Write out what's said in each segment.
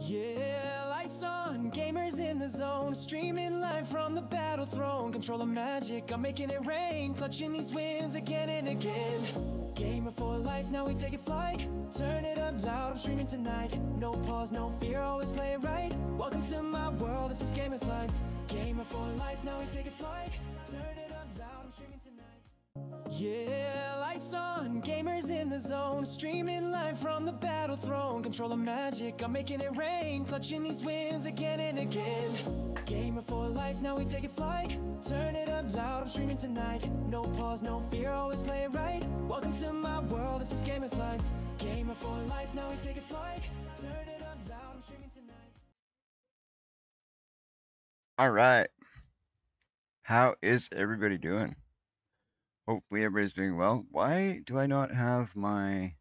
Yeah, lights on, gamers in the zone, streaming live from the battle throne. Control of magic, I'm making it rain, clutching these wins again and again. Gamer for life, now we take it flight. Turn it up loud, I'm streaming tonight. No pause, no fear, always play it right. Welcome to my world, this is Gamer's Life. Gamer for life, now we take it flight. Turn it up loud, I'm streaming tonight. Yeah, lights on, gamers in the zone, streaming live from the battle throne. Control of magic, I'm making it rain, clutching these wins again and again. Gamer for life, now we take it flight. Turn it up loud, I'm streaming tonight. No pause, no fear, always play it right. Welcome to my world, this is Gamer's Life. Gamer for life, now we take it flight. Turn it up loud, I'm streaming tonight. All right. How is everybody doing? Hopefully everybody's doing well. Why do I not have my...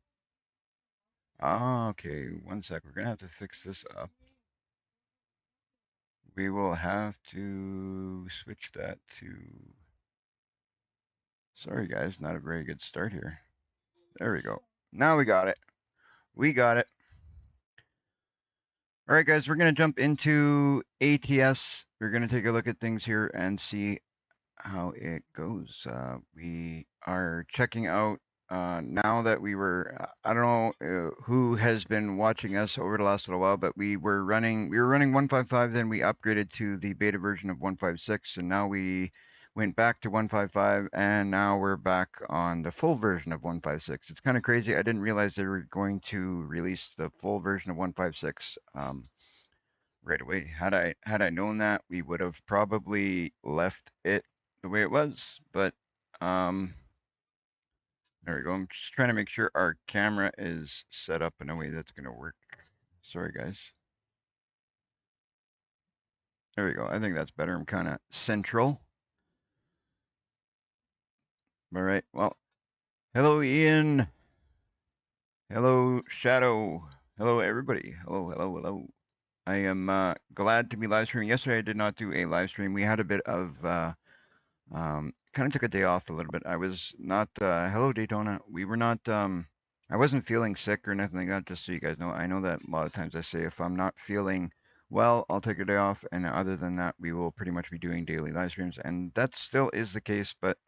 okay. 1 sec. We're going to have to fix this up. We will have to switch that to... Sorry, guys. Not a very good start here. There we go. Now we got it. We got it. All right, guys. We're going to jump into ATS. We're going to take a look at things here and see how it goes. We are checking out now that we were. I don't know who has been watching us over the last little while, but we were running 155. Then we upgraded to the beta version of 156, and now we went back to 155, and now we're back on the full version of 156. It's kind of crazy. I didn't realize they were going to release the full version of 156. Right away. Had I known that, we would have probably left it the way it was. But there we go. I'm just trying to make sure our camera is set up in a way that's gonna work. Sorry, guys. There we go. I think that's better. I'm kind of central. All right. Well, hello, Ian. Hello, Shadow. Hello, everybody. Hello, hello, hello. I am glad to be live streaming. Yesterday, I did not do a live stream. We had a bit of kind of took a day off a little bit. I was not hello Daytona. We were not I wasn't feeling sick or nothing like that, just so you guys know. I know that a lot of times I say if I'm not feeling well, I'll take a day off, and other than that, we will pretty much be doing daily live streams, and that still is the case. But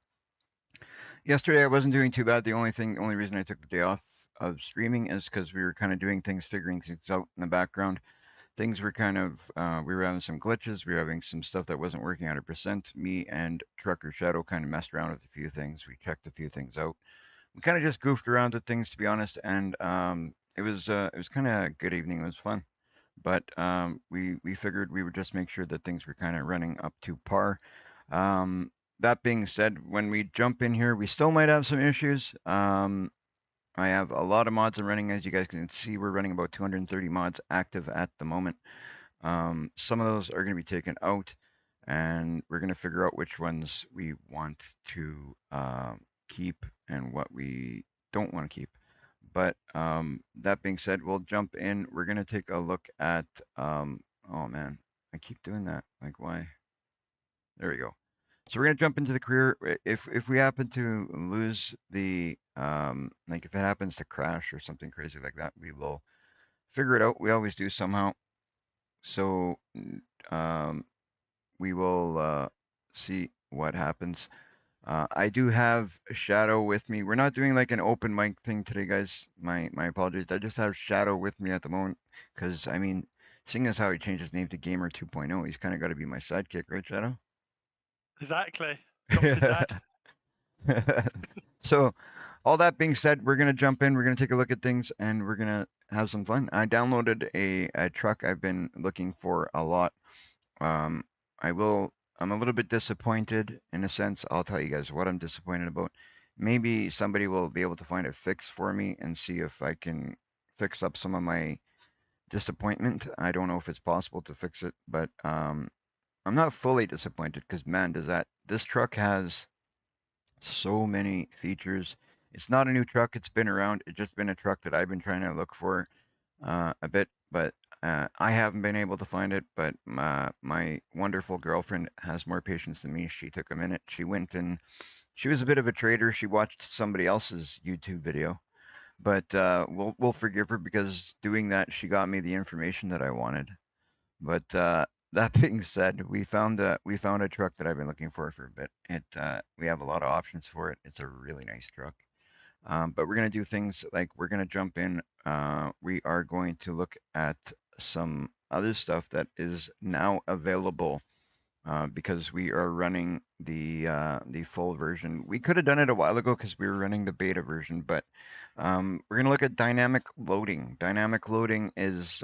yesterday I wasn't doing too bad. The only reason I took the day off of streaming is because we were kind of doing things, figuring things out in the background. Things were kind of we were having some glitches. We were having some stuff that wasn't working 100%. Me and Trucker Shadow kind of messed around with a few things. We checked a few things out. We kind of just goofed around with things, to be honest, and it was kind of a good evening. It was fun, but we figured we would just make sure that things were kind of running up to par. That being said, when we jump in here, we still might have some issues. I have a lot of mods running. As you guys can see, we're running about 230 mods active at the moment. Some of those are going to be taken out, and we're going to figure out which ones we want to keep and what we don't want to keep. But that being said, we'll jump in. We're going to take a look at, oh man, I keep doing that. Like, why? There we go. So we're gonna jump into the career. If we happen to lose the like if it happens to crash or something crazy like that, we will figure it out. We always do somehow. So we will see what happens. I do have Shadow with me. We're not doing like an open mic thing today, guys. My apologies. I just have Shadow with me at the moment because I mean, seeing as how he changed his name to Gamer 2.0, he's kind of got to be my sidekick, right, Shadow? Exactly. Dr. Dad. So, all that being said, we're gonna jump in. We're gonna take a look at things, and we're gonna have some fun. I downloaded a truck I've been looking for a lot. I'm a little bit disappointed in a sense. I'll tell you guys what I'm disappointed about. Maybe somebody will be able to find a fix for me and see if I can fix up some of my disappointment. I don't know if it's possible to fix it, but I'm not fully disappointed because man, this truck has so many features. It's not a new truck. It's been around. It's just been a truck that I've been trying to look for a bit, but I haven't been able to find it. But my wonderful girlfriend has more patience than me. She took a minute. She went and she was a bit of a trader. She watched somebody else's YouTube video. but we'll forgive her because doing that she got me the information that I wanted. But that being said, we found a truck that I've been looking for a bit. We have a lot of options for it. It's a really nice truck. But we're gonna do things like we're gonna jump in. We are going to look at some other stuff that is now available because we are running the full version. We could have done it a while ago because we were running the beta version, but we're gonna look at dynamic loading. Dynamic loading is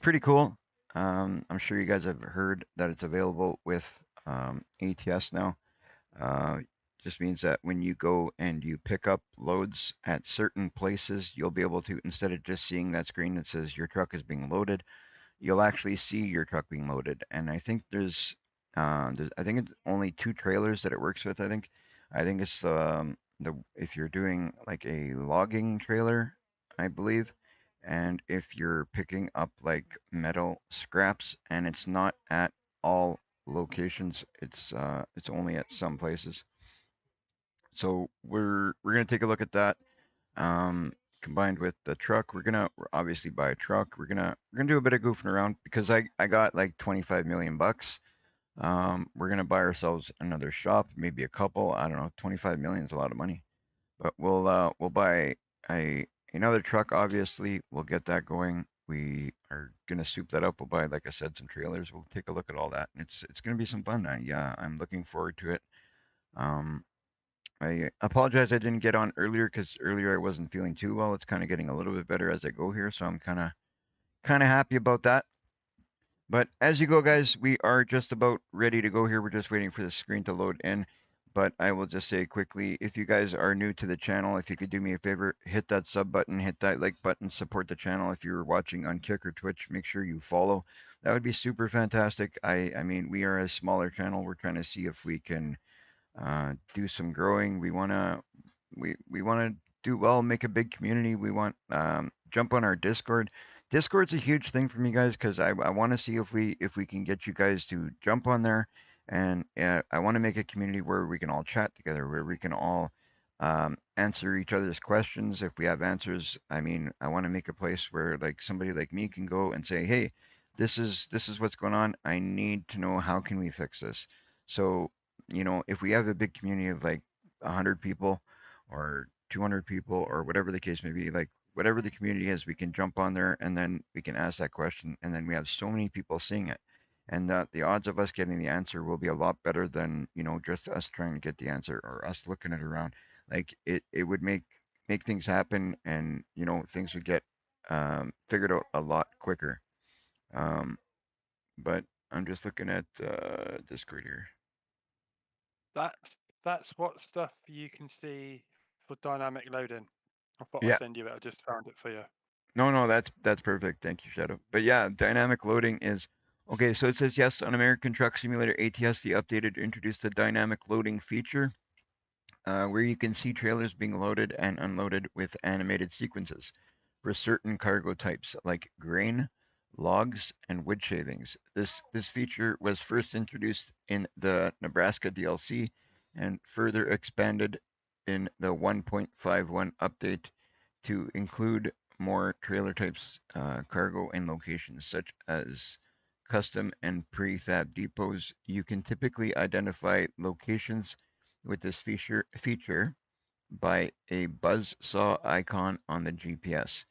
pretty cool. I'm sure you guys have heard that it's available with ATS now. Uh, just means that when you go and you pick up loads at certain places, you'll be able to, instead of just seeing that screen that says your truck is being loaded, you'll actually see your truck being loaded. And I think I think it's only 2 trailers that it works with. I think it's the if you're doing like a logging trailer, I believe, and if you're picking up like metal scraps, and it's not at all locations, it's only at some places. So we're gonna take a look at that. Um, Combined with the truck, we're obviously buy a truck. We're gonna do a bit of goofing around because I got like 25 million bucks. We're gonna buy ourselves another shop, maybe a couple. I don't know. 25 million is a lot of money, but we'll buy a another truck. Obviously, we'll get that going. We are gonna soup that up. We'll buy, like I said, some trailers. We'll take a look at all that. And it's gonna be some fun. Yeah, I'm looking forward to it. Um, I apologize I didn't get on earlier because earlier I wasn't feeling too well. It's kind of getting a little bit better as I go here, so I'm kind of happy about that. But as you go, guys, we are just about ready to go here. We're just waiting for the screen to load in. But I will just say quickly, if you guys are new to the channel, if you could do me a favor, hit that sub button, hit that like button, support the channel. If you're watching on Kick or Twitch, make sure you follow. That would be super fantastic. I mean, we are a smaller channel. We're trying to see if we can do some growing. We want to do well, make a big community. We want jump on our Discord. Discord's a huge thing for me, guys, because I want to see if we can get you guys to jump on there, and I want to make a community where we can all chat together, where we can all answer each other's questions if we have answers. I mean, I want to make a place where like somebody like me can go and say, hey, this is what's going on. I need to know how can we fix this. So if we have a big community of like 100 people or 200 people or whatever the case may be, like whatever the community is, we can jump on there and then we can ask that question. And then we have so many people seeing it. And the odds of us getting the answer will be a lot better than, just us trying to get the answer or us looking it around. Like it would make things happen and, things would get figured out a lot quicker. Um, but I'm just looking at Discord here. That's what stuff you can see for dynamic loading. I thought Yeah. I'd send you it. I just found it for you. No, that's perfect. Thank you, Shadow. But yeah, dynamic loading is okay. So it says yes on American Truck Simulator ATS. The updated introduced the dynamic loading feature, where you can see trailers being loaded and unloaded with animated sequences for certain cargo types like grain, logs, and wood shavings. This feature was first introduced in the Nebraska DLC and further expanded in the 1.51 update to include more trailer types, cargo, and locations such as custom and prefab depots. You can typically identify locations with this feature by a buzz saw icon on the GPS.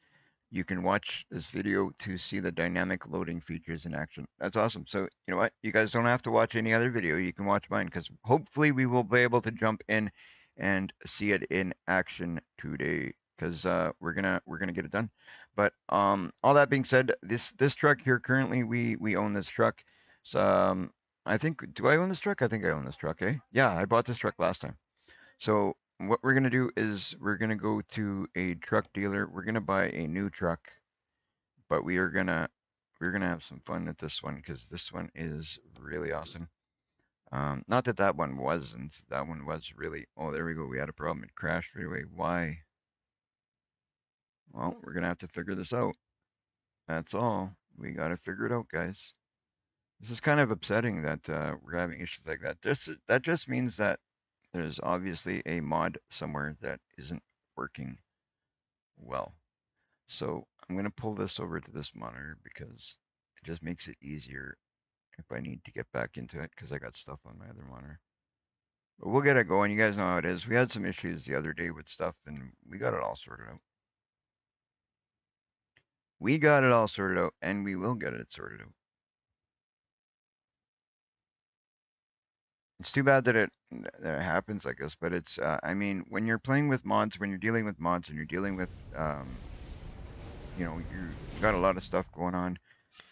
You can watch this video to see the dynamic loading features in action. That's awesome. So, you know what? You guys don't have to watch any other video. You can watch mine because hopefully we will be able to jump in and see it in action today because we're gonna get it done. But all that being said, this truck here currently we own this truck. So I think, do I own this truck? I think I own this truck, eh? Yeah, I bought this truck last time. So what we're gonna do is we're gonna go to a truck dealer. We're gonna buy a new truck, but we're gonna have some fun with this one because this one is really awesome. Not that that one wasn't. That one was really. Oh, there we go. We had a problem. It crashed right away. Why? Well, we're gonna have to figure this out. That's all. We gotta figure it out, guys. This is kind of upsetting that we're having issues like that. That just means that there's obviously a mod somewhere that isn't working. well. So I'm going to pull this over to this monitor because it just makes it easier if I need to get back into it because I got stuff on my other monitor. But we'll get it going. You guys know how it is. We had some issues the other day with stuff and we got it all sorted out. We got it all sorted out and we will get it sorted out. It's too bad that it happens like this, but it's I mean, when you're playing with mods, when you're dealing with mods and you're dealing with you know, you got a lot of stuff going on,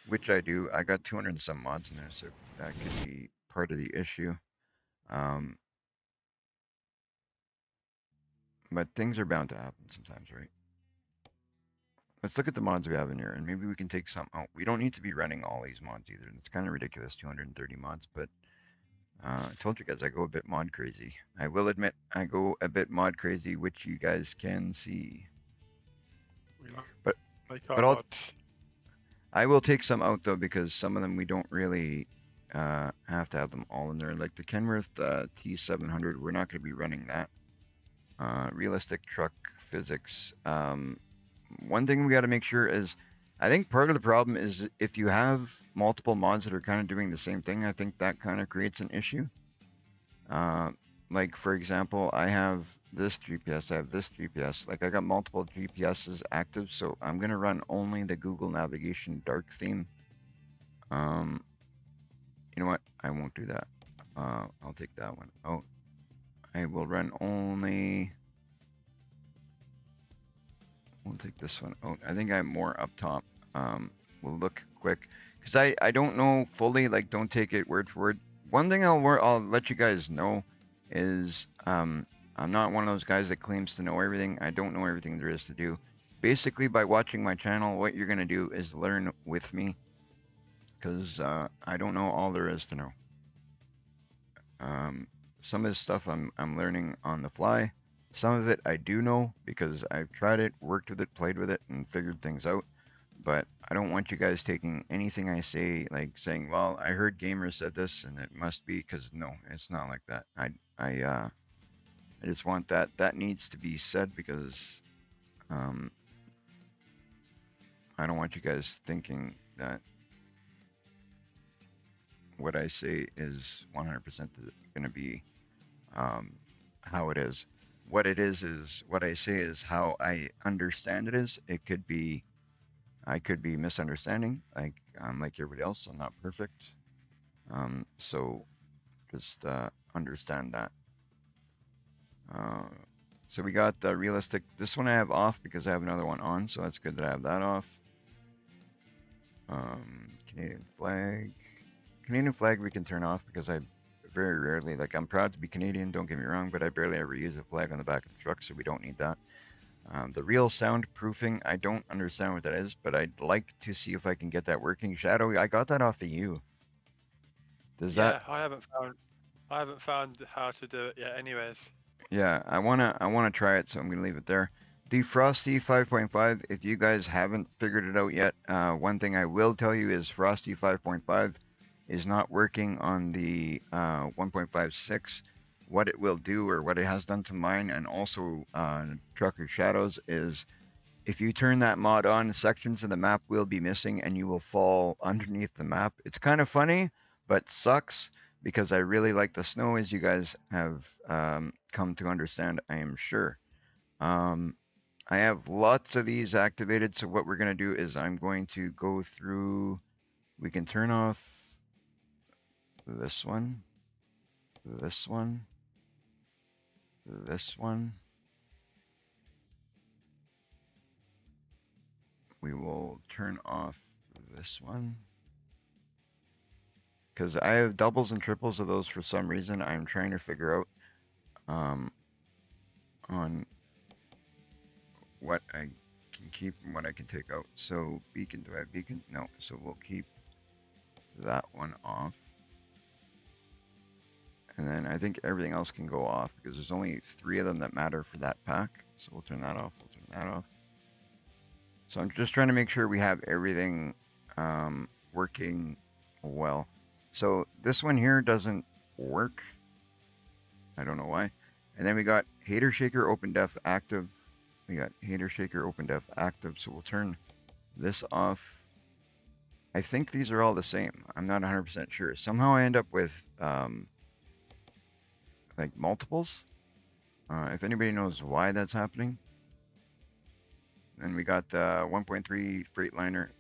which I do. I got 200 and some mods in there, so that could be part of the issue. Um, but things are bound to happen sometimes, right? Let's look at the mods we have in here, and maybe we can take some out. We don't need to be running all these mods either. It's kind of ridiculous, 230 mods, but I told you guys I go a bit mod crazy. I will admit I go a bit mod crazy, which you guys can see. We But like but our mods. I will take some out though because some of them we don't really have to have them all in there. Like the Kenworth T700, we're not going to be running that. Realistic truck physics. One thing we got to make sure is, I think part of the problem is if you have multiple mods that are kind of doing the same thing, I think that kind of creates an issue. Like for example, I have this GPS, I have this GPS. Like I got multiple GPSs active, so I'm gonna run only the Google Navigation dark theme. You know what? I won't do that. I'll take that one. Oh, I will run only. We'll take this one out. I think I'm more up top. We'll look quick because I don't know fully. Like, don't take it word for word. One thing I'll let you guys know is I'm not one of those guys that claims to know everything. I don't know everything there is to do. Basically, by watching my channel, what you're gonna do is learn with me because I don't know all there is to know. Some of this stuff I'm learning on the fly. Some of it I do know because I've tried it, worked with it, played with it, and figured things out. But I don't want you guys taking anything I say like saying, "Well, I heard gamers said this, and it must be," because no, it's not like that. I just want that needs to be said because um, I don't want you guys thinking that what I say is 100% going to be how it is. What it is what I say is how I understand it is. It could be, I could be misunderstanding. Like I'm like everybody else. I'm not perfect. So just understand that. Uh, so we got the realistic. This one I have off because I have another one on. So that's good that I have that off. Canadian flag. Canadian flag we can turn off because I very rarely, like I'm proud to be Canadian, don't get me wrong, but I barely ever use a flag on the back of the truck, so we don't need that. The real soundproofing, I don't understand what that is, but I'd like to see if I can get that working. Shadow, I got that off of you. Does Yeah, that? I haven't found how to do it yet. Anyways, Yeah, I wanna try it, so I'm gonna leave it there. The Frosty 5.5, if you guys haven't figured it out yet, one thing I will tell you is Frosty 5.5 is not working on the 1.56. What it will do, or what it has done to mine, and also Trucker Shadows, is if you turn that mod on, sections of the map will be missing and you will fall underneath the map. It's kind of funny, but sucks because I really like the snow, as you guys have come to understand, I am sure. I have lots of these activated, so what we're going to do is I'm going to go through, we can turn off this one, this one, this one. We will turn off this one. Because I have doubles and triples of those for some reason. I'm trying to figure out on what I can keep and what I can take out. So beacon, do I have beacon? No. So we'll keep that one off. And then I think everything else can go off because there's only 3 of them that matter for that pack. So we'll turn that off. We'll turn that off. So I'm just trying to make sure we have everything working well. So this one here doesn't work. I don't know why. And then we got Hater Shaker Open Def active. We got Hater Shaker OpenDef active, so we'll turn this off. I think these are all the same. I'm not 100% sure. Somehow I end up with like multiples. If anybody knows why that's happening. Then we got the 1.3 Freightliner.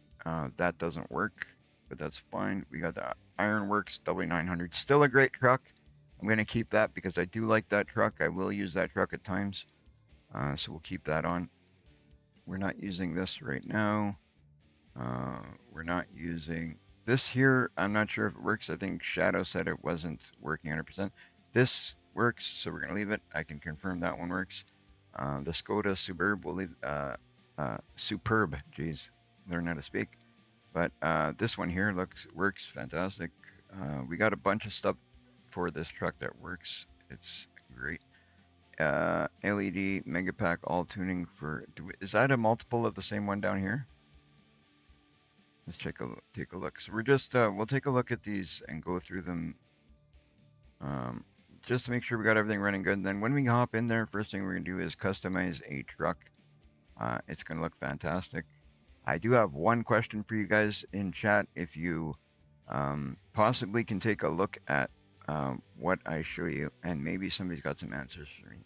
That doesn't work, but that's fine. We got the Ironworks W900. Still a great truck. I'm going to keep that because I do like that truck. I will use that truck at times. So we'll keep that on. We're not using this right now. We're not using this here. I'm not sure if it works. I think Shadow said it wasn't working 100%. This works, so we're going to leave it. I can confirm that one works. The Skoda Superb, we'll leave, Superb, geez, learn how to speak. But this one here works fantastic. We got a bunch of stuff for this truck that works. It's great. LED Megapack all tuning for, is that a multiple of the same one down here? Let's take a look. So we're just, we'll take a look at these and go through them just to make sure we got everything running good. And then when we hop in there, first thing we're gonna do is customize a truck. It's gonna look fantastic. I do have one question for you guys in chat. If you possibly can take a look at what I show you, and maybe somebody's got some answers for me.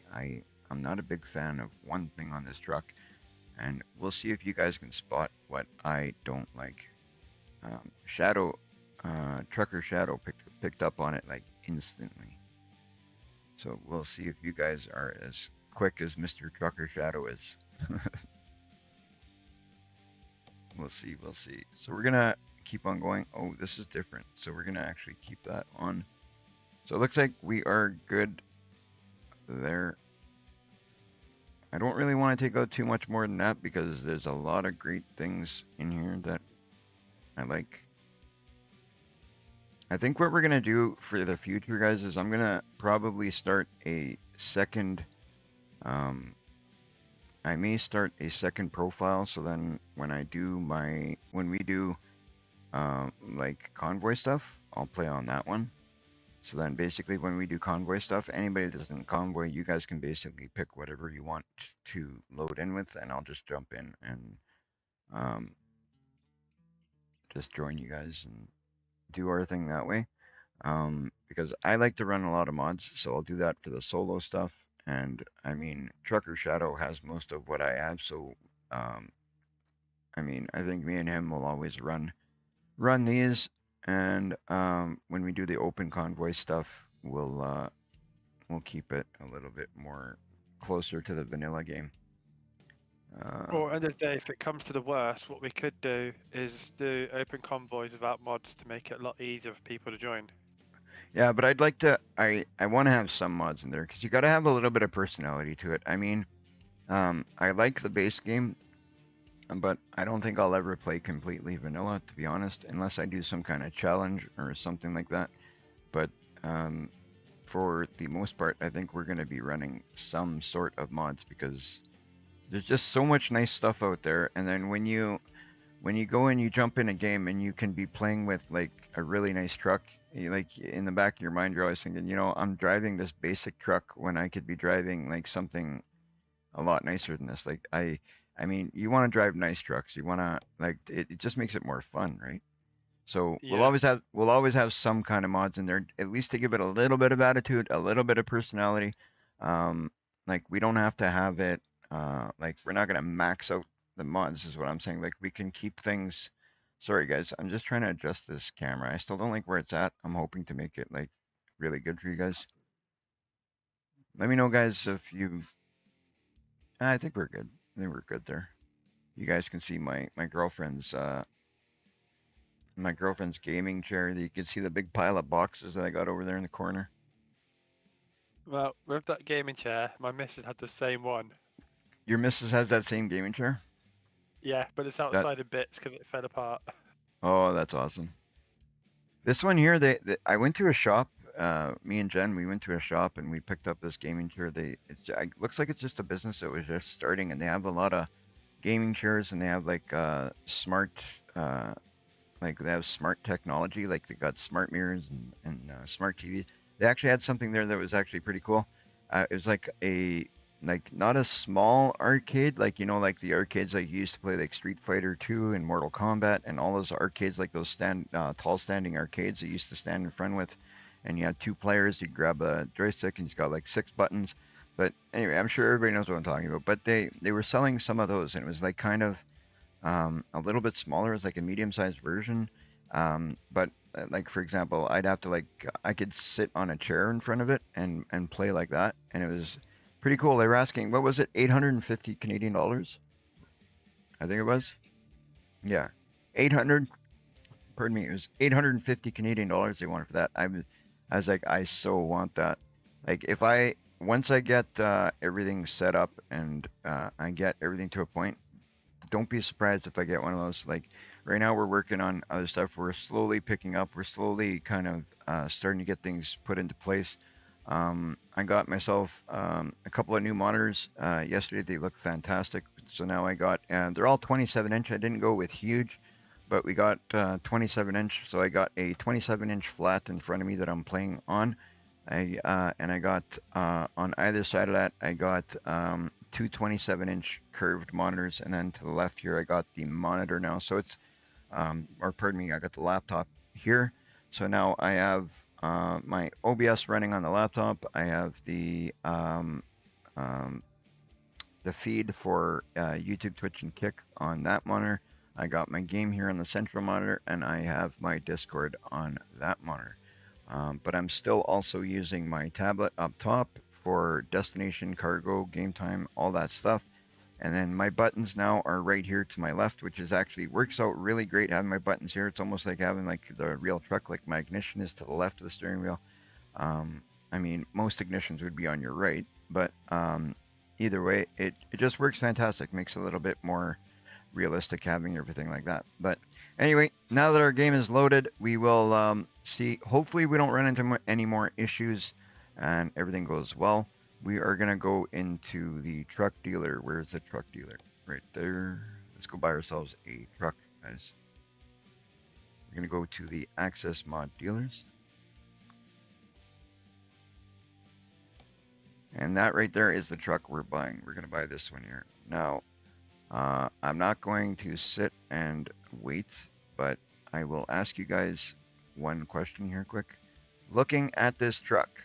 I'm not a big fan of one thing on this truck, and we'll see if you guys can spot what I don't like. Shadow, Trucker Shadow picked up on it like instantly. So we'll see if you guys are as quick as Mr. Trucker Shadow is. We'll see, we'll see. So we're gonna keep on going. Oh, this is different. So we're gonna actually keep that on. So it looks like we are good there. I don't really want to take out too much more than that because there's a lot of great things in here that I like. I think what we're gonna do for the future, guys, is I'm gonna probably start a second, I may start a second profile. So then when we do like convoy stuff, I'll play on that one. So then basically when we do convoy stuff, anybody that's in convoy, you guys can basically pick whatever you want to load in with, and I'll just jump in and just join you guys and do our thing that way. Because I like to run a lot of mods, so I'll do that for the solo stuff. And I mean, Trucker Shadow has most of what I have, so I mean, I think me and him will always run these. And when we do the open convoy stuff, we'll keep it a little bit more closer to the vanilla game. Or end of the day, if it comes to the worst, what we could do is do open convoys without mods to make it a lot easier for people to join. Yeah, but I'd like to. I want to have some mods in there because you got to have a little bit of personality to it. I mean, I like the base game, but I don't think I'll ever play completely vanilla, to be honest, unless I do some kind of challenge or something like that. But for the most part, I think we're going to be running some sort of mods because there's just so much nice stuff out there. And then when you go and you jump in a game and you can be playing with like a really nice truck, like in the back of your mind, you're always thinking, you know, I'm driving this basic truck when I could be driving like something a lot nicer than this. Like I mean, you want to drive nice trucks. You want to like it just makes it more fun, right? So we'll Yeah. always have some kind of mods in there, at least to give it a little bit of attitude, a little bit of personality. Um, like we don't have to have it. Like we're not gonna max out the mods, is what I'm saying. Like we can keep things. Sorry guys, I'm just trying to adjust this camera. I still don't like where it's at. I'm hoping to make it like really good for you guys. Let me know, guys, if you. I think we're good. I think we're good there. You guys can see my girlfriend's gaming chair. You can see the big pile of boxes that I got over there in the corner. Well, with that gaming chair, my missus had the same one. Your missus has that same gaming chair? Yeah, but it's That outside in bits because it fell apart. Oh, that's awesome. This one here, I went to a shop. Me and Jen, we went to a shop and we picked up this gaming chair. It looks like it's just a business that was just starting, and they have a lot of gaming chairs, and they have like smart, like they have smart technology, like they got smart mirrors and smart TV. They actually had something there that was actually pretty cool. It was like like not a small arcade, like you know, like the arcades like you used to play like Street Fighter 2 and Mortal Kombat and all those arcades, like those tall standing arcades that you used to stand in front with, and you had two players. You grab a joystick and it's got like 6 buttons. But anyway, I'm sure everybody knows what I'm talking about. But they were selling some of those, and it was like kind of a little bit smaller. It's like a medium-sized version. But like for example, I'd have to like I could sit on a chair in front of it and play like that, and it was pretty cool. They were asking, what was it, 850 Canadian dollars? I think it was. Yeah, 800. Pardon me. It was 850 Canadian dollars they wanted for that. I was like, I so want that. Like if I once I get everything set up and I get everything to a point, don't be surprised if I get one of those. Like right now, we're working on other stuff. We're slowly picking up. We're slowly kind of starting to get things put into place. I got myself a couple of new monitors yesterday. They look fantastic. So now I got, and they're all 27-inch. I didn't go with huge, but we got 27-inch. So I got a 27-inch flat in front of me that I'm playing on. And I got on either side of that, I got two 27-inch curved monitors, and then to the left here, I got the monitor now. So it's, or pardon me, I got the laptop here. So now I have my OBS running on the laptop. I have the feed for YouTube, Twitch, and Kick on that monitor. I got my game here on the central monitor, and I have my Discord on that monitor. But I'm still also using my tablet up top for destination, cargo, game time, all that stuff. And then my buttons now are right here to my left, which is actually works out really great having my buttons here. It's almost like having like the real truck, like my ignition is to the left of the steering wheel. I mean, most ignitions would be on your right, but either way, it just works fantastic. Makes it a little bit more realistic having everything like that. But anyway, now that our game is loaded, we will see. Hopefully, we don't run into any more issues and everything goes well. We are going to go into the truck dealer. Where's the truck dealer? Right there. Let's go buy ourselves a truck, guys. We're going to go to the Access Mod Dealers. And that right there is the truck we're buying. We're going to buy this one here. Now, I'm not going to sit and wait, but I will ask you guys one question here quick. Looking at this truck,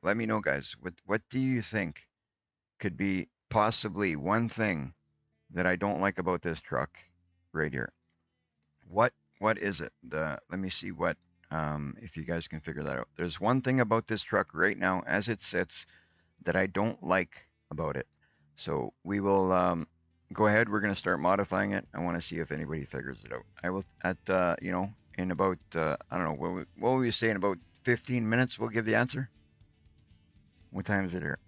let me know, guys, what do you think could be possibly one thing that I don't like about this truck right here? What is it? Let me see what if you guys can figure that out. There's one thing about this truck right now as it sits that I don't like about it. So we will go ahead. We're going to start modifying it. I want to see if anybody figures it out. I will you know, in about I don't know, what will we say, in about 15 minutes we'll give the answer. What time is it here?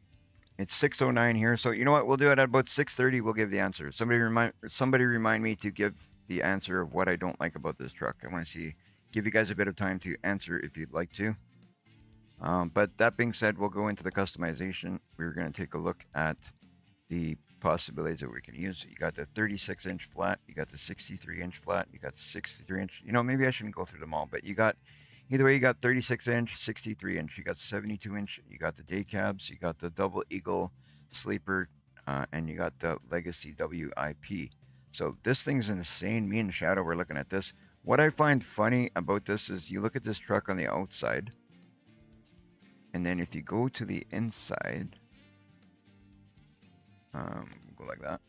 It's 6:09 here. So you know what? We'll do it at about 6:30. We'll give the answer. Somebody remind me to give the answer of what I don't like about this truck. I want to give you guys a bit of time to answer if you'd like to. But that being said, we'll go into the customization. We're going to take a look at the possibilities that we can use. You got the 36-inch flat, you got the 63-inch flat, you got the 63-inch. You know, maybe I shouldn't go through them all, but you got, either way, you got 36-inch, 63-inch, you got 72-inch, you got the day cabs, you got the double eagle sleeper, and you got the legacy WIP. So this thing's insane. Me and Shadow were looking at this. What I find funny about this is you look at this truck on the outside, and then if you go to the inside, go like that.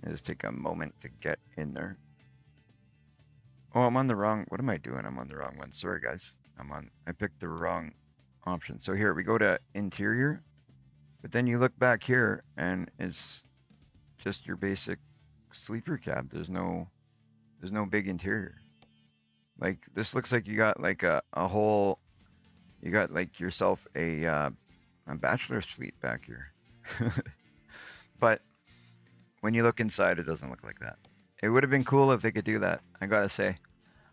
Just take a moment to get in there. Oh, I'm on the wrong, what am I doing? I'm on the wrong one. Sorry, guys. I picked the wrong option. So here we go to interior, but then you look back here and it's just your basic sleeper cab. There's no big interior. Like this looks like you got like a whole, you got like yourself a bachelor suite back here. But when you look inside, it doesn't look like that. It would have been cool if they could do that, I gotta say.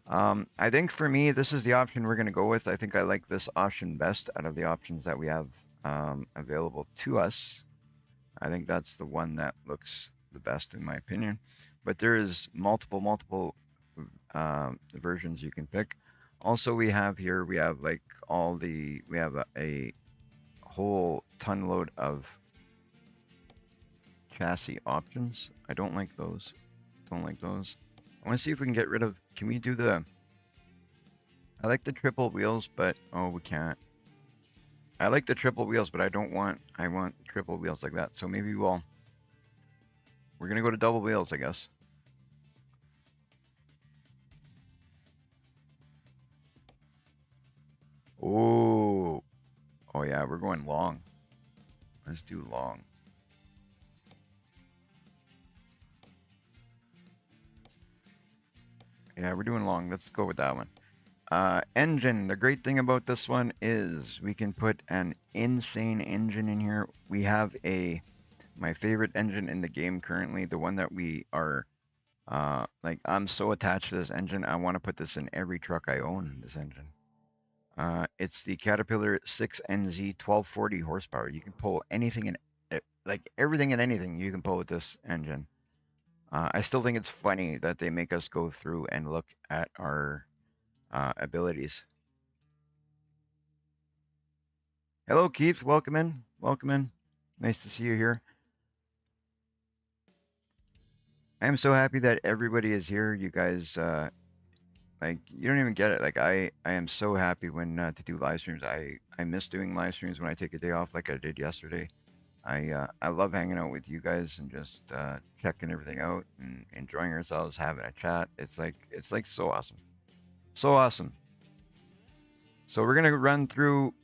I think for me, this is the option we're gonna go with. I think I like this option best out of the options that we have available to us. I think that's the one that looks the best in my opinion. But there is multiple versions you can pick. Also, we have here, we have like we have a whole ton load of chassis options. I don't like those. Don't like those. I want to see if we can get rid of, can we do I like the triple wheels, but, oh, we can't. I like the triple wheels, but I want triple wheels like that. So maybe we're going to go to double wheels, I guess. Oh, oh yeah, we're going long. Let's do long. Yeah, we're doing long. Let's go with that one. Engine. The great thing about this one is we can put an insane engine in here. We have my favorite engine in the game currently, the one that we are, like, I'm so attached to this engine. I want to put this in every truck I own, this engine. It's the Caterpillar 6NZ 1240 horsepower. You can pull anything in, like everything and anything you can pull with this engine. I still think it's funny that they make us go through and look at our abilities. Hello, Keith. Welcome in. Welcome in. Nice to see you here. I'm so happy that everybody is here. You guys, like, you don't even get it. Like, I am so happy when to do live streams. I miss doing live streams when I take a day off, like I did yesterday. I love hanging out with you guys and just checking everything out and enjoying ourselves, having a chat. It's like so awesome, so awesome. So we're gonna run through.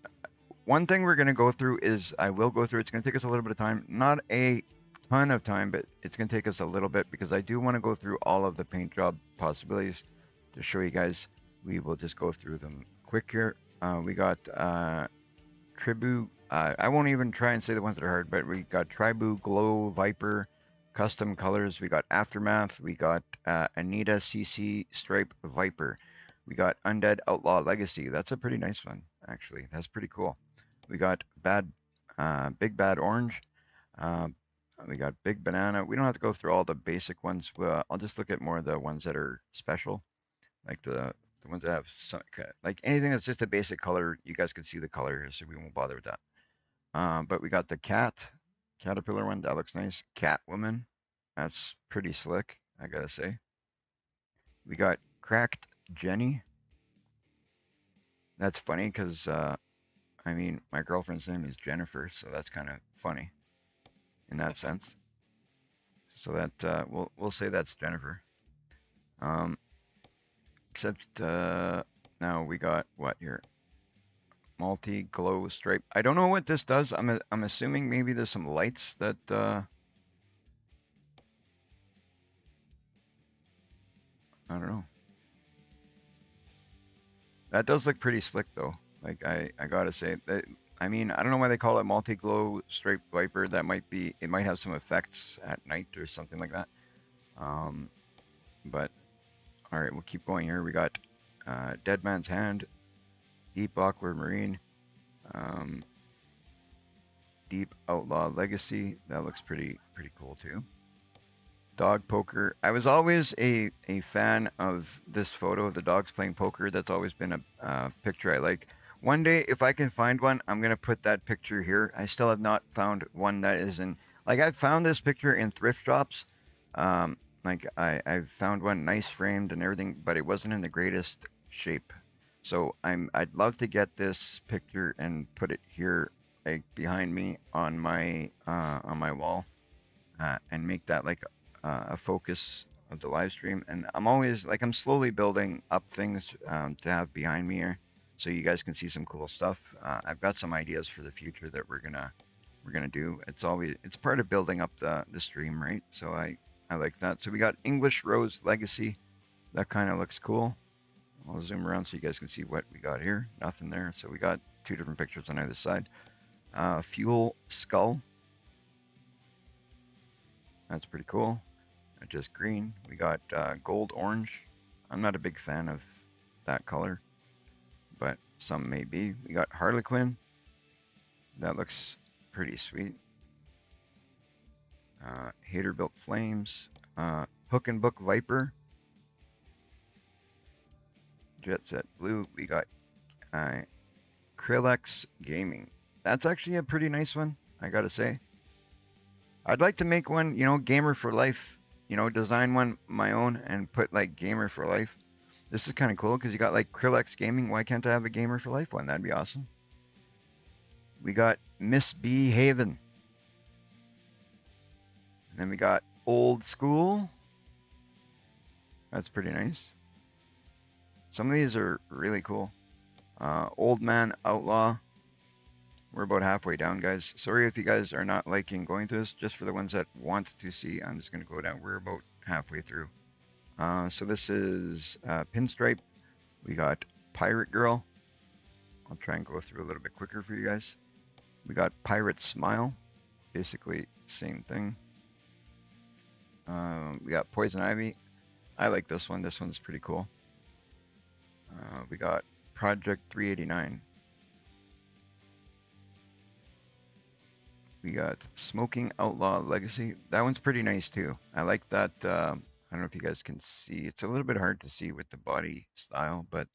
One thing we're gonna go through is I will go through. It's gonna take us a little bit of time, not a ton of time, but it's gonna take us a little bit because I do want to go through all of the paint job possibilities to show you guys. We will just go through them quick here. We got Tribu. I won't even try and say the ones that are hard, but we got Tribu, Glow, Viper, Custom Colors. We got Aftermath. We got Anita, CC, Stripe, Viper. We got Undead Outlaw Legacy. That's a pretty nice one, actually. That's pretty cool. We got Big Bad Orange. We got Big Banana. We don't have to go through all the basic ones. I'll just look at more of the ones that are special, like the ones that have some, like anything that's just a basic color. You guys can see the color here, so we won't bother with that. But we got the Caterpillar one. That looks nice. Catwoman. That's pretty slick, I gotta say. We got Cracked Jenny. That's funny because, I mean, my girlfriend's name is Jennifer, so that's kind of funny in that sense. So that we'll say that's Jennifer. Except now we got what here? Multi glow stripe. I don't know what this does. I'm assuming maybe there's some lights that I don't know. That does look pretty slick though. Like I gotta say that. I mean, I don't know why they call it multi glow stripe viper. That might be. It might have some effects at night or something like that. But all right, we'll keep going here. We got Dead Man's Hand, Deep Awkward Marine, Deep Outlaw Legacy. That looks pretty cool too. Dog poker. I was always a fan of this photo of the dogs playing poker. That's always been a picture I like. One day, if I can find one, I'm gonna put that picture here. I still have not found one that is in. Like I've found this picture in thrift shops. Like I've found one nice framed and everything, but it wasn't in the greatest shape. So I'd love to get this picture and put it here, like behind me on my wall, and make that like a focus of the live stream. And I'm always like I'm slowly building up things to have behind me here, so you guys can see some cool stuff. I've got some ideas for the future that we're gonna do. It's part of building up the stream, right? So I like that. So we got English Rose Legacy. That kind of looks cool. I'll zoom around so you guys can see what we got here. Nothing there. So we got two different pictures on either side. Fuel Skull. That's pretty cool. Just green. We got gold orange. I'm not a big fan of that color, but some may be. We got Harlequin. That looks pretty sweet. Hater Built Flames. Hook and Book Viper. Jet Set Blue. We got Krillex Gaming. That's actually a pretty nice one, I gotta say. I'd like to make one, you know, gamer for life. You know, design one my own and put like gamer for life. This is kind of cool because you got like Krillex Gaming. Why can't I have a gamer for life one? That'd be awesome. We got Miss B Haven. And then we got Old School. That's pretty nice. Some of these are really cool. Old Man Outlaw. We're about halfway down, guys. Sorry if you guys are not liking going through this. Just for the ones that want to see, I'm just going to go down. We're about halfway through. So this is Pinstripe. We got Pirate Girl. I'll try and go through a little bit quicker for you guys. We got Pirate Smile. Basically, same thing. We got Poison Ivy. I like this one. This one's pretty cool. We got Project 389. We got Smoking Outlaw Legacy. That one's pretty nice too. I like that. I don't know if you guys can see. It's a little bit hard to see with the body style, but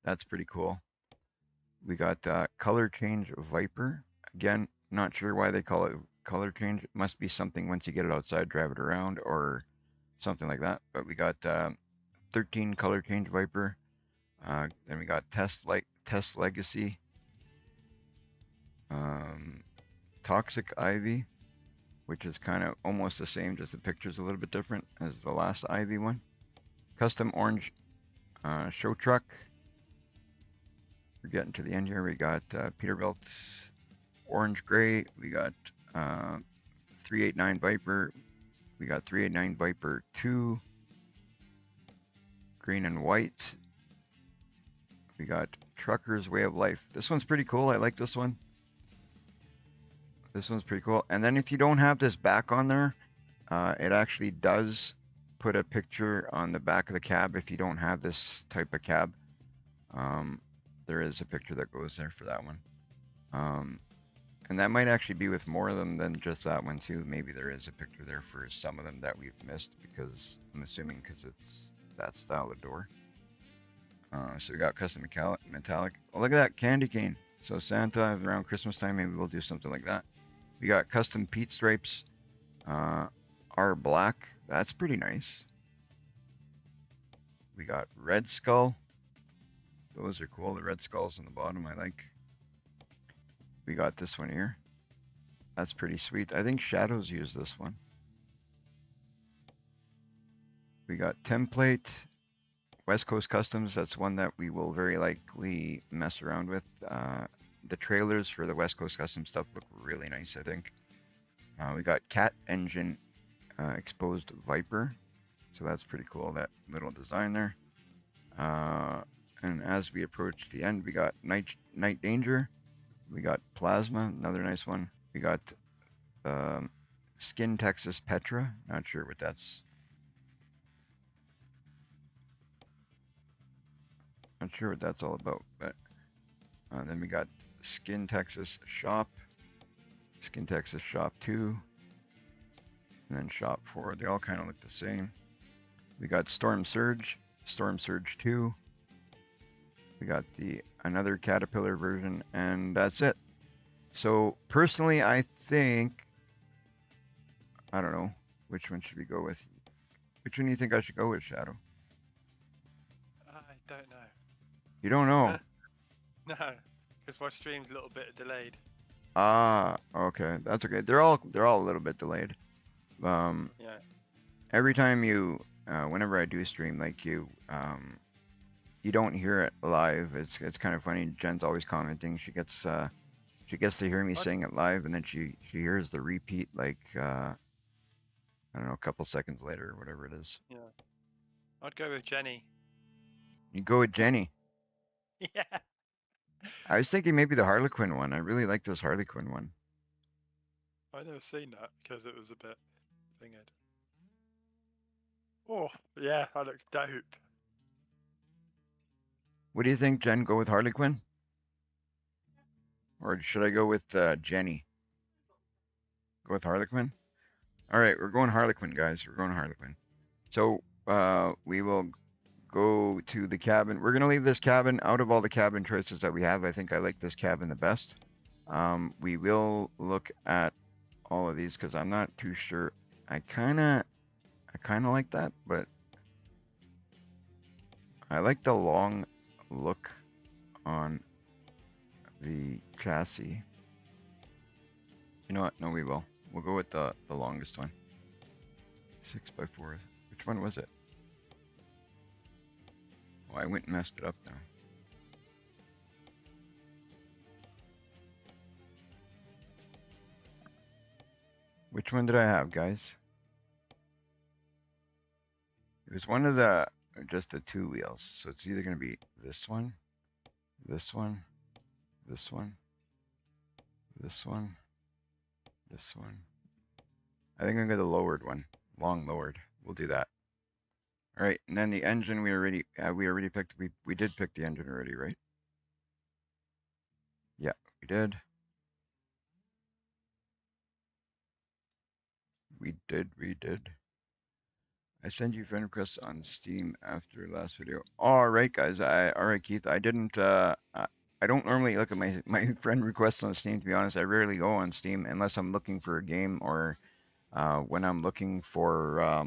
that's pretty cool. We got Color Change Viper. Again, not sure why they call it color change. It must be something once you get it outside, drive it around, or something like that. But we got 13 Color Change Viper. Then we got Test Legacy. Toxic Ivy, which is kind of almost the same, just the picture's a little bit different as the last Ivy one. Custom Orange Show Truck. We're getting to the end here. We got Peterbilt Orange Gray. We got 389 Viper. We got 389 Viper 2. Green and white. We got Trucker's Way of Life. This one's pretty cool. I like this one. This one's pretty cool. And then if you don't have this back on there, it actually does put a picture on the back of the cab if you don't have this type of cab. There is a picture that goes there for that one. And that might actually be with more of them than just that one too. Maybe there is a picture there for some of them that we've missed because I'm assuming because it's that style of door. So we got custom metallic. Oh, look at that candy cane. So Santa around Christmas time, maybe we'll do something like that. We got custom Pete stripes. Our black. That's pretty nice. We got red skull. Those are cool. The red skulls on the bottom I like. We got this one here. That's pretty sweet. I think Shadows use this one. We got template. West Coast Customs. That's one that we will very likely mess around with. The trailers for the West Coast Custom stuff look really nice, I think. We got Cat Engine Exposed Viper. So that's pretty cool, that little design there. And as we approach the end, we got Night Danger. We got Plasma, another nice one. We got Skin Texas Petra. Not sure what that's. Not sure what that's all about, but then we got Skin Texas Shop, Skin Texas Shop 2, and then Shop 4. They all kind of look the same. We got Storm Surge 2. We got another Caterpillar version, and that's it. So personally, I think, I don't know, which one should we go with? Which one do you think I should go with, Shadow? I don't know. You don't know? No, because my stream's a little bit delayed. Ah, okay, that's okay. They're all a little bit delayed. Yeah. Every time whenever I do stream, like you don't hear it live. It's kind of funny. Jen's always commenting. She gets to hear me saying it live, and then she hears the repeat like I don't know, a couple seconds later or whatever it is. Yeah. I'd go with Jenny. You go with Jenny. Yeah. I was thinking maybe the Harlequin one. I really like this Harlequin one. I've never seen that because it was a bit thinged. Oh, yeah, that looks dope. What do you think, Jen? Go with Harlequin? Or should I go with Jenny? Go with Harlequin? All right, we're going Harlequin, guys. We're going Harlequin. So we will go to the cabin. We're gonna leave this cabin out of all the cabin choices that we have. I think I like this cabin the best. We will look at all of these because I'm not too sure. I kind of like that, but I like the long look on the chassis. You know what? No, we will. We'll go with the longest one. 6x4. Which one was it? Oh, I went and messed it up now. Which one did I have, guys? It was one of the, just the 2 wheels. So it's either going to be this one, this one, this one, this one, this one. I think I'm going to go the lowered one, long lowered. We'll do that. All right, and then the engine we already picked. We did pick the engine already, right? Yeah, we did. We did. I send you friend requests on Steam after last video. All right, guys. All right, Keith. I didn't. I don't normally look at my friend requests on Steam. To be honest, I rarely go on Steam unless I'm looking for a game or when I'm looking for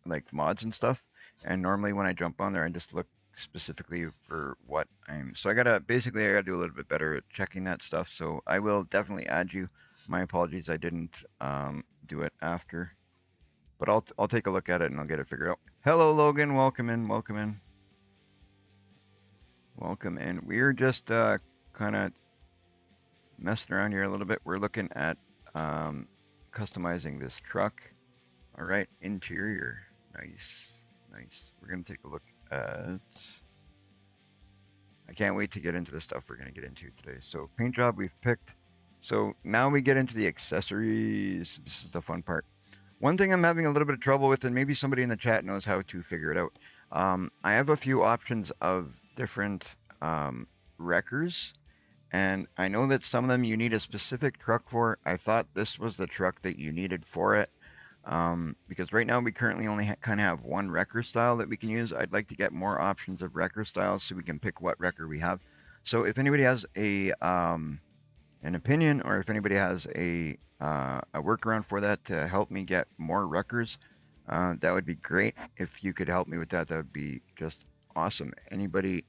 like mods and stuff. And normally when I jump on there, I just look specifically for what I'm. So I gotta do a little bit better at checking that stuff. So I will definitely add you. My apologies, I didn't do it after. But I'll take a look at it and I'll get it figured out. Hello, Logan. Welcome in. Welcome in. Welcome in. We're just kind of messing around here a little bit. We're looking at customizing this truck. All right, interior. Nice. We're gonna take a look at. I can't wait to get into the stuff we're gonna get into today. So paint job we've picked. So now we get into the accessories. This is the fun part. One thing I'm having a little bit of trouble with, and maybe somebody in the chat knows how to figure it out. I have a few options of different wreckers, and I know that some of them you need a specific truck for. I thought this was the truck that you needed for it, because right now we currently only kind of have one wrecker style that we can use. I'd like to get more options of wrecker styles so we can pick what wrecker we have. So if anybody has an opinion, or if anybody has a workaround for that to help me get more wreckers, that would be great. If you could help me with that, that would be just awesome. Anybody,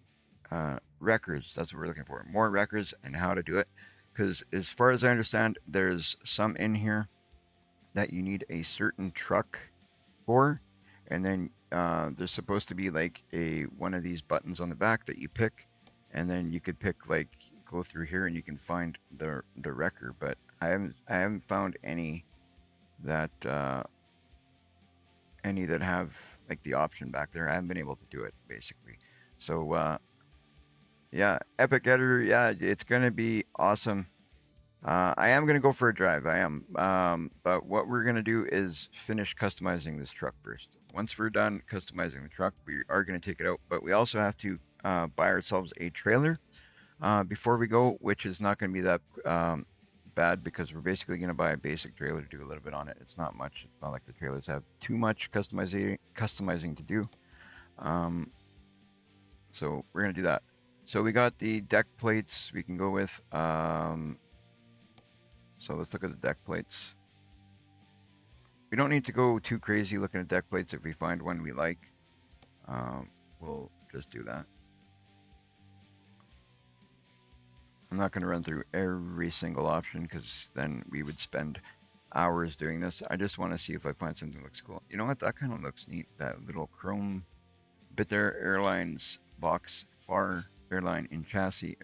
wreckers, that's what we're looking for. More wreckers and how to do it. Because as far as I understand, there's some in here that you need a certain truck for. And then there's supposed to be like one of these buttons on the back that you pick. And then you could pick like, go through here and you can find the wrecker, but I haven't found any that have like the option back there. I haven't been able to do it basically. So yeah, epic editor, yeah, it's gonna be awesome. I am gonna go for a drive. I am, but what we're gonna do is finish customizing this truck first. Once we're done customizing the truck, we are gonna take it out, but we also have to buy ourselves a trailer before we go, which is not going to be that bad because we're basically going to buy a basic trailer to do a little bit on it. It's not much. It's not like the trailers have too much customizing to do. So we're going to do that. So we got the deck plates we can go with. So let's look at the deck plates. We don't need to go too crazy looking at deck plates. If we find one we like, we'll just do that. I'm not going to run through every single option because then we would spend hours doing this. I just want to see if I find something that looks cool. You know what? That kind of looks neat. That little chrome bit there. Airlines box, far airline in chassis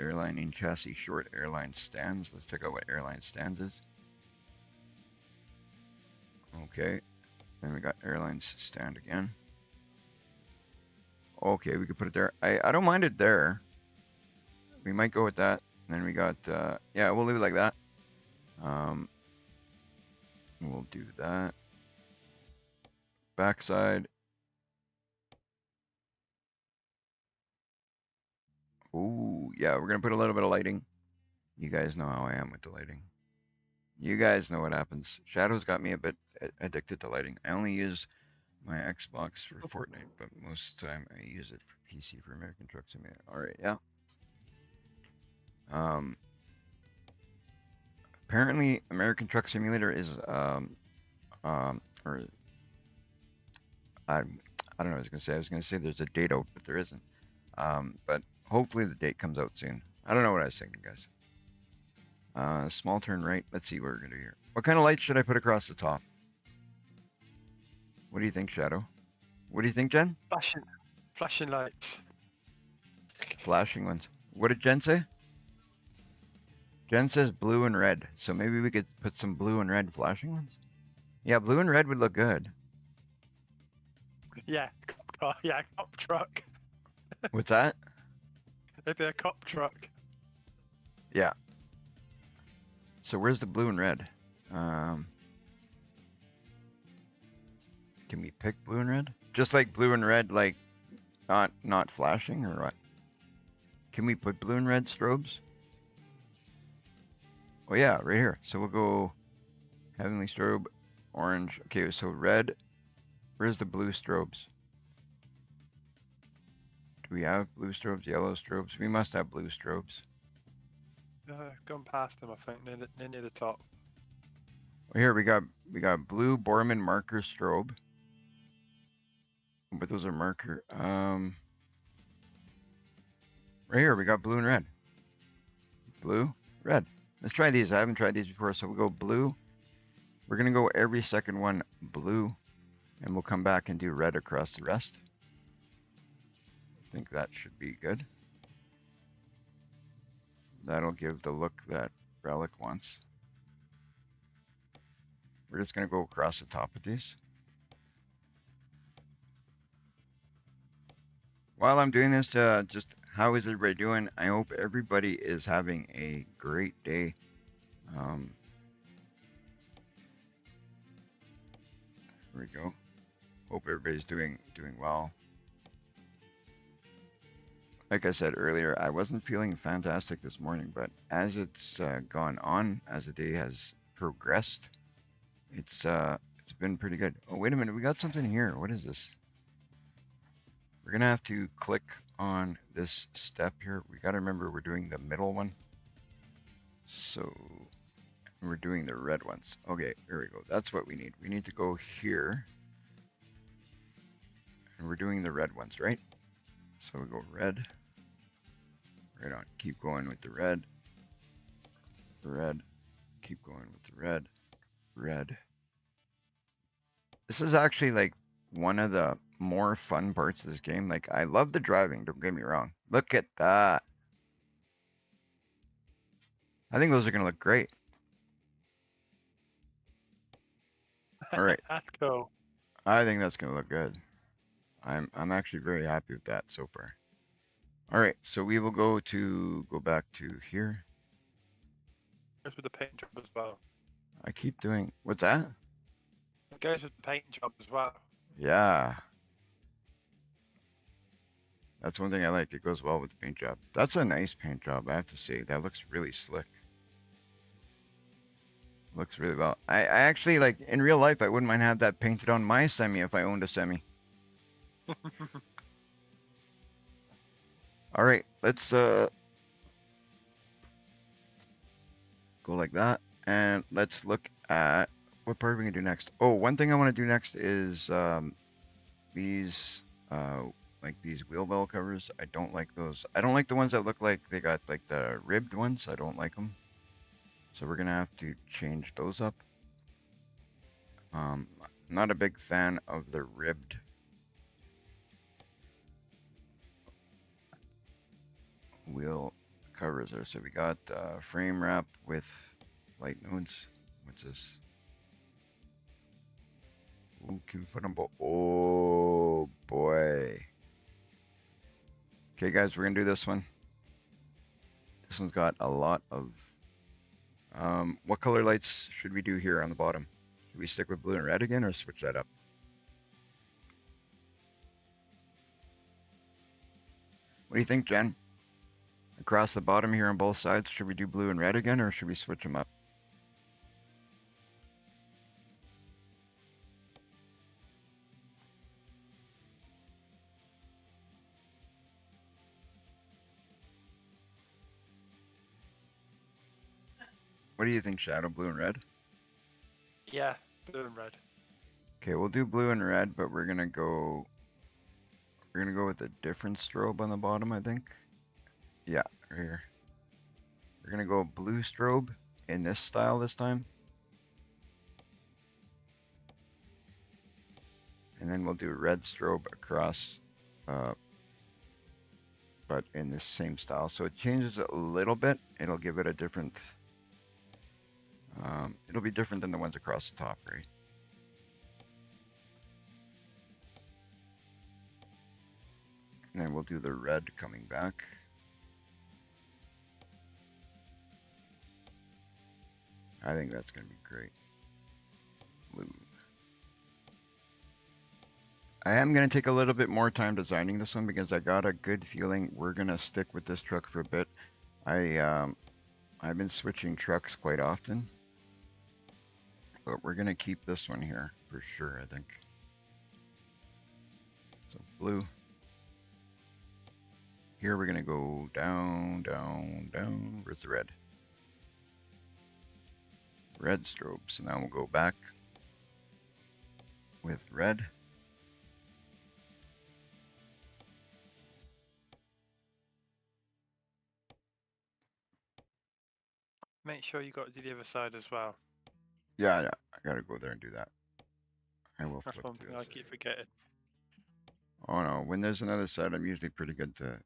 short airline stands. Let's check out what airline stands is. Okay. Then we got airlines stand again. Okay, we could put it there. I don't mind it there. We might go with that. And then we got, yeah, we'll leave it like that. We'll do that. Backside. Ooh, yeah, we're going to put a little bit of lighting. You guys know how I am with the lighting. You guys know what happens. Shadows got me a bit addicted to lighting. I only use my Xbox for Fortnite, but most of the time I use it for PC for American Truck Simulator. All right, yeah. Apparently American Truck Simulator is or I don't know what I was gonna say. I was gonna say there's a date out, but there isn't. But hopefully the date comes out soon. I don't know what I was thinking, guys. Small turn right. Let's see what we're gonna do here. What kind of lights should I put across the top? What do you think, Shadow? What do you think, Jen? Flashing lights. Flashing ones. What did Jen say? Jen says blue and red. So maybe we could put some blue and red flashing ones? Yeah, blue and red would look good. Yeah, cop car. Yeah, cop truck. What's that? It'd be a cop truck. Yeah. So where's the blue and red? Can we pick blue and red? Just like blue and red, like not flashing or what? Can we put blue and red strobes? Oh yeah, right here. So we'll go heavenly strobe, orange. Okay, so red. Where's the blue strobes? Do we have blue strobes, yellow strobes? We must have blue strobes. Gone past them, I think, near the top. Oh, here we got blue Borman marker strobe. But those are marker. Right here we got blue and red. Blue, red. Let's try these. I haven't tried these before, so we'll go blue. We're gonna go every second one blue, and we'll come back and do red across the rest. I think that should be good. That'll give the look that Relic wants. We're just gonna go across the top of these. While I'm doing this, just how is everybody doing? I hope everybody is having a great day. Here we go. Hope everybody's doing well. Like I said earlier, I wasn't feeling fantastic this morning, but as it's gone on, as the day has progressed, it's been pretty good. Oh, wait a minute, we got something here. What is this? We're gonna have to click on this step here. We gotta remember we're doing the middle one. So we're doing the red ones. Okay, here we go. That's what we need. We need to go here. And we're doing the red ones, right? So we go red. Right on. Keep going with the red. Red. Keep going with the red. Red. This is actually like one of the more fun parts of this game. Like, I love the driving, don't get me wrong. Look at that. I think those are gonna look great. All right. That's cool. I think that's gonna look good. I'm actually very happy with that so far. All right, so we will go back to here. Goes with the paint job as well. I keep doing, what's that? It goes with the paint job as well. Yeah. That's one thing I like. It goes well with the paint job. That's a nice paint job, I have to say. That looks really slick. Looks really well. I actually, like, in real life, I wouldn't mind have that painted on my semi if I owned a semi. All right, let's go like that, and let's look at what part are we gonna do next. Oh, one thing I want to do next is these like these wheel well covers. I don't like those. I don't like the ones that look like they got like the ribbed ones. I don't like them. So we're gonna have to change those up. Not a big fan of the ribbed wheel covers there. So we got frame wrap with light nodes. What's this? Ooh, can we put them both? Oh boy. Okay, guys, we're gonna do this one. This one's got a lot of. What color lights should we do here on the bottom? Should we stick with blue and red again, or switch that up? What do you think, Jen? Across the bottom here on both sides, should we do blue and red again, or should we switch them up? What do you think, Shadow? Blue and red? Yeah, blue and red. Okay, we'll do blue and red, but we're gonna go with a different strobe on the bottom, I think. Yeah, right here. We're gonna go blue strobe in this style this time. And then we'll do red strobe across, but in this same style. So it changes a little bit. It'll give it a different, it'll be different than the ones across the top, right? And then we'll do the red coming back. I think that's gonna be great. Blue. I am gonna take a little bit more time designing this one because I got a good feeling we're gonna stick with this truck for a bit. I've been switching trucks quite often, but we're gonna keep this one here for sure, I think. So blue. Here we're gonna go down, down, down. Where's the red? Red strobe. So now we'll go back with red. Make sure you got to do the other side as well. Yeah, I gotta go there and do that. I will That's flip one to thing this I side. keep forgetting. Oh no, when there's another side, I'm usually pretty good to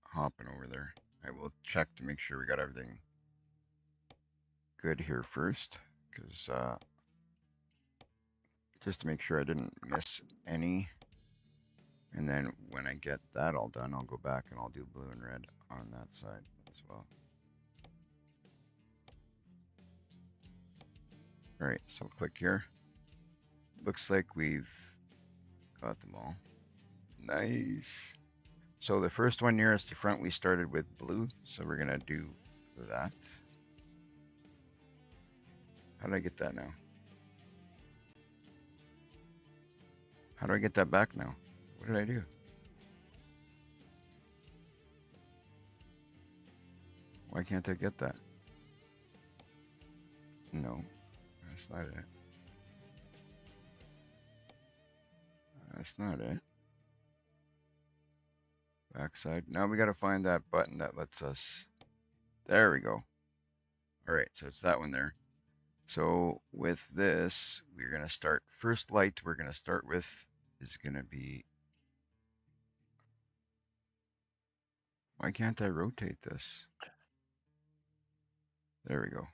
hopping over there. I will check to make sure we got everything good here first, because just to make sure I didn't miss any. And then when I get that all done, I'll go back and I'll do blue and red on that side as well. All right, so click here. Looks like we've got them all. Nice. So the first one nearest the front, we started with blue, so we're gonna do that. How do I get that now? How do I get that back now? What did I do? Why can't I get that? No, that's not it. That's not it. Backside. Now we gotta find that button that lets us. There we go. All right, so it's that one there. So with this, we're gonna start first light. We're gonna start with is gonna be. Why can't I rotate this? There we go.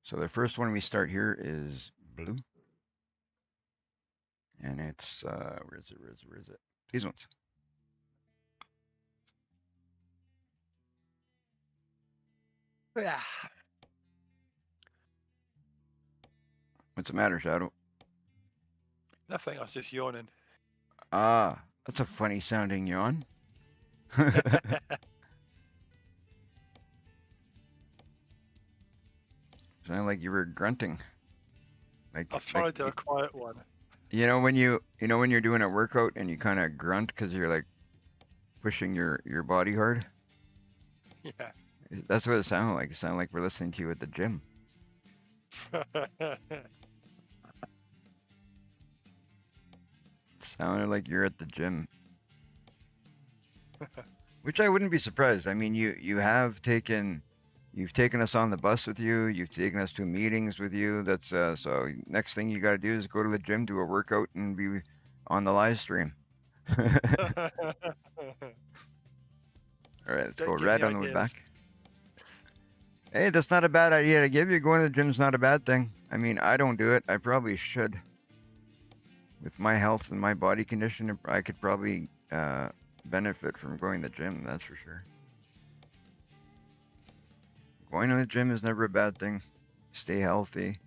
So the first one we start here is blue. And it's, where is it? These ones. Yeah. What's the matter, Shadow? Nothing, I was just yawning. Ah, that's a funny sounding yawn. Sounded like you were grunting. I was trying to do a quiet one. You know when you're doing a workout and you kind of grunt because you're like pushing your body hard? Yeah. That's what it sounded like. It sounded like we're listening to you at the gym. It sounded like you're at the gym. Which I wouldn't be surprised. I mean, you've taken us on the bus with you. You've taken us to meetings with you. That's so next thing you got to do is go to the gym, do a workout, and be on the live stream. All right, let's go red on the way back. Hey, that's not a bad idea to give you. Going to the gym's not a bad thing. I mean, I don't do it. I probably should. With my health and my body condition, I could probably benefit from going to the gym, that's for sure. Going to the gym is never a bad thing. Stay healthy.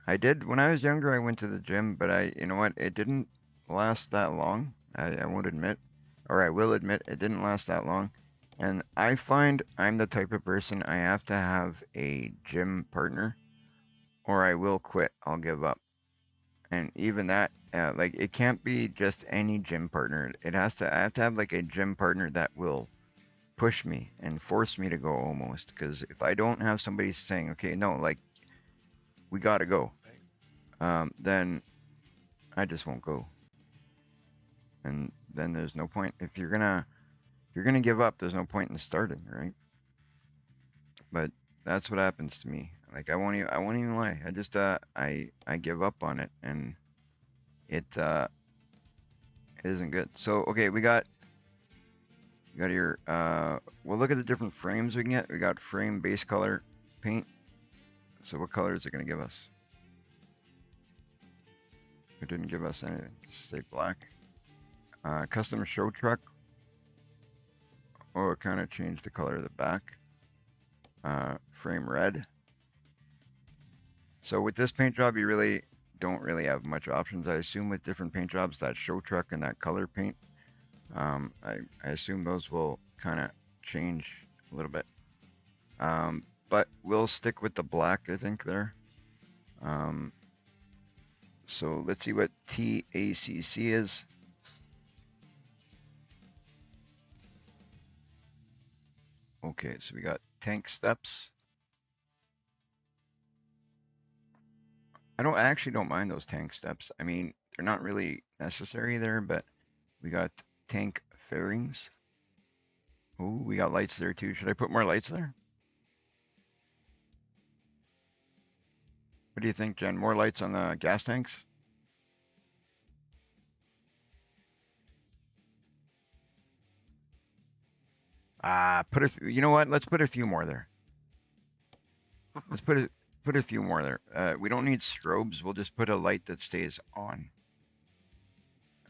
I did, when I was younger, I went to the gym, but you know what? It didn't last that long. I won't admit, or I will admit, it didn't last that long. And I find I'm the type of person I have to have a gym partner or I will quit. I'll give up. And even that, like it can't be just any gym partner. I have to have like a gym partner that will push me and force me to go almost. Because if I don't have somebody saying, okay, no, like we gotta go, then I just won't go. And then there's no point. If you're gonna give up, there's no point in starting, right? But that's what happens to me. Like I won't even lie. I just I give up on it, and it isn't good. So okay, we got your we'll look at the different frames we can get. We got frame, base color, paint. So what color is it gonna give us? It didn't give us anything. Just say black. Custom show truck. Oh, it kind of changed the color of the back. Frame red. So with this paint job, you really don't really have much options. I assume with different paint jobs, that show truck and that color paint, I assume those will kind of change a little bit. But we'll stick with the black, I think, there. So let's see what TACC is. Okay, so we got tank steps. I actually don't mind those tank steps. I mean, they're not really necessary there, but we got tank fairings. Oh, we got lights there too. Should I put more lights there? What do you think, Jen? More lights on the gas tanks? You know what? Let's put a few more there. Let's put a few more there. We don't need strobes. We'll just put a light that stays on.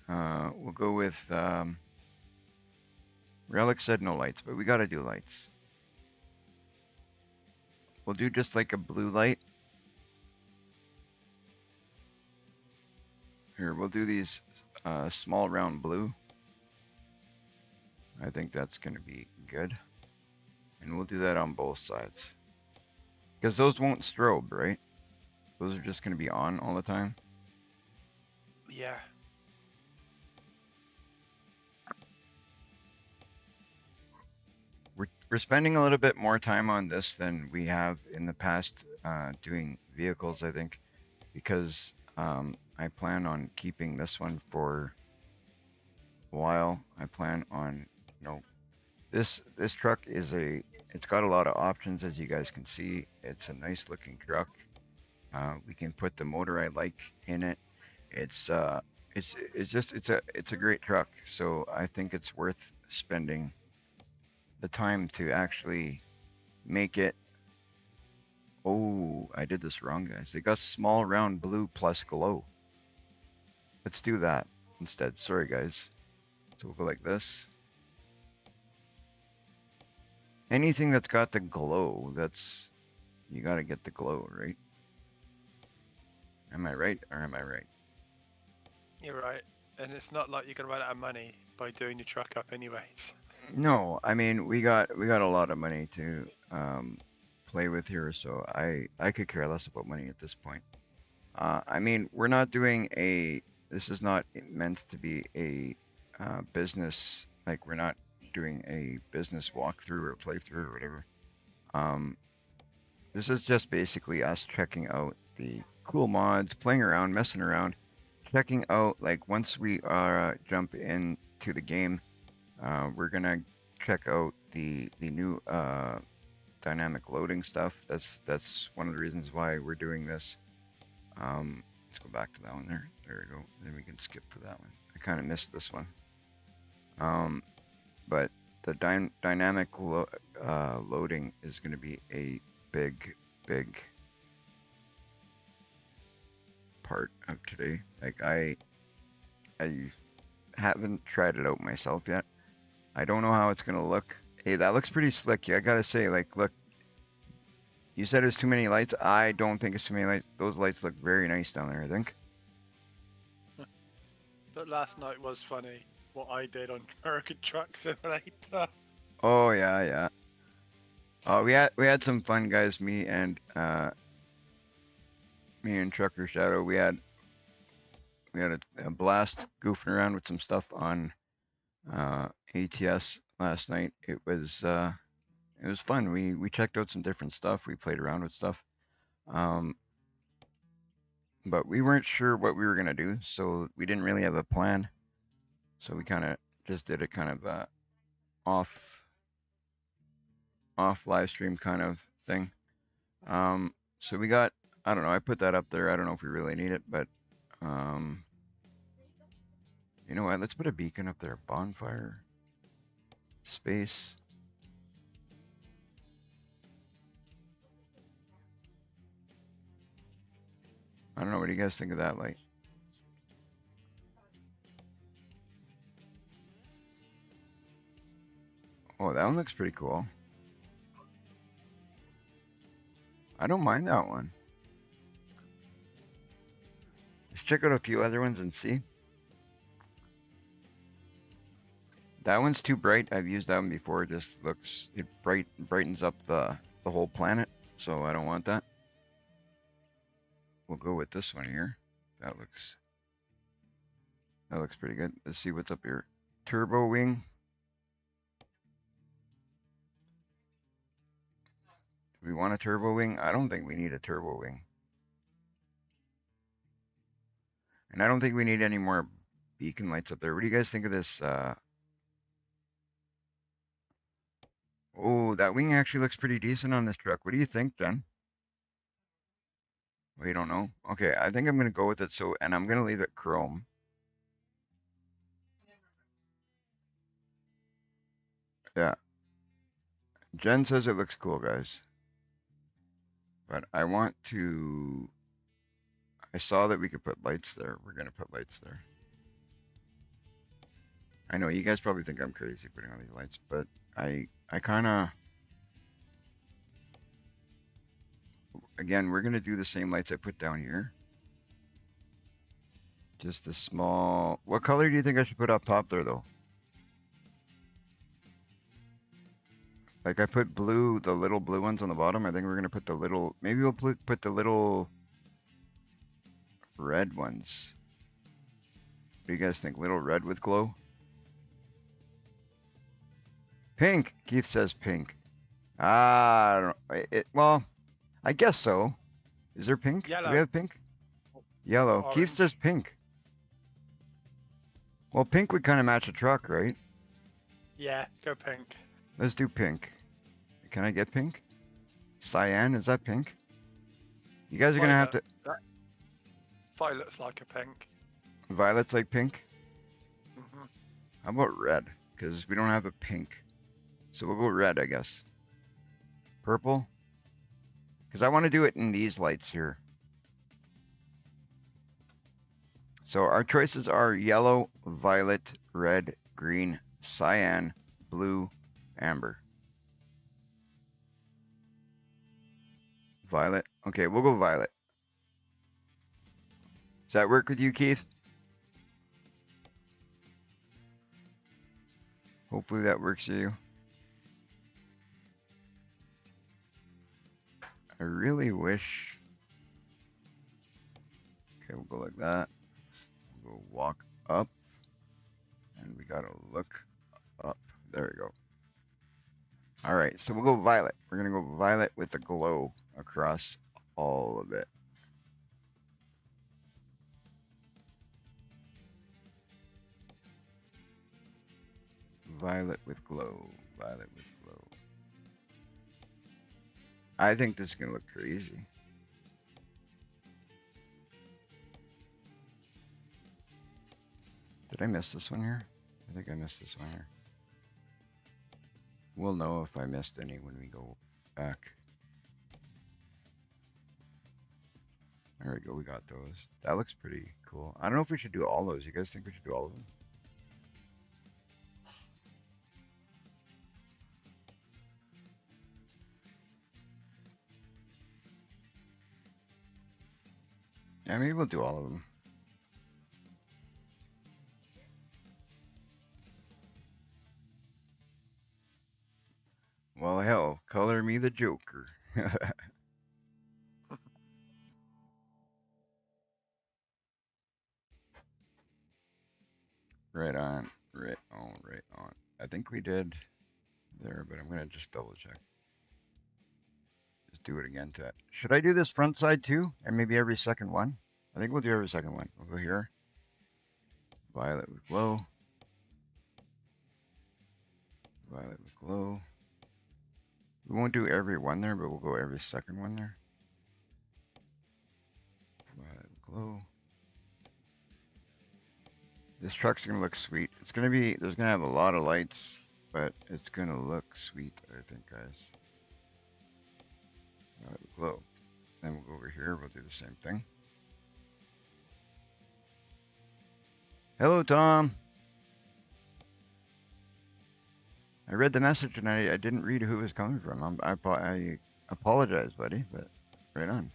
We'll go with Relic said no lights, but we gotta do lights. We'll do just like a blue light. Here, we'll do these small round blue. I think that's gonna be good. And we'll do that on both sides. Because those won't strobe, right? Those are just gonna be on all the time. Yeah. We're spending a little bit more time on this than we have in the past doing vehicles, I think, because I plan on keeping this one for a while. I plan on, this truck is it's got a lot of options, as you guys can see. It's a nice looking truck. We can put the motor I like in it. It's a great truck. So I think it's worth spending the time to actually make it. Oh, I did this wrong, guys. They got small round blue plus glow. Let's do that instead. Sorry, guys. So we'll go like this. Anything that's got the glow, you gotta get the glow, right? Am I right or am I right? You're right. And it's not like you're gonna run out of money by doing your truck up anyways. No, I mean we got a lot of money to play with here, so I could care less about money at this point. I mean, we're not doing this is not meant to be a business, like we're not doing a business walkthrough or playthrough or whatever. This is just basically us checking out the cool mods, playing around, messing around, checking out, like once we jump into the game, we're gonna check out the new dynamic loading stuff. That's one of the reasons why we're doing this. Let's go back to that one there. There we go. Then we can skip to that one. I kind of missed this one. But the dynamic loading is going to be a big part of today. Like I haven't tried it out myself yet. I don't know how it's going to look. Hey, that looks pretty slick. I gotta say, like, look, you said it's too many lights. I don't think it's too many lights. Those lights look very nice down there, I think. But last night was funny, what I did on American Truck Simulator. Oh yeah. We had some fun, guys. Me and Trucker Shadow. We had a blast goofing around with some stuff on ATS last night. It was fun. We checked out some different stuff. We played around with stuff. But we weren't sure what we were gonna do, so we didn't really have a plan. So we kind of just did a kind of off live stream kind of thing. So we got, I don't know, I put that up there. I don't know if we really need it, but you know what? Let's put a beacon up there. Bonfire space. I don't know. What do you guys think of that light? Oh, that one looks pretty cool. I don't mind that one. Let's check out a few other ones and see. That one's too bright. I've used that one before. It just looks, it brightens up the whole planet. So I don't want that. We'll go with this one here. That looks pretty good. Let's see what's up here. Turbo wing. Do we want a turbo wing? I don't think we need a turbo wing. And I don't think we need any more beacon lights up there. What do you guys think of this? Oh, that wing actually looks pretty decent on this truck. What do you think, Jen? We don't know. Okay, I think I'm gonna go with it. So, and I'm gonna leave it chrome. Yeah. Jen says it looks cool, guys. But I want to. I saw that we could put lights there. We're gonna put lights there. I know you guys probably think I'm crazy putting all these lights, but I kind of. Again, we're gonna do the same lights I put down here. Just a small. What color do you think I should put up top there, though? Like I put blue, the little blue ones on the bottom. I think we're gonna put the little. Maybe we'll put the little red ones. What do you guys think? Little red with glow? Pink. Keith says pink. I don't know. Well, I guess so. Is there pink? Yellow. Do we have pink? Yellow. Orange. Keith says pink. Well, pink would kind of match a truck, right? Yeah, go pink. Let's do pink. Can I get pink? Cyan, is that pink? You guys are gonna have to. Violet's like a pink. Violet's like pink? Mhm. How about red? Because we don't have a pink. So we'll go red, I guess. Purple? Because I want to do it in these lights here. So our choices are yellow, violet, red, green, cyan, blue, amber. Violet. Okay, we'll go violet. Does that work with you, Keith? Hopefully that works for you. I really wish. Okay, we'll go like that. We'll walk up. And we gotta look up. There we go. All right, so we'll go violet. We're gonna go violet with a glow across all of it. Violet with glow. Violet with glow. I think this is gonna look crazy. Did I miss this one here? I think I missed this one here. We'll know if I missed any when we go back. There we go, we got those. That looks pretty cool. I don't know if we should do all those. You guys think we should do all of them? Yeah, maybe we'll do all of them. Well, hell, color me the Joker. Right on. Right on. Right think we did there, but I'm gonna just double check. Just do it again to. Should I do this front side too? And maybe every second one? I think we'll do every second one. We'll go here. Violet with glow. Violet with glow. We won't do every one there, but we'll go every second one there. Violet with glow. This truck's gonna look sweet. It's gonna be, there's gonna have a lot of lights, but it's gonna look sweet, I think, guys. Violet with glow. Then we'll go over here, we'll do the same thing. Hello, Tom. I read the message and I didn't read who it was coming from. I apologize, buddy, but right on.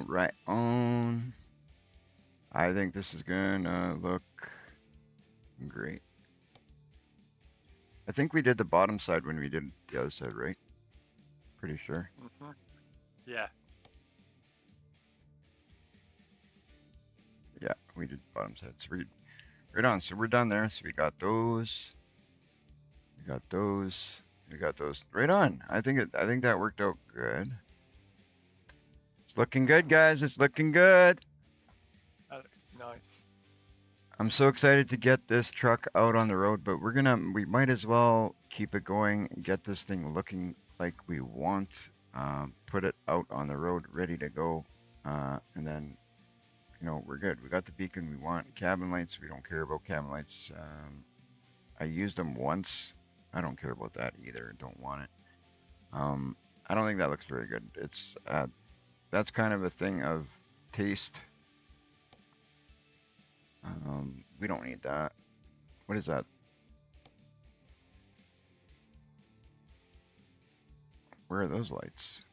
Right on. I think this is gonna look great. I think we did the bottom side when we did the other side, right? Pretty sure. Mm-hmm. Yeah. Yeah, we did the bottom side. So right on. So we're done there. So we got those. We got those. We got those. Right on. I think that worked out good. It's looking good, guys. It's looking good. That looks nice. I'm so excited to get this truck out on the road, but we might as well keep it going and get this thing looking like we want. Put it out on the road, ready to go. And then, you know, we're good. We got the beacon we want. Cabin lights, we don't care about cabin lights. I used them once. I don't care about that either. Don't want it. I don't think that looks very good. It's, that's kind of a thing of taste. We don't need that. What is that? Where are those lights?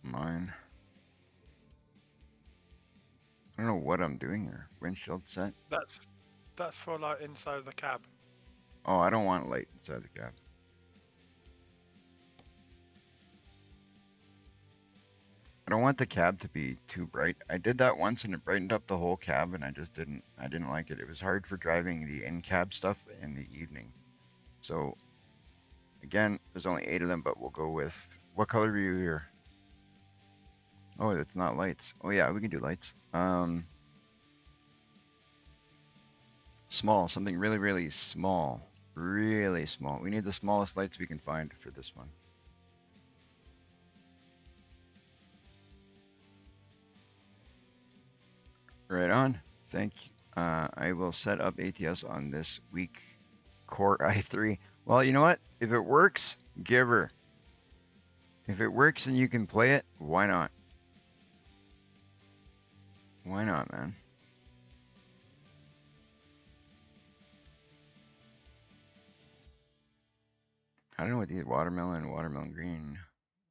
Mine. I don't know what I'm doing here. Windshield set. That's for like inside of the cab. Oh, I don't want light inside the cab. I don't want the cab to be too bright. I did that once and it brightened up the whole cab and I didn't like it. It was hard for driving the in-cab stuff in the evening. So again, there's only 8 of them, but we'll go with, what color are you here? Oh, it's not lights. Oh yeah, we can do lights. Small, something really, really small. Really small. We need the smallest lights we can find for this one. Right on. Thank you. I will set up ATS on this week. Core i3. Well, you know what? If it works, give her. If it works and you can play it, why not? Why not, man? I don't know what these watermelon green,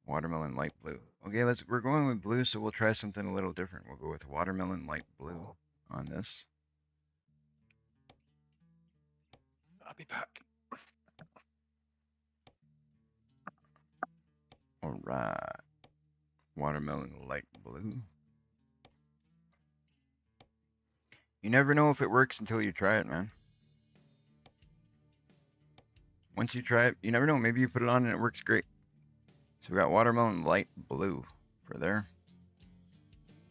watermelon light blue. Okay, we're going with blue, so we'll try something a little different. We'll go with watermelon light blue on this. I'll be back. All right. Watermelon light blue. You never know if it works until you try it, man. Once you try it, you never know. Maybe you put it on and it works great. So we got watermelon light blue for there.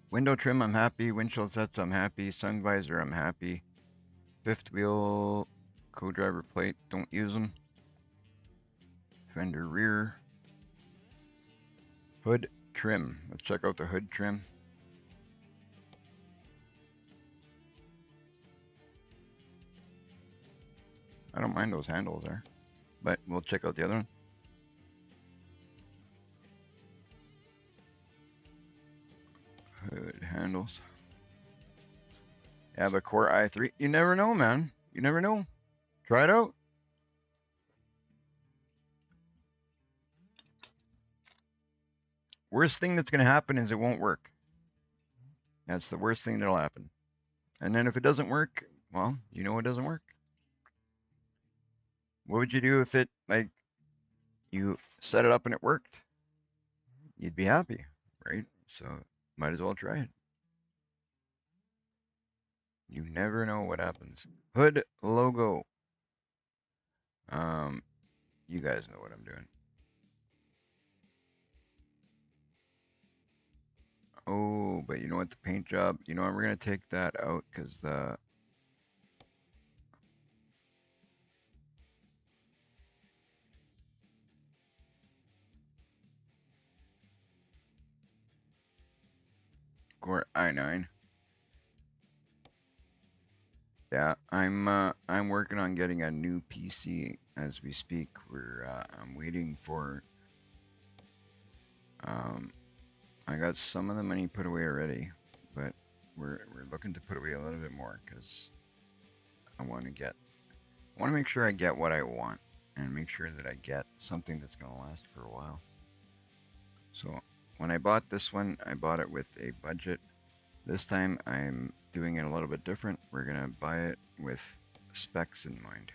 Window trim, I'm happy. Windshield sets, I'm happy. Sun visor, I'm happy. Fifth wheel, co-driver plate, don't use them. Fender rear. Hood trim. Let's check out the hood trim. I don't mind those handles there, but we'll check out the other one. Hood handles. Yeah, the Core i3. You never know, man. You never know. Try it out. Worst thing that's going to happen is it won't work. That's the worst thing that'll happen. And then if it doesn't work, well, you know it doesn't work. What would you do if it, like, you set it up and it worked? You'd be happy, right? So Might as well try it. You never know what happens. Hood logo. You guys know what I'm doing. Oh, but you know what? The paint job. You know what? We're gonna take that out because the Core i9. Yeah, I'm working on getting a new PC as we speak. I'm waiting for I got some of the money put away already, but we're looking to put away a little bit more because I want to make sure I get what I want and make sure that I get something that's going to last for a while. So when I bought this one, I bought it with a budget. This time I'm doing it a little bit different. We're going to buy it with specs in mind.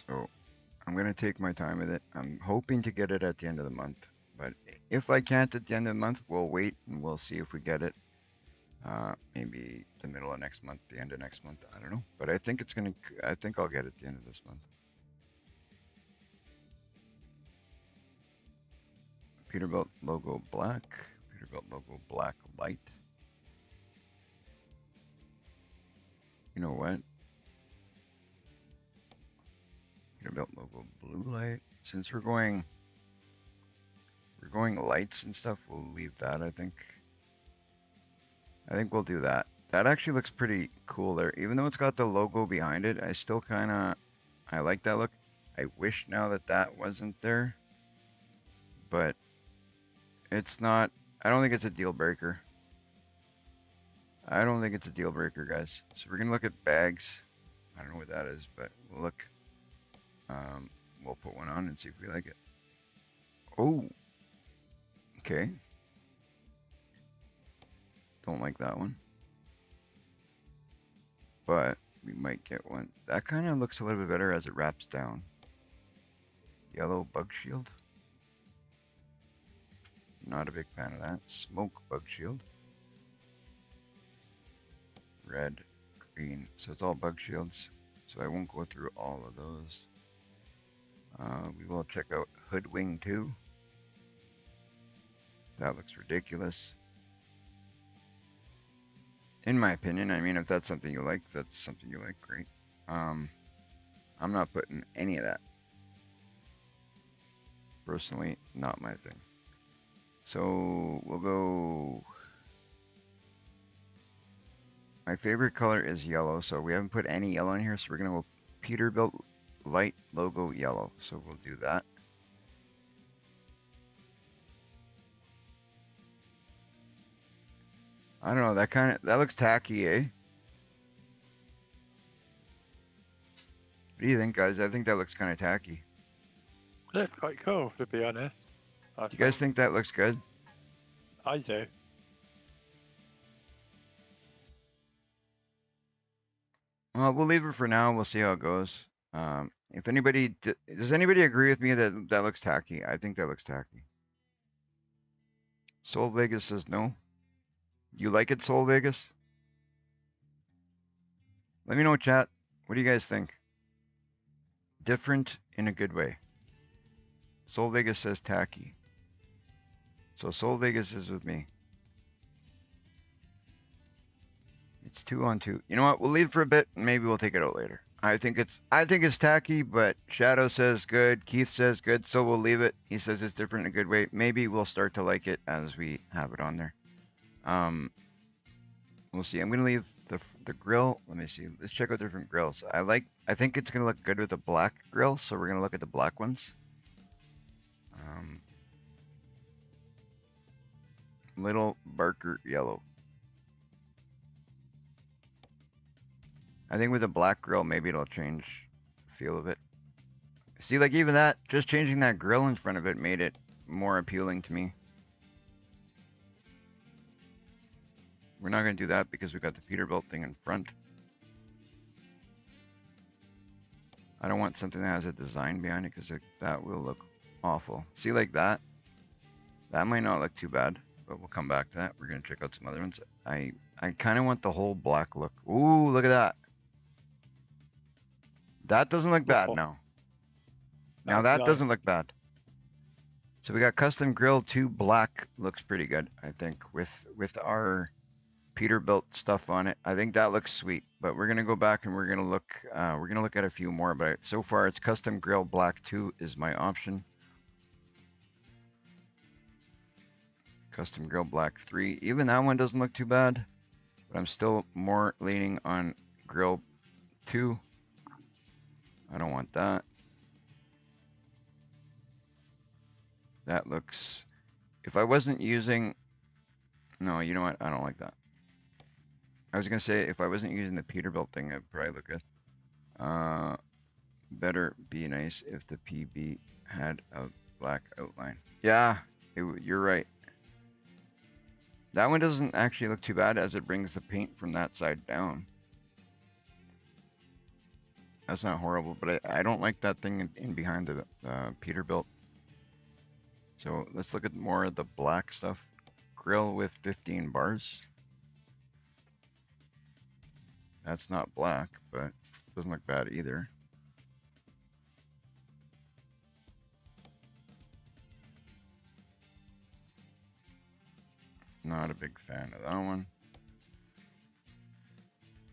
So I'm going to take my time with it. I'm hoping to get it at the end of the month, but if I can't at the end of the month, we'll wait and we'll see if we get it. Maybe the middle of next month, the end of next month. I don't know, but I think I think I'll get it at the end of this month. Peterbilt logo black. Peterbilt logo black light. You know what? Peterbilt logo blue light. Since we're going lights and stuff, we'll leave that. I think we'll do that. That actually looks pretty cool there. Even though it's got the logo behind it, I like that look. I wish now that that wasn't there, but it's not, I don't think it's a deal breaker. I don't think it's a deal breaker, guys. So we're gonna look at bags. I don't know what that is, but we'll look. We'll put one on and see if we like it. Oh, okay. Don't like that one. But we might get one. That kind of looks a little bit better as it wraps down. Yellow bug shield. Not a big fan of that. Smoke bug shield. Red, green. So it's all bug shields. So I won't go through all of those. We will check out Hoodwing 2. That looks ridiculous. In my opinion, I mean, if that's something you like, that's something you like, great. I'm not putting any of that. Personally, not my thing. So we'll go. My favorite color is yellow, so we haven't put any yellow in here, so we're gonna go Peterbilt light logo yellow. So we'll do that. I don't know, that looks tacky, eh? What do you think, guys? I think that looks kind of tacky. Looks quite cool, to be honest. Do you guys think that looks good? I do. Well, we'll leave it for now. We'll see how it goes. If anybody does anybody agree with me that that looks tacky? I think that looks tacky. Soul Vegas says no. You like it, Soul Vegas? Let me know, chat. What do you guys think? Different in a good way. Soul Vegas says tacky. So Soul Vegas is with me. It's 2 on 2. You know what? We'll leave it for a bit and maybe we'll take it out later. I think it's tacky, but Shadow says good, Keith says good, so we'll leave it. He says it's different in a good way. Maybe we'll start to like it as we have it on there. We'll see. I'm gonna leave the grill. Let me see. Let's check out different grills. I think it's gonna look good with a black grill, so we're gonna look at the black ones. Little Barker yellow. I think with a black grill, maybe it'll change the feel of it. See, like even that, just changing that grill in front of it made it more appealing to me. We're not going to do that because we got the Peterbilt thing in front. I don't want something that has a design behind it because that will look awful. See, like that? That might not look too bad, but we'll come back to that. We're gonna check out some other ones. I kind of want the whole black look. Ooh, look at that. That doesn't look bad Oh, now. Now that's that nice. doesn't look bad. So we got custom grill 2 black, looks pretty good, I think, with our Peterbilt stuff on it. I think that looks sweet, but we're gonna go back and we're gonna look at a few more, but so far it's custom grill black 2 is my option. Custom grill black 3, even that one doesn't look too bad, but I'm still more leaning on grill 2. I don't want that. That looks, if I wasn't using, no, you know what? I don't like that. I was gonna say if I wasn't using the Peterbilt thing, it'd probably look good. Better be nice if the PB had a black outline. Yeah, you're right. That one doesn't actually look too bad as it brings the paint from that side down. That's not horrible, but I don't like that thing in behind the Peterbilt. So let's look at more of the black stuff. Grill with 15 bars. That's not black, but doesn't look bad either. Not a big fan of that one.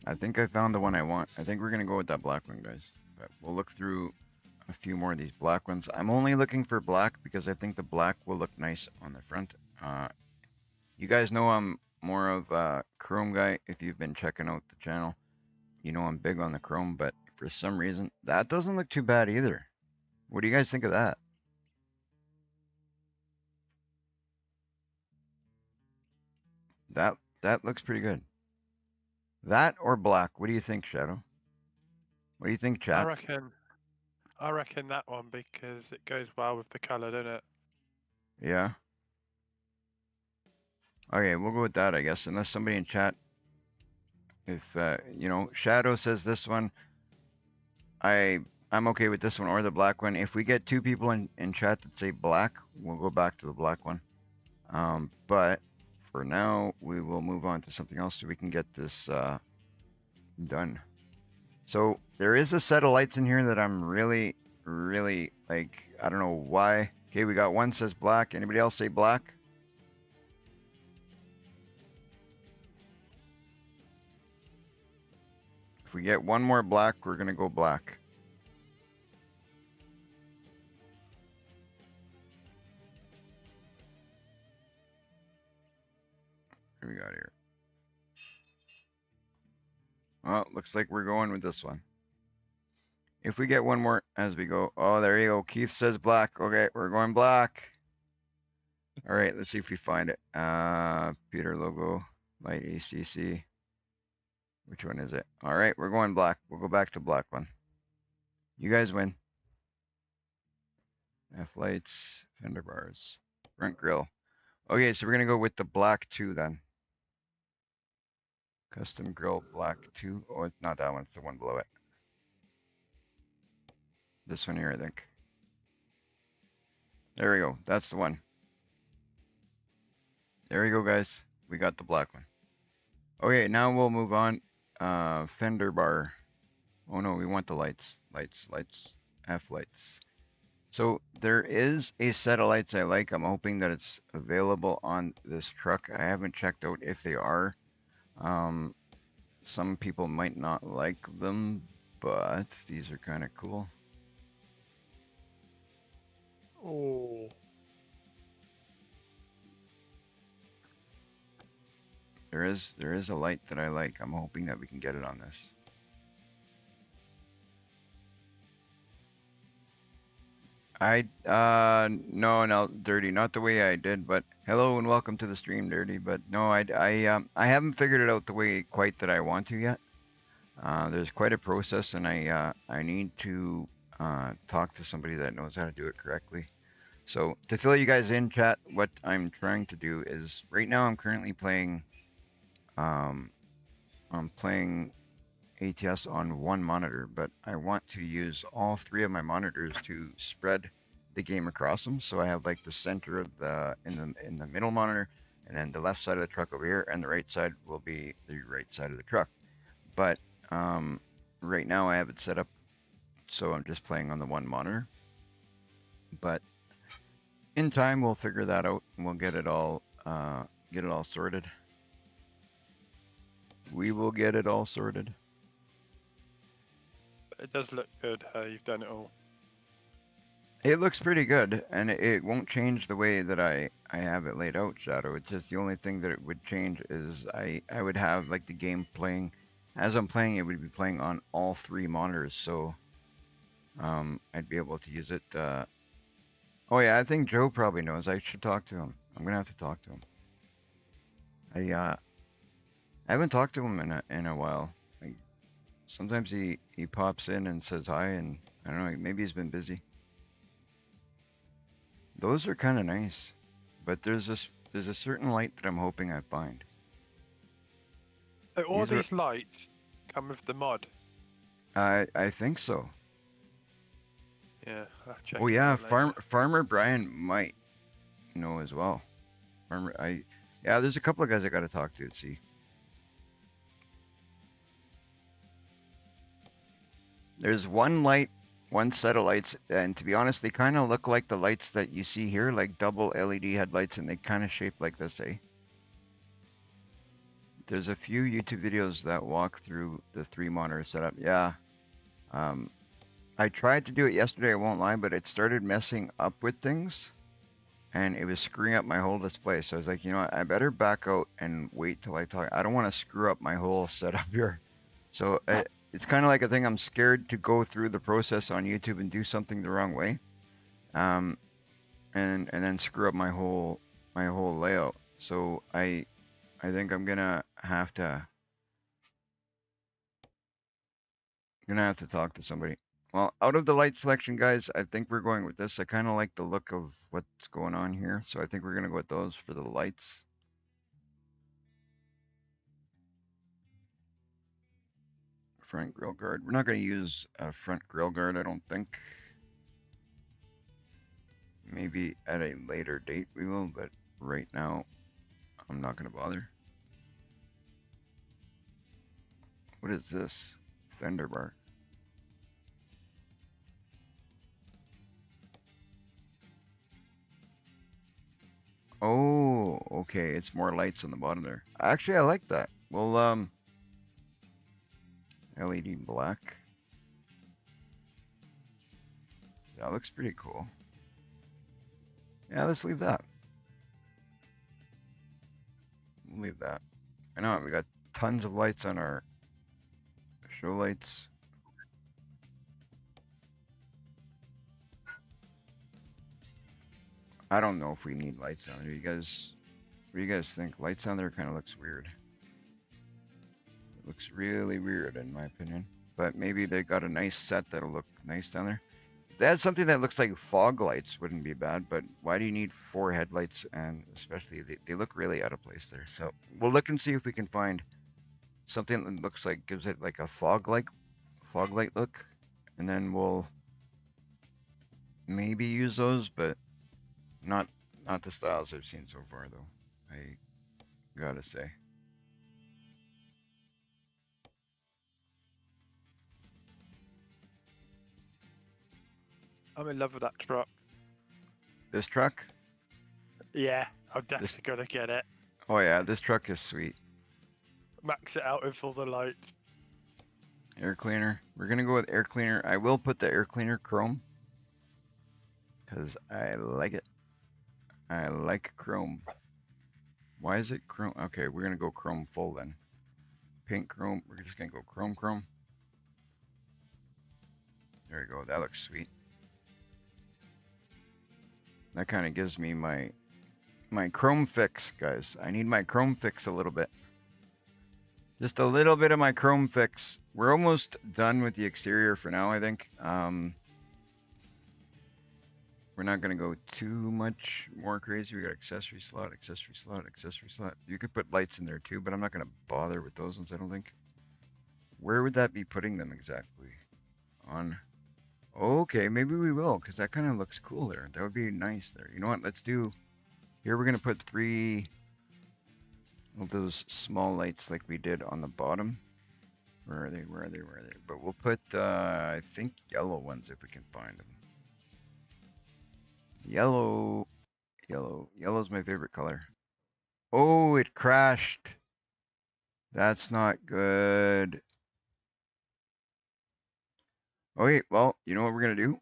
I think I found the one I want. I think we're gonna go with that black one, guys. But we'll look through a few more of these black ones. I'm only looking for black because I think the black will look nice on the front. You guys know I'm more of a chrome guy. If you've been checking out the channel, you know I'm big on the chrome, but for some reason, that doesn't look too bad either. What do you guys think of that? That looks pretty good. That or black? What do you think, Shadow? What do you think, chat? I reckon that one because it goes well with the colour, doesn't it? Yeah. Okay, we'll go with that, I guess, unless somebody in chat, if you know, Shadow says this one, I'm okay with this one or the black one. If we get 2 people in chat that say black, we'll go back to the black one. But for now, we will move on to something else so we can get this done. So there is a set of lights in here that I'm really like, I don't know why. Okay, we got one says black. Anybody else say black? If we get one more black, we're gonna go black. What do we got here? Well, looks like we're going with this one. If we get one more as we go, oh, there you go. Keith says black. Okay, we're going black. All right, let's see if we find it. Peter logo, light ACC. Which one is it? All right, we're going black. We'll go back to black one. You guys win. F lights, fender bars, front grill. Okay, so we're gonna go with the black 2 then. Custom grill black 2. Oh, it's not that one. It's the one below it. This one here, I think. There we go. That's the one. There we go, guys. We got the black one. Okay, now we'll move on. Fender bar. Oh no, we want the lights. Lights. F lights. So there is a set of lights I like. I'm hoping that it's available on this truck. I haven't checked out if they are. Some people might not like them, but these are kind of cool. Oh. There is a light that I like. I'm hoping that we can get it on this. No, Dirty, not the way I did, but hello and welcome to the stream, Dirty. But no, I haven't figured it out the way quite that I want to yet. There's quite a process, and I need to talk to somebody that knows how to do it correctly. So to fill you guys in, chat, what I'm trying to do is right now I'm currently playing. I'm playing ATS on one monitor, but I want to use all 3 of my monitors to spread the game across them. So I have like the center of the in the middle monitor, and then the left side of the truck over here, and the right side will be the right side of the truck. But right now I have it set up so I'm just playing on the one monitor. But in time we'll figure that out and we'll get it all sorted. We will get it all sorted. It does look good how you've done it all. It looks pretty good, and it won't change the way that I have it laid out, Shadow. It's just the only thing that it would change is I would have like the game playing, as I'm playing it would be playing on all three monitors, so I'd be able to use it. Oh yeah, I think Joe probably knows. I should talk to him. I'm gonna have to talk to him. I haven't talked to him in a while. Like, sometimes he pops in and says hi, and I don't know, maybe he's been busy. Those are kind of nice, but there's a certain light that I'm hoping I find. So all These are- these lights come with the mod. I think so. Yeah, I'll check Oh it yeah, out later. Farmer Brian might know as well. Yeah, there's a couple of guys I got to talk to see. There's one light, one set of lights, and to be honest, they kind of look like the lights that you see here, like double LED headlights, and they kind of shape like this, eh? There's a few YouTube videos that walk through the three monitor setup. Yeah. I tried to do it yesterday, I won't lie, but it started messing up with things and it was screwing up my whole display. So I was like, you know what, I better back out and wait till I talk. I don't want to screw up my whole setup here. So it's kind of like a thing I'm scared to go through the process on YouTube and do something the wrong way. And then screw up my whole layout. So I think I'm gonna have to talk to somebody. Well, out of the light selection, guys, I think we're going with this. I kind of like the look of what's going on here, so I think we're gonna go with those for the lights. Front grill guard. We're not gonna use a front grill guard, I don't think. Maybe at a later date we will, but right now I'm not gonna bother. What is this? Fender bar. Oh, okay. It's more lights on the bottom there. Actually, I like that. Well, LED black. That looks pretty cool. Yeah, let's leave that. We'll leave that. I know we got tons of lights on our show lights. I don't know if we need lights on there. What do you guys think? Lights on there kind of looks weird. It looks really weird in my opinion. But maybe they got a nice set that'll look nice down there. If they had something that looks like fog lights, wouldn't be bad. But why do you need 4 headlights? And especially they look really out of place there. So we'll look and see if we can find something that looks like gives it like a fog light look, and then we'll maybe use those, but not the styles I've seen so far though, I gotta say. I'm in love with that truck. This truck? Yeah, I'm definitely gonna get it. Oh yeah, this truck is sweet. Max it out with all the lights. Air cleaner. We're gonna go with air cleaner. I will put the air cleaner chrome because I like it. I like chrome. Why is it chrome? Okay, we're gonna go chrome full then. Pink chrome. We're just gonna go chrome. There we go. That looks sweet. That kind of gives me my chrome fix, guys. I need my chrome fix a little bit. Just a little bit of my chrome fix. We're almost done with the exterior for now, I think. We're not gonna go too much more crazy. We got accessory slot. You could put lights in there too, but I'm not gonna bother with those ones, I don't think. Where would that be putting them exactly? On Okay, maybe we will, because that kind of looks cool there. That would be nice there. You know what? Let's do. Here we're gonna put 3 of those small lights like we did on the bottom. Where are they? Where are they? Where are they? But we'll put, I think, yellow ones if we can find them. Yellow, yellow, yellow's my favorite color. Oh, it crashed. That's not good. Okay, well, you know what we're gonna do?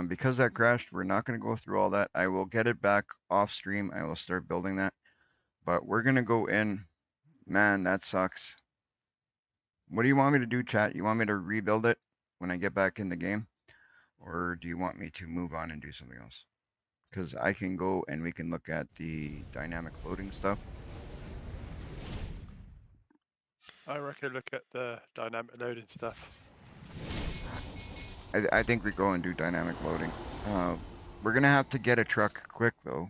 Because that crashed, we're not gonna go through all that. I will get it back off stream. I will start building that. But we're gonna go in. Man, that sucks. What do you want me to do, chat? You want me to rebuild it when I get back in the game? Or do you want me to move on and do something else? Because I can go and we can look at the dynamic loading stuff. I reckon look at the dynamic loading stuff. I think we go and do dynamic loading. We're gonna have to get a truck quick though.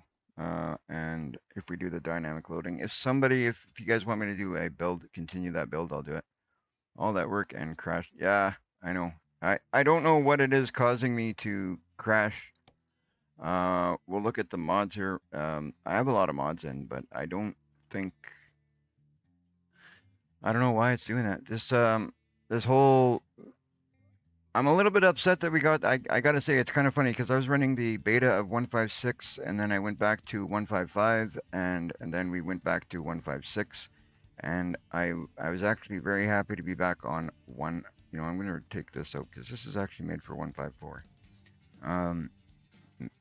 And if we do the dynamic loading, if you guys want me to do a build, continue that build, I'll do it. All that work and crash. Yeah, I know. I don't know what it is causing me to crash. We'll look at the mods here. I have a lot of mods in, but I don't know why it's doing that. This whole I'm a little bit upset that we got. I gotta say it's kind of funny because I was running the beta of 1.56 and then I went back to 1.55 and then we went back to 1.56 and I was actually very happy to be back on one. You know, I'm gonna take this out because this is actually made for 1.54.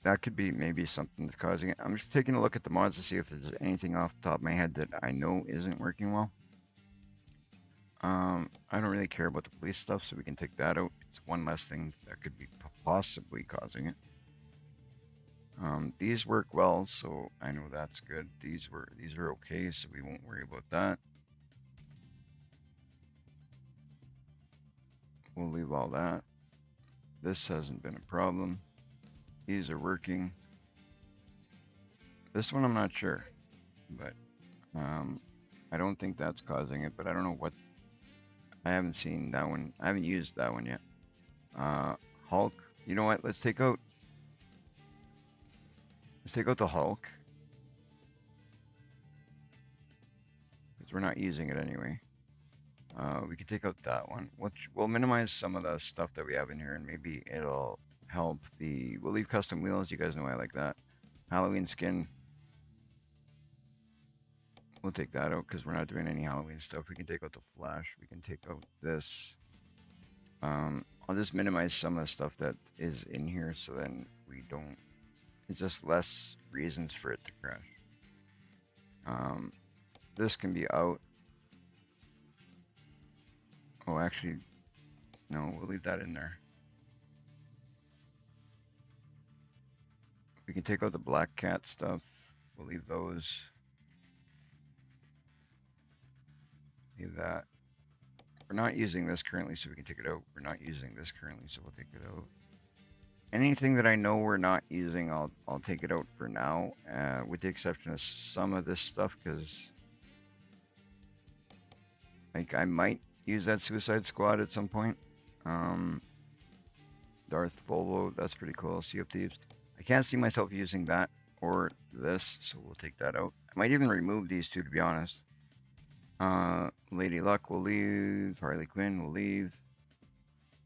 That could be maybe something that's causing it. I'm just taking a look at the mods to see if there's anything off the top of my head that I know isn't working well. I don't really care about the police stuff, so we can take that out. It's one less thing that could be possibly causing it. These work well, so I know that's good. These are okay, so we won't worry about that. We'll leave all that. This hasn't been a problem. These are working. This one I'm not sure, but I don't think that's causing it, but I don't know what. I haven't seen that one. I haven't used that one yet. Hulk. You know what? Let's take out the Hulk. Because we're not using it anyway. We can take out that one, which will minimize some of the stuff that we have in here, and maybe it'll help we'll leave custom wheels. You guys know I like that. Halloween skin. We'll take that out because we're not doing any Halloween stuff. We can take out the flash. We can take out this. I'll just minimize some of the stuff that is in here so then we don't, it's just less reasons for it to crash. This can be out. Oh, actually, no, we'll leave that in there. We can take out the black cat stuff. We'll leave those. Leave that. We're not using this currently, so we can take it out. We're not using this currently, so we'll take it out. Anything that I know we're not using, I'll take it out for now, with the exception of some of this stuff, because like I might use that Suicide Squad at some point. Darth Volvo, that's pretty cool. Sea of Thieves. I can't see myself using that or this, so we'll take that out. I might even remove these two, to be honest. Lady Luck will leave. Harley Quinn will leave.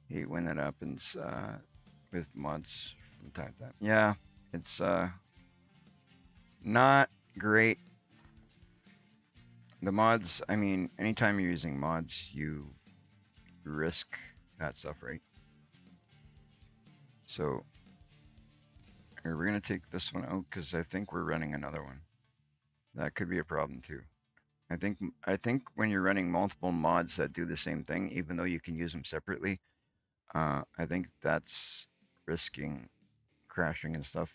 Hate when that happens with mods from time to time. Yeah, it's not great. The mods, I mean, anytime you're using mods, you risk that stuff, right? So here, we're gonna take this one out because I think we're running another one. That could be a problem too. I think when you're running multiple mods that do the same thing, even though you can use them separately, I think that's risking crashing and stuff.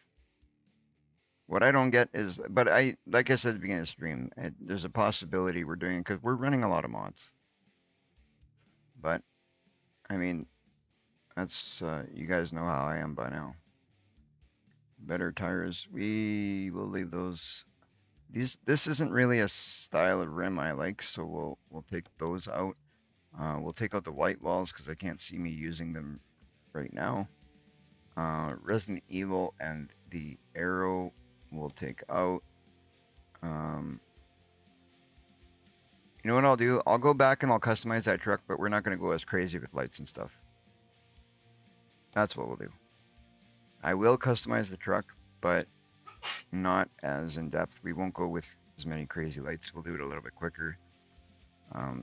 What I don't get is, but like I said at the beginning of the stream, there's a possibility we're doing, because we're running a lot of mods. But, I mean, that's, you guys know how I am by now. Better tires, we will leave those. This isn't really a style of rim I like, so we'll take those out. We'll take out the white walls because I can't see me using them right now. Resident Evil and the Arrow we'll take out. You know what I'll do? I'll go back and I'll customize that truck, but we're not going to go as crazy with lights and stuff. That's what we'll do. I will customize the truck, but not as in depth. We won't go with as many crazy lights. We'll do it a little bit quicker,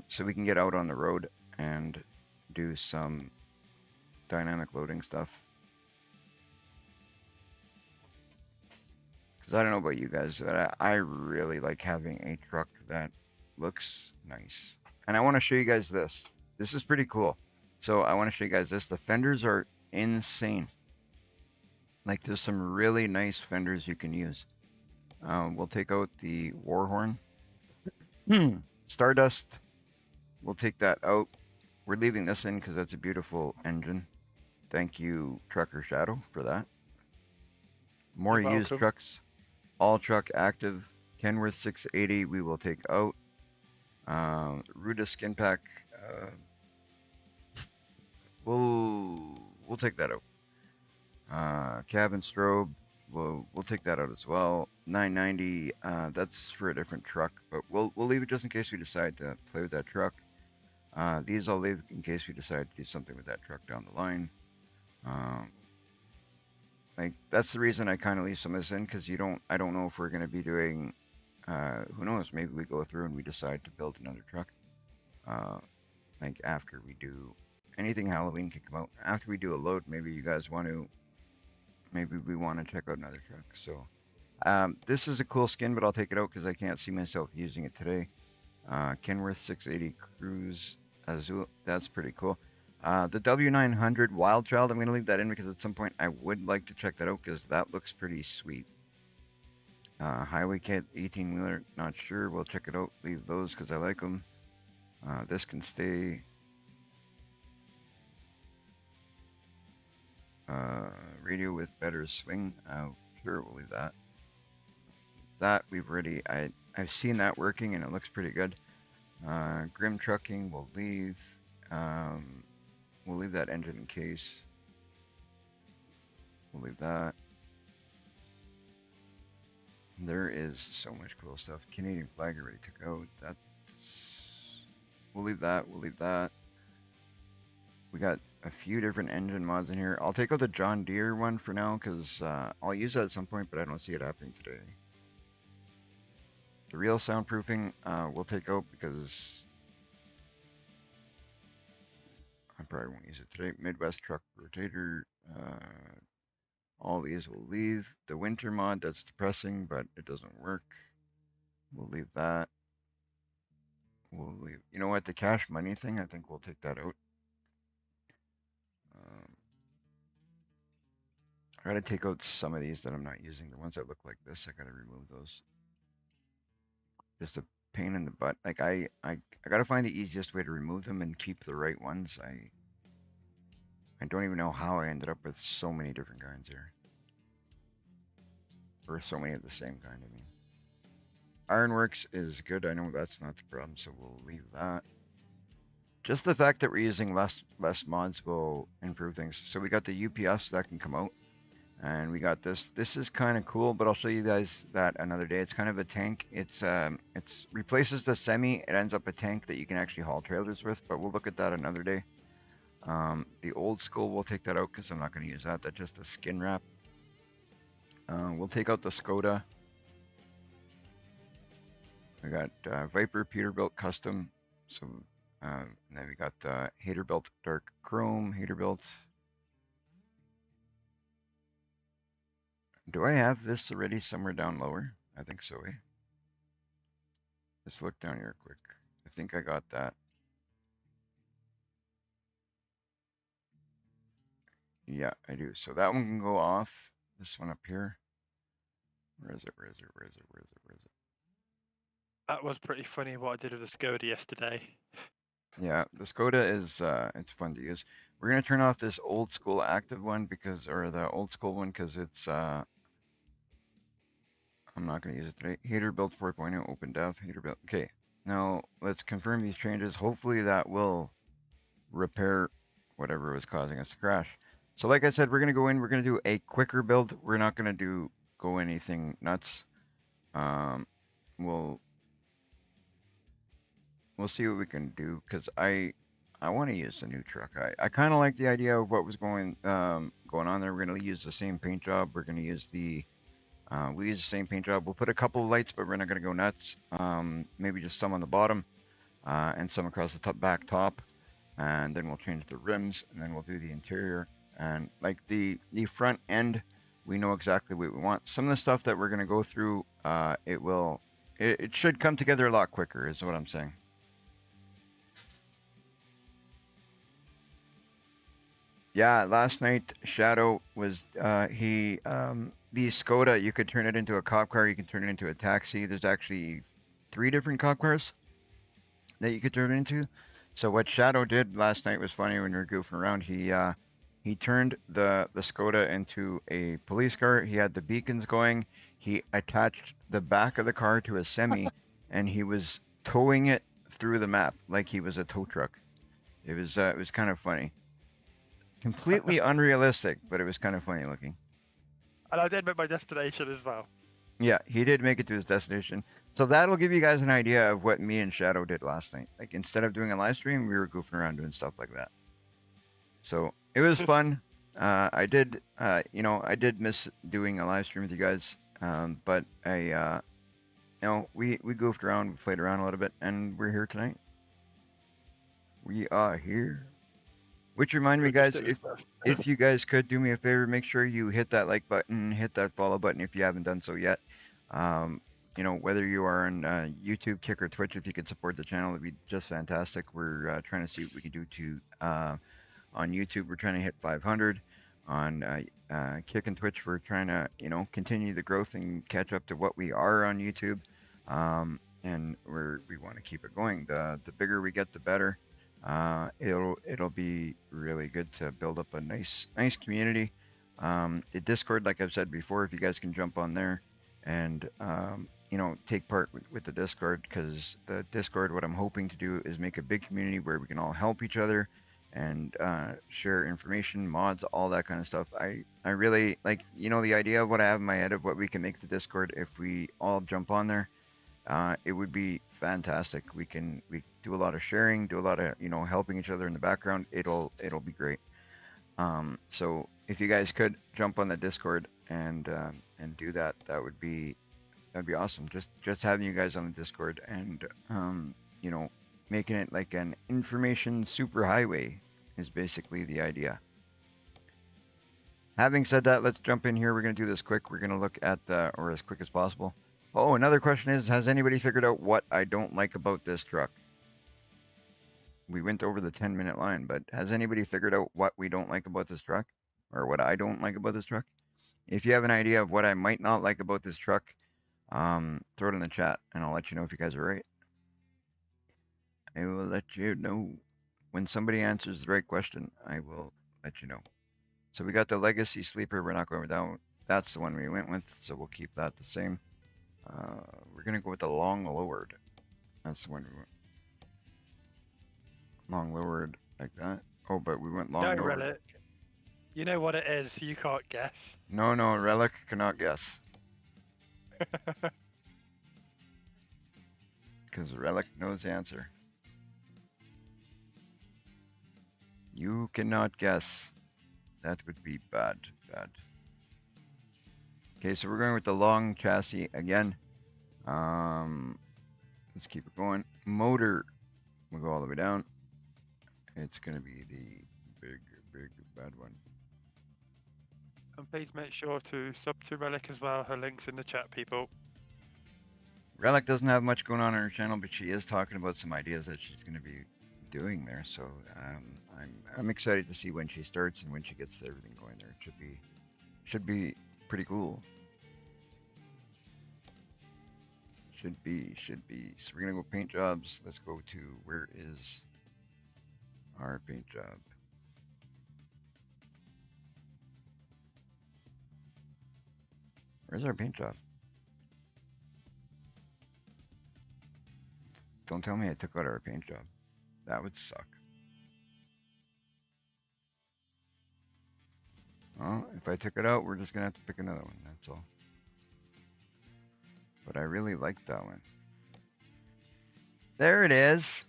so we can get out on the road and do some dynamic loading stuff. Because I don't know about you guys, but I really like having a truck that looks nice. And I want to show you guys this. This is pretty cool. So I want to show you guys this. The fenders are insane. Like there's some really nice fenders you can use. We'll take out the Warhorn. Stardust, we'll take that out. We're leaving this in because that's a beautiful engine. Thank you, Trucker Shadow, for that. More You're used welcome. trucks. All truck active. Kenworth 680 we will take out. Ruda skin pack. We'll take that out. Cabin strobe. We'll take that out as well. 990. That's for a different truck, but we'll leave it just in case we decide to play with that truck. These I'll leave in case we decide to do something with that truck down the line. Like that's the reason I kind of leave some of this in, because I don't know if we're going to be doing, who knows, maybe we go through and we decide to build another truck. Like after we do anything Halloween can come out. After we do a load, maybe you guys want to, maybe we want to check out another truck. So this is a cool skin, but I'll take it out because I can't see myself using it today. Kenworth 680 Cruise Azul, that's pretty cool. The W900 Wild Child, I'm going to leave that in because at some point I would like to check that out because that looks pretty sweet. Highway Kit 18-wheeler, not sure. We'll check it out. Leave those because I like them. This can stay. Radio with better swing. Sure, we'll leave that. That we've already, I've seen that working and it looks pretty good. Grim Trucking, we'll leave. We'll leave that engine in case. We'll leave that. There is so much cool stuff. Canadian flag ready to go. That's. We'll leave that. We'll leave that. We got a few different engine mods in here. I'll take out the John Deere one for now because I'll use that at some point, but I don't see it happening today. The real soundproofing we'll take out because I probably won't use it today. Midwest truck rotator. All these will leave. The winter mod, that's depressing, but it doesn't work. We'll leave that. We'll leave. You know what? The cash money thing, I think we'll take that out. I gotta take out some of these that I'm not using. The ones that look like this, I gotta remove those. Just a pain in the butt. Like I gotta find the easiest way to remove them and keep the right ones. I don't even know how I ended up with so many different kinds here. Or so many of the same kind, I mean. Ironworks is good. I know that's not the problem, so we'll leave that. Just the fact that we're using less mods will improve things. So we got the UPS that can come out. And we got this. This is kind of cool, but I'll show you guys that another day. It's kind of a tank. It's replaces the semi. It ends up a tank that you can actually haul trailers with, but we'll look at that another day. The old school, we'll take that out because I'm not going to use that. That's just a skin wrap. We'll take out the Skoda. We got Viper Peterbilt Custom. So and then we got the Haterbilt Dark Chrome, Haterbilt. Do I have this already somewhere down lower? I think so, eh? Let's look down here quick. I think I got that. Yeah, I do. So that one can go off. This one up here. Where is it? Where is it? Where is it? Where is it? Where is it? That was pretty funny what I did with the Skoda yesterday. Yeah, the Skoda is it's fun to use. We're gonna turn off this old school active one because, or the old school one because it's I'm not gonna use it today. Haterbilt 4.0 open depth. Haterbilt. Okay, now let's confirm these changes. Hopefully that will repair whatever was causing us to crash. So like I said, we're gonna go in. We're gonna do a quicker build. We're not gonna go anything nuts. Um, we'll we'll see what we can do because I want to use the new truck. I kind of like the idea of what was going on there. We're gonna use the same paint job. We're gonna use we use the same paint job. We'll put a couple of lights, but we're not gonna go nuts. Maybe just some on the bottom, and some across the back top, and then we'll change the rims, and then we'll do the interior and like the front end. We know exactly what we want. Some of the stuff that we're gonna go through, it should come together a lot quicker, is what I'm saying. Yeah, last night Shadow was the Skoda, you could turn it into a cop car, you can turn it into a taxi. There's actually 3 different cop cars that you could turn it into. So what Shadow did last night was funny when we were goofing around. He turned the Skoda into a police car. He had the beacons going. He attached the back of the car to a semi and he was towing it through the map like he was a tow truck. It was kind of funny. Completely unrealistic, but it was kind of funny looking. And I did make my destination as well. Yeah, he did make it to his destination. So that'll give you guys an idea of what me and Shadow did last night. Like instead of doing a live stream, we were goofing around doing stuff like that. So it was fun. I did, I did miss doing a live stream with you guys. But we goofed around, we played around a little bit, and we're here tonight. We are here. Which remind me, guys, if you guys could do me a favor, make sure you hit that like button, hit that follow button if you haven't done so yet. Whether you are on YouTube, Kick, or Twitch, if you could support the channel, it'd be just fantastic. We're trying to see what we can do to on YouTube. We're trying to hit 500. On Kick and Twitch, we're trying to continue the growth and catch up to what we are on YouTube. And we want to keep it going. The bigger we get, the better. It'll be really good to build up a nice community. The Discord, like I've said before, if you guys can jump on there and take part with the Discord, because the Discord, what I'm hoping to do is make a big community where we can all help each other and share information, mods, all that kind of stuff. I really like the idea of what I have in my head of what we can make the Discord if we all jump on there. It would be fantastic. We do a lot of sharing, do a lot of helping each other in the background. It'll be great. So if you guys could jump on the Discord and do that, that'd be awesome. Just having you guys on the Discord and making it like an information superhighway is basically the idea. Having said that, let's jump in here. We're gonna do this quick. We're gonna look at or as quick as possible. Oh, another question is, has anybody figured out what I don't like about this truck? We went over the 10-minute line, but has anybody figured out what we don't like about this truck? Or what I don't like about this truck? If you have an idea of what I might not like about this truck, throw it in the chat, and I'll let you know if you guys are right. I will let you know. When somebody answers the right question, I will let you know. So we got the Legacy Sleeper. We're not going with that one. That's the one we went with, so we'll keep that the same. We're gonna go with the long lowered. That's the one we went. Long lowered like that. Oh, but we went long lowered. Relic. You know what it is, you can't guess. No, Relic cannot guess. Because Relic knows the answer. You cannot guess. That would be bad. Okay, so we're going with the long chassis again. Let's keep it going. Motor, we'll go all the way down. It's going to be the big bad one. And please make sure to sub to Relic as well. Her link's in the chat, people. Relic doesn't have much going on her channel, but she is talking about some ideas that she's going to be doing there. So I'm excited to see when she starts and when she gets everything going there. It should be pretty cool. Should be. So we're gonna go paint jobs. Let's go to, where is our paint job? Where's our paint job? Don't tell me I took out our paint job. That would suck. Well, if I took it out, we're just gonna have to pick another one, that's all. But I really like that one. There it is.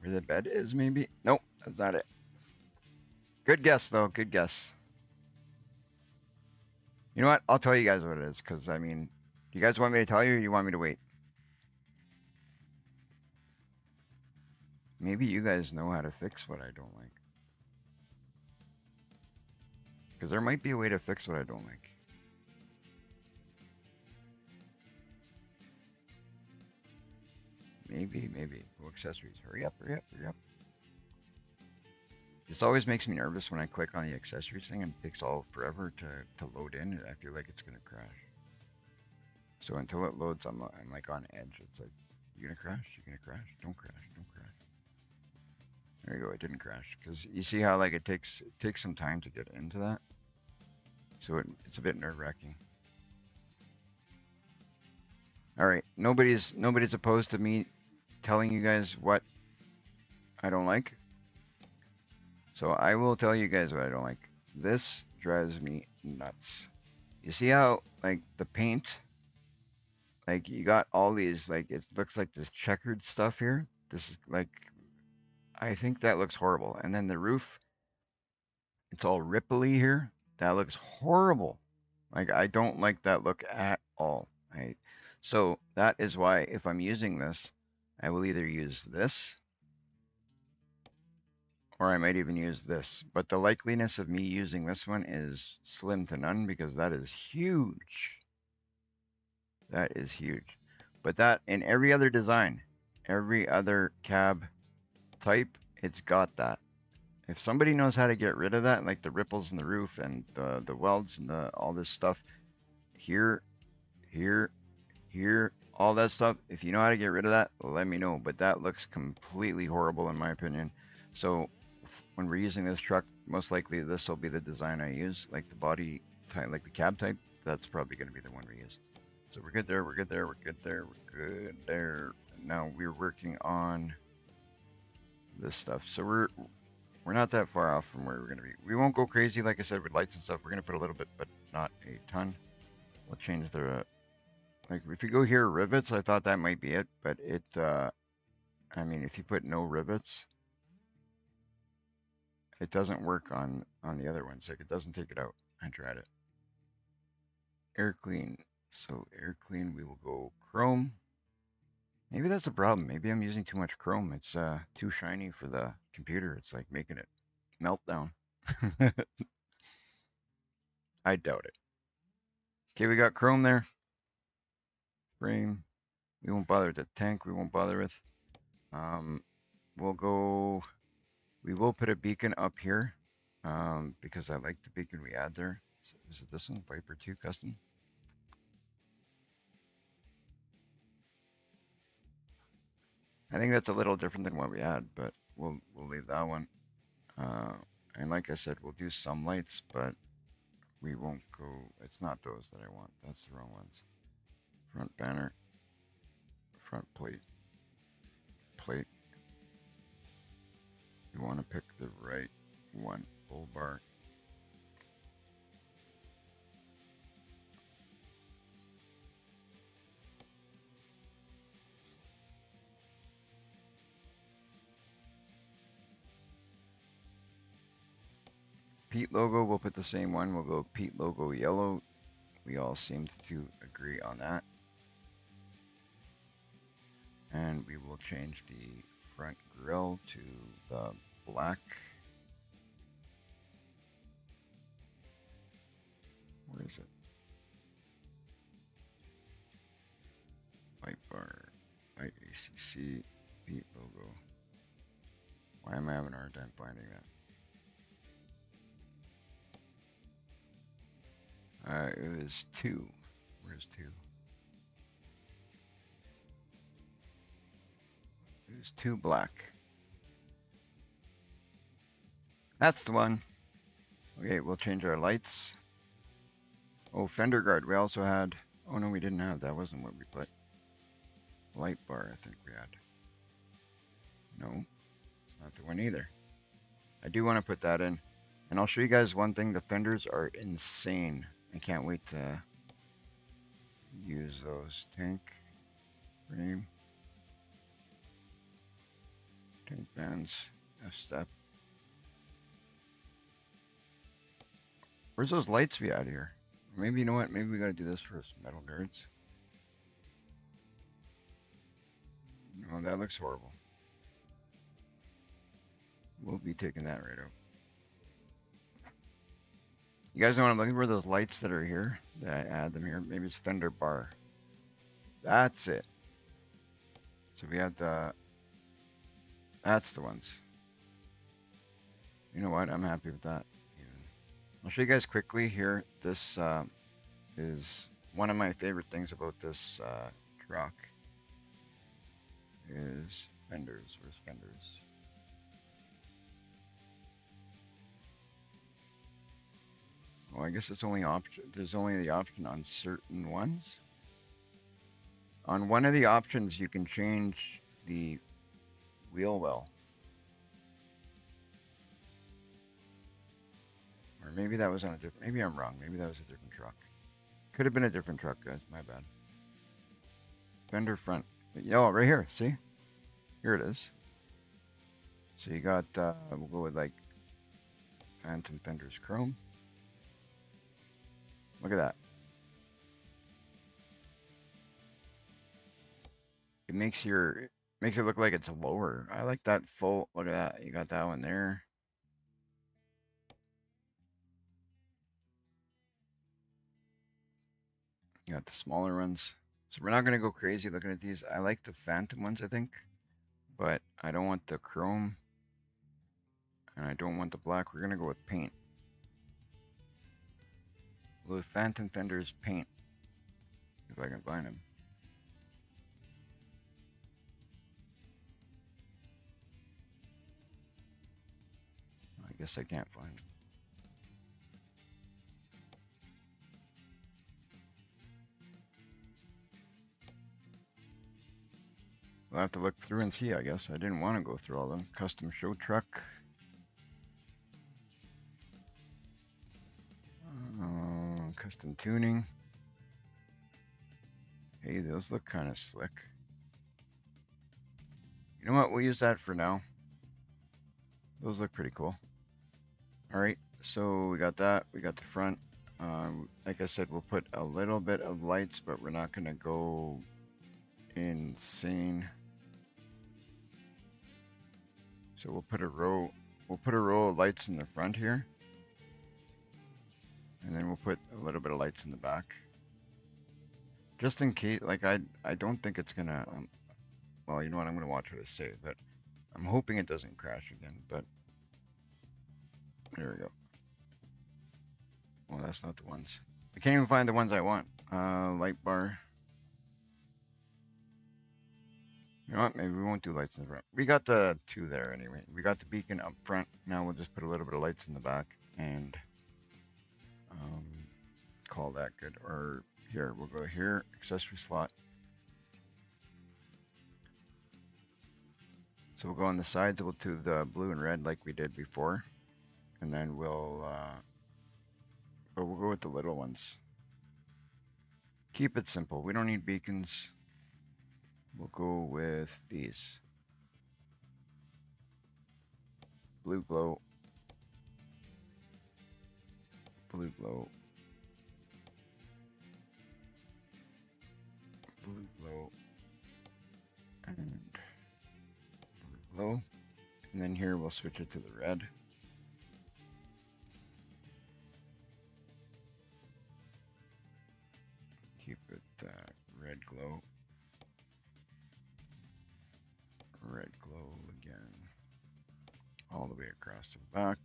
Where the bed is, maybe? Nope, that's not it. Good guess, though. Good guess. You know what? I'll tell you guys what it is, because, I mean, do you guys want me to tell you, or you want me to wait? Maybe you guys know how to fix what I don't like. Because there might be a way to fix what I don't like. Maybe. Oh, accessories. Hurry up. This always makes me nervous when I click on the accessories thing and it takes all forever to load in. I feel like it's going to crash. So until it loads, I'm like on edge. It's like, you gonna crash? Don't crash. There you go, it didn't crash. Because you see how like it takes some time to get into that? So it's a bit nerve-wracking. Alright, nobody's opposed to me telling you guys what I don't like. So I will tell you guys what I don't like. This drives me nuts. You see how like the paint, like you got all these, like it looks like this checkered stuff here. This is like, I think that looks horrible. And then the roof, it's all ripply here. That looks horrible. Like I don't like that look at all. Right? So that is why if I'm using this, I will either use this or I might even use this. But the likeliness of me using this one is slim to none because that is huge. That is huge. But that in every other design, every other cab type, it's got that. If somebody knows how to get rid of that, like the ripples in the roof and the welds and all this stuff here, all that stuff, if you know how to get rid of that, let me know. But that looks completely horrible in my opinion. So when we're using this truck, most likely this will be the design I use, like the body type, like the cab type. That's probably going to be the one we use. So we're good there. Now we're working on this stuff. So we're not that far off from where we're going to be. We won't go crazy, like I said, with lights and stuff. We're going to put a little bit, but not a ton. We'll change the, like if you go here, rivets, I thought that might be it, but it, I mean, if you put no rivets, it doesn't work on the other ones. Like it doesn't take it out. I tried it. Air clean. So air clean, we will go chrome. Maybe that's a problem. Maybe I'm using too much chrome. It's too shiny for the computer. It's like making it melt down. I doubt it. Okay, we got chrome there. Frame. We won't bother with the tank. We won't bother with. We'll go. We will put a beacon up here because I like the beacon we add there. So is it this one? Viper 2 custom? I think that's a little different than what we had, but we'll leave that one. And like I said, we'll do some lights, but we won't go. It's not those that I want. That's the wrong ones. Front banner, front plate. You want to pick the right one. Bull bar. Pete logo, we'll put the same one. We'll go Pete logo yellow. We all seem to agree on that. And we will change the front grille to the black. Where is it? Light bar, light ACC, Pete logo. Why am I having a hard time finding that? It was 2. Where's 2? It was 2 black. That's the one. Okay, we'll change our lights. Oh, fender guard. We also had. Oh no, we didn't have. That wasn't what we put. Light bar, I think we had. No, it's not the one either. I do want to put that in. And I'll show you guys one thing. The fenders are insane. I can't wait to use those. Tank frame. Tank bands. F-step. Where's those lights we had here? Maybe, you know what? Maybe we gotta do this first. Metal guards. No, that looks horrible. We'll be taking that right out. You guys know what I'm looking for? Those lights that are here. That I add them here. Maybe it's fender bar. That's it. So we have the. That's the ones. You know what? I'm happy with that. Even. I'll show you guys quickly here. This is one of my favorite things about this truck. Is fenders. Where's fenders? Well, I guess it's only option. There's only the option on certain ones. On one of the options, you can change the wheel well. Or maybe that was on a different. Maybe I'm wrong. Maybe that was a different truck. Could have been a different truck, guys. My bad. Fender front. Oh, right here. See? Here it is. So you got. We'll go with like phantom fenders chrome. Look at that. It makes it look like it's lower. I like that full. Look at that. You got that one there. You got the smaller ones. So we're not gonna go crazy looking at these. I like the phantom ones, I think, but I don't want the chrome, and I don't want the black. We're gonna go with paint. With phantom fenders paint, if I can find them. I guess I can't find them. We'll have to look through and see, I guess. I didn't want to go through all of them. Custom show truck. Custom tuning. Hey, those look kind of slick. You know what? We'll use that for now. Those look pretty cool. All right, so we got that. We got the front. Like I said, we'll put a little bit of lights, but we're not gonna go insane. So we'll put a row. We'll put a row of lights in the front here, and then we'll put a little bit of lights in the back, just in case. Like I don't think it's gonna. Well, you know what? I'm gonna watch what I say, but I'm hoping it doesn't crash again. But there we go. Well, that's not the ones. I can't even find the ones I want. Light bar. You know what? Maybe we won't do lights in the front. We got the two there anyway. We got the beacon up front. Now we'll just put a little bit of lights in the back and call that good. Or here, we'll go here, accessory slot. So we'll go on the sides. We'll do the blue and red like we did before, and then we'll go with the little ones. Keep it simple. We don't need beacons. We'll go with these. Blue glow. Blue glow. Blue glow. And blue glow. And then here we'll switch it to the red. Keep it red glow. Red glow again. All the way across to the back.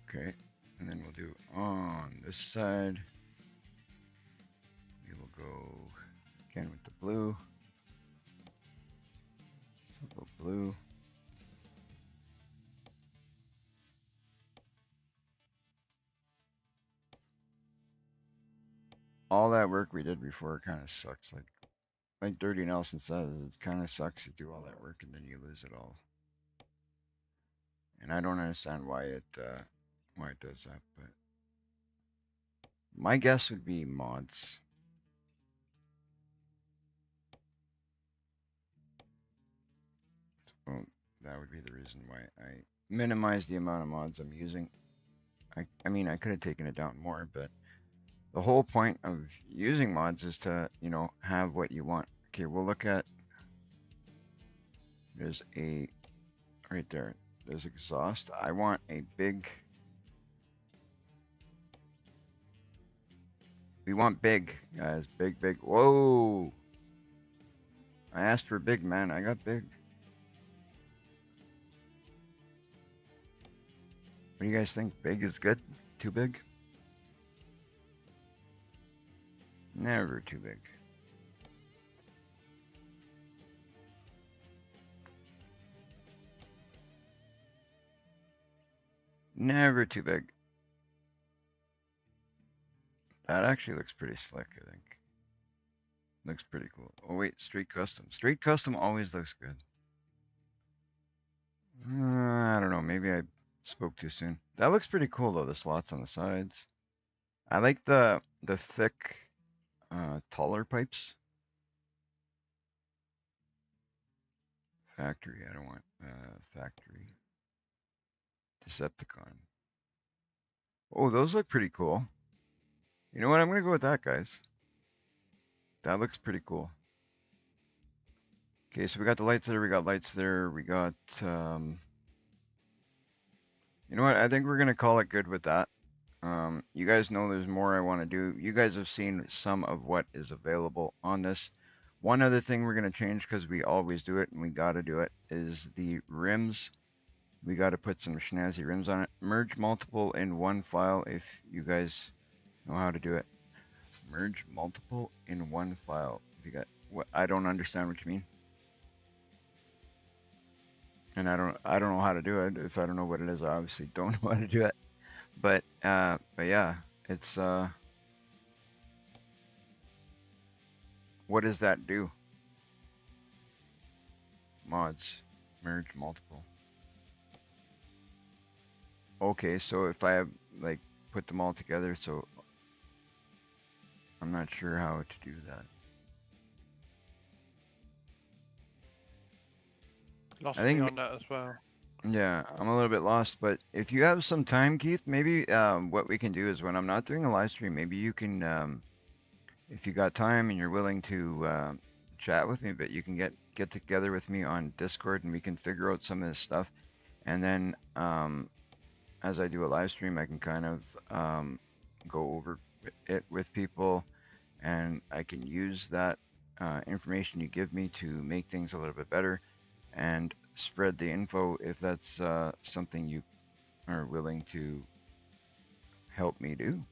Okay, and then we'll do on this side. We will go again with the blue. So we'll go blue. All that work we did before kind of sucks. like Dirty Nelson says, it kind of sucks to do all that work and then you lose it all. And I don't understand why it does that, but my guess would be mods. So that would be the reason why I minimize the amount of mods I'm using. I mean, I could have taken it down more, but the whole point of using mods is to, you know, have what you want. Okay, we'll look at, there's a, right there, there's exhaust. I want a big, we want big, guys, big, big. Whoa! I asked for big, man, I got big. What do you guys think? Big is good? Too big? Never too big. Never too big. That actually looks pretty slick, I think. Looks pretty cool. Oh wait, Street Custom. Street Custom always looks good. I don't know, maybe I spoke too soon. That looks pretty cool though, the slots on the sides. I like the thick, taller pipes. Factory, I don't want, factory. Decepticon. Oh, those look pretty cool. You know what, I'm gonna go with that, guys. That looks pretty cool. Okay, so we got the lights there, we got lights there, we got, you know what, I think we're gonna call it good with that. You guys know there's more I want to do. You guys have seen some of what is available on this. One other thing we're gonna change, because we always do it and we gotta do it, is the rims. We gotta put some snazzy rims on it. Merge multiple in one file if you guys know how to do it. Merge multiple in one file. If you got what, I don't understand what you mean. And I don't know how to do it. If I don't know what it is, I obviously don't know how to do it. But yeah, it's what does that do? Mods, merge multiple. Okay, so if I have like put them all together, so I'm not sure how to do that. Lost I me think on that as well. yeah, I'm a little bit lost, but if you have some time, Keith, maybe what we can do is when I'm not doing a live stream, maybe you can, if you got time and you're willing to chat with me, but you can get together with me on Discord and we can figure out some of this stuff. And then as I do a live stream, I can kind of go over it with people, and I can use that information you give me to make things a little bit better and spread the info if that's something you are willing to help me do.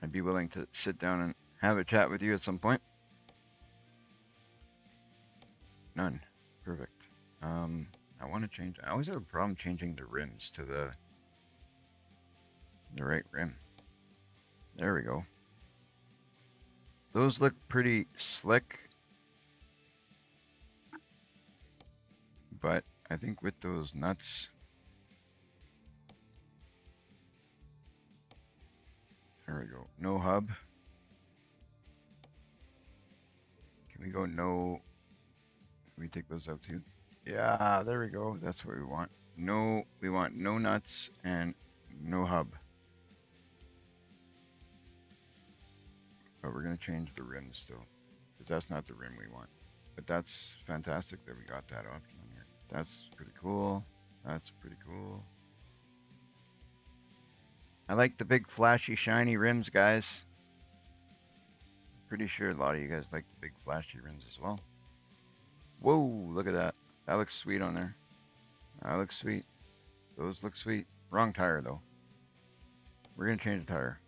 I'd be willing to sit down and have a chat with you at some point. None. Perfect. I want to change. I always have a problem changing the rims to the right rim. There we go. Those look pretty slick, but I think with those nuts, there we go. No hub. Can we go no? Can we take those out too? Yeah, there we go. That's what we want. No, we want no nuts and no hub. But we're gonna change the rim still, because that's not the rim we want. But that's fantastic that we got that option on here. That's pretty cool. That's pretty cool. I like the big flashy shiny rims, guys. Pretty sure a lot of you guys like the big flashy rims as well. Whoa, look at that. That looks sweet on there. That looks sweet. Those look sweet. Wrong tire though. We're gonna change the tire.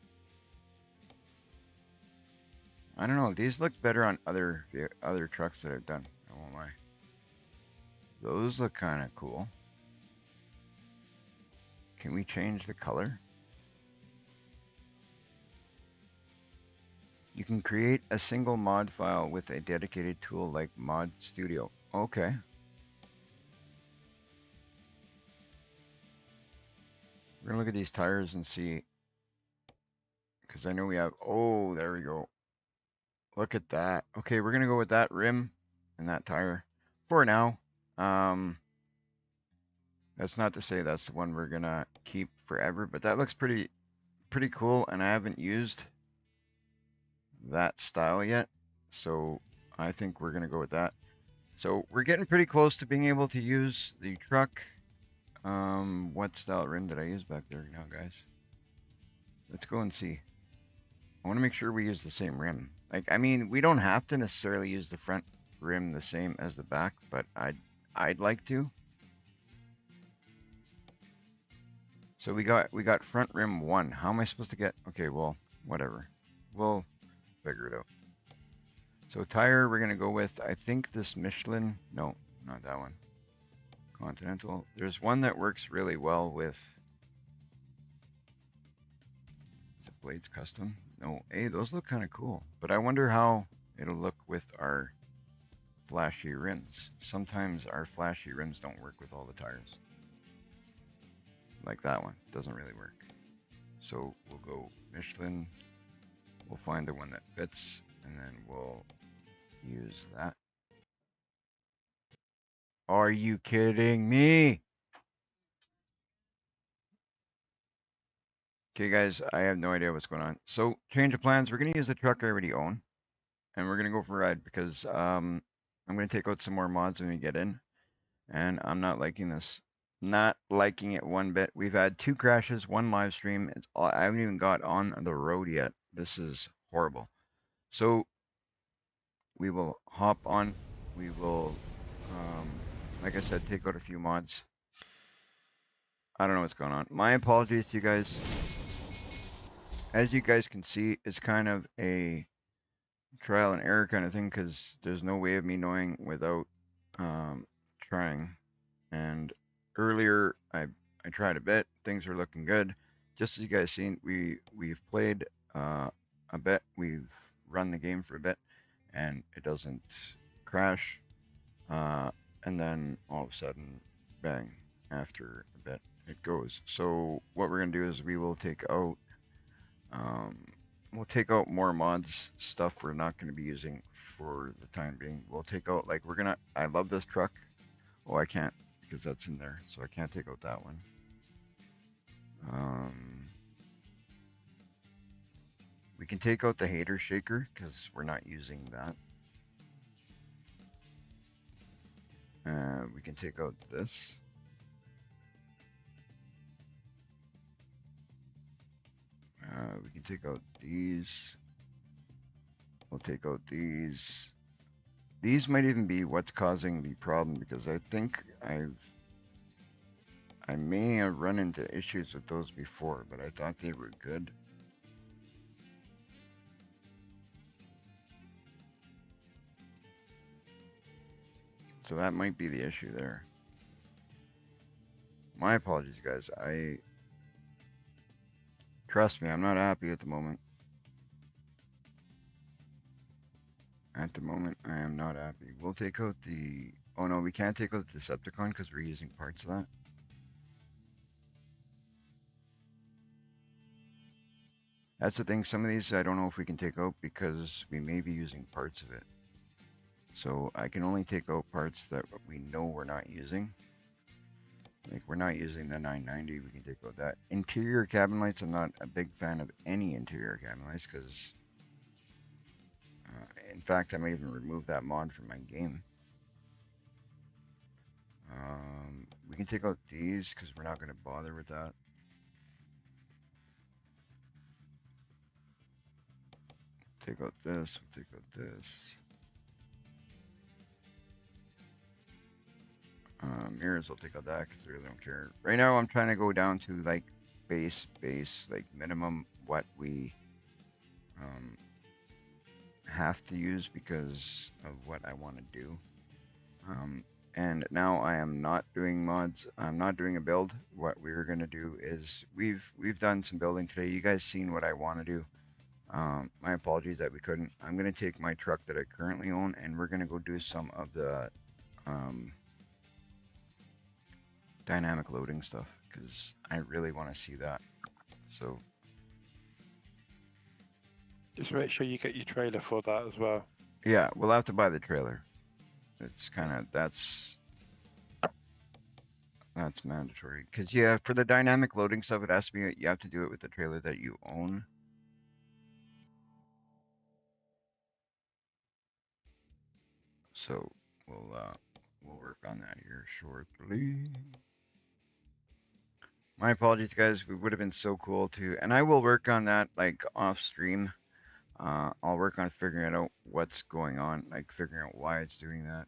I don't know. These look better on other trucks that I've done. I won't lie. Those look kind of cool. Can we change the color? You can create a single mod file with a dedicated tool like Mod Studio. Okay. We're gonna look at these tires and see, because I know we have, oh, there we go. Look at that. Okay, we're gonna go with that rim and that tire for now. That's not to say that's the one we're gonna keep forever, but that looks pretty cool, and I haven't used that style yet, so I think we're gonna go with that. So we're getting pretty close to being able to use the truck. What style rim did I use back there now, guys? Let's go and see. I want to make sure we use the same rim. Like, I mean, we don't have to necessarily use the front rim the same as the back, but I'd like to. So we got front rim 1. How am I supposed to get? Okay, well, whatever. We'll figure it out. So tire, we're gonna go with, I think this Michelin. No, not that one. Continental. There's one that works really well with. Is it Blades Custom? No. Hey, those look kind of cool, but I wonder how it'll look with our flashy rims. Sometimes our flashy rims don't work with all the tires. Like that one, doesn't really work. So we'll go Michelin. We'll find the one that fits, and then we'll use that. Are you kidding me? Okay, guys, I have no idea what's going on. So change of plans. We're gonna use the truck I already own, and we're gonna go for a ride because I'm gonna take out some more mods when we get in, and I'm not liking this. Not liking it one bit. We've had 2 crashes, 1 live stream. I haven't even got on the road yet. This is horrible. So we will hop on. We will, like I said, take out a few mods. I don't know what's going on. My apologies to you guys. As you guys can see, it's kind of a trial and error kind of thing because there's no way of me knowing without trying. And earlier, I tried a bit. Things are looking good. Just as you guys seen, we've played a bit. We've run the game for a bit, and it doesn't crash. And then all of a sudden, bang! After a bit, it goes. So what we're gonna do is we will take out we'll take out more mods stuff we're not going to be using for the time being. We'll take out, like, I love this truck. Oh, I can't because that's in there, so I can't take out that one. We can take out the hater shaker because we're not using that. We can take out this. We can take out these. We'll take out these. These might even be what's causing the problem because I think I may have run into issues with those before, but I thought they were good. So that might be the issue there. My apologies, guys. Trust me, I'm not happy at the moment. At the moment, I am not happy. We'll take out the... Oh no, we can't take out the Decepticon because we're using parts of that. That's the thing, some of these I don't know if we can take out because we may be using parts of it. So I can only take out parts that we know we're not using. Like, we're not using the 990, we can take out that. Interior cabin lights, I'm not a big fan of any interior cabin lights because... in fact, I might even remove that mod from my game. We can take out these because we're not going to bother with that. Take out this, we'll take out this. Mirrors, will take out that because I really don't care. Right now, I'm trying to go down to like base, like minimum what we have to use because of what I want to do. And now I am not doing mods. I'm not doing a build. What we're gonna do is we've done some building today. You guys seen what I want to do. My apologies that we couldn't. I'm gonna take my truck that I currently own, and we're gonna go do some of the dynamic loading stuff because I really want to see that. So Just make sure you get your trailer for that as well. yeah, we'll have to buy the trailer. It's kind of that's mandatory because yeah, for the dynamic loading stuff, it has to be you have to do it with the trailer that you own. So we'll work on that here shortly. My apologies, guys. It would have been so cool to, and I will work on that like off stream. I'll work on figuring out what's going on, like figuring out why it's doing that.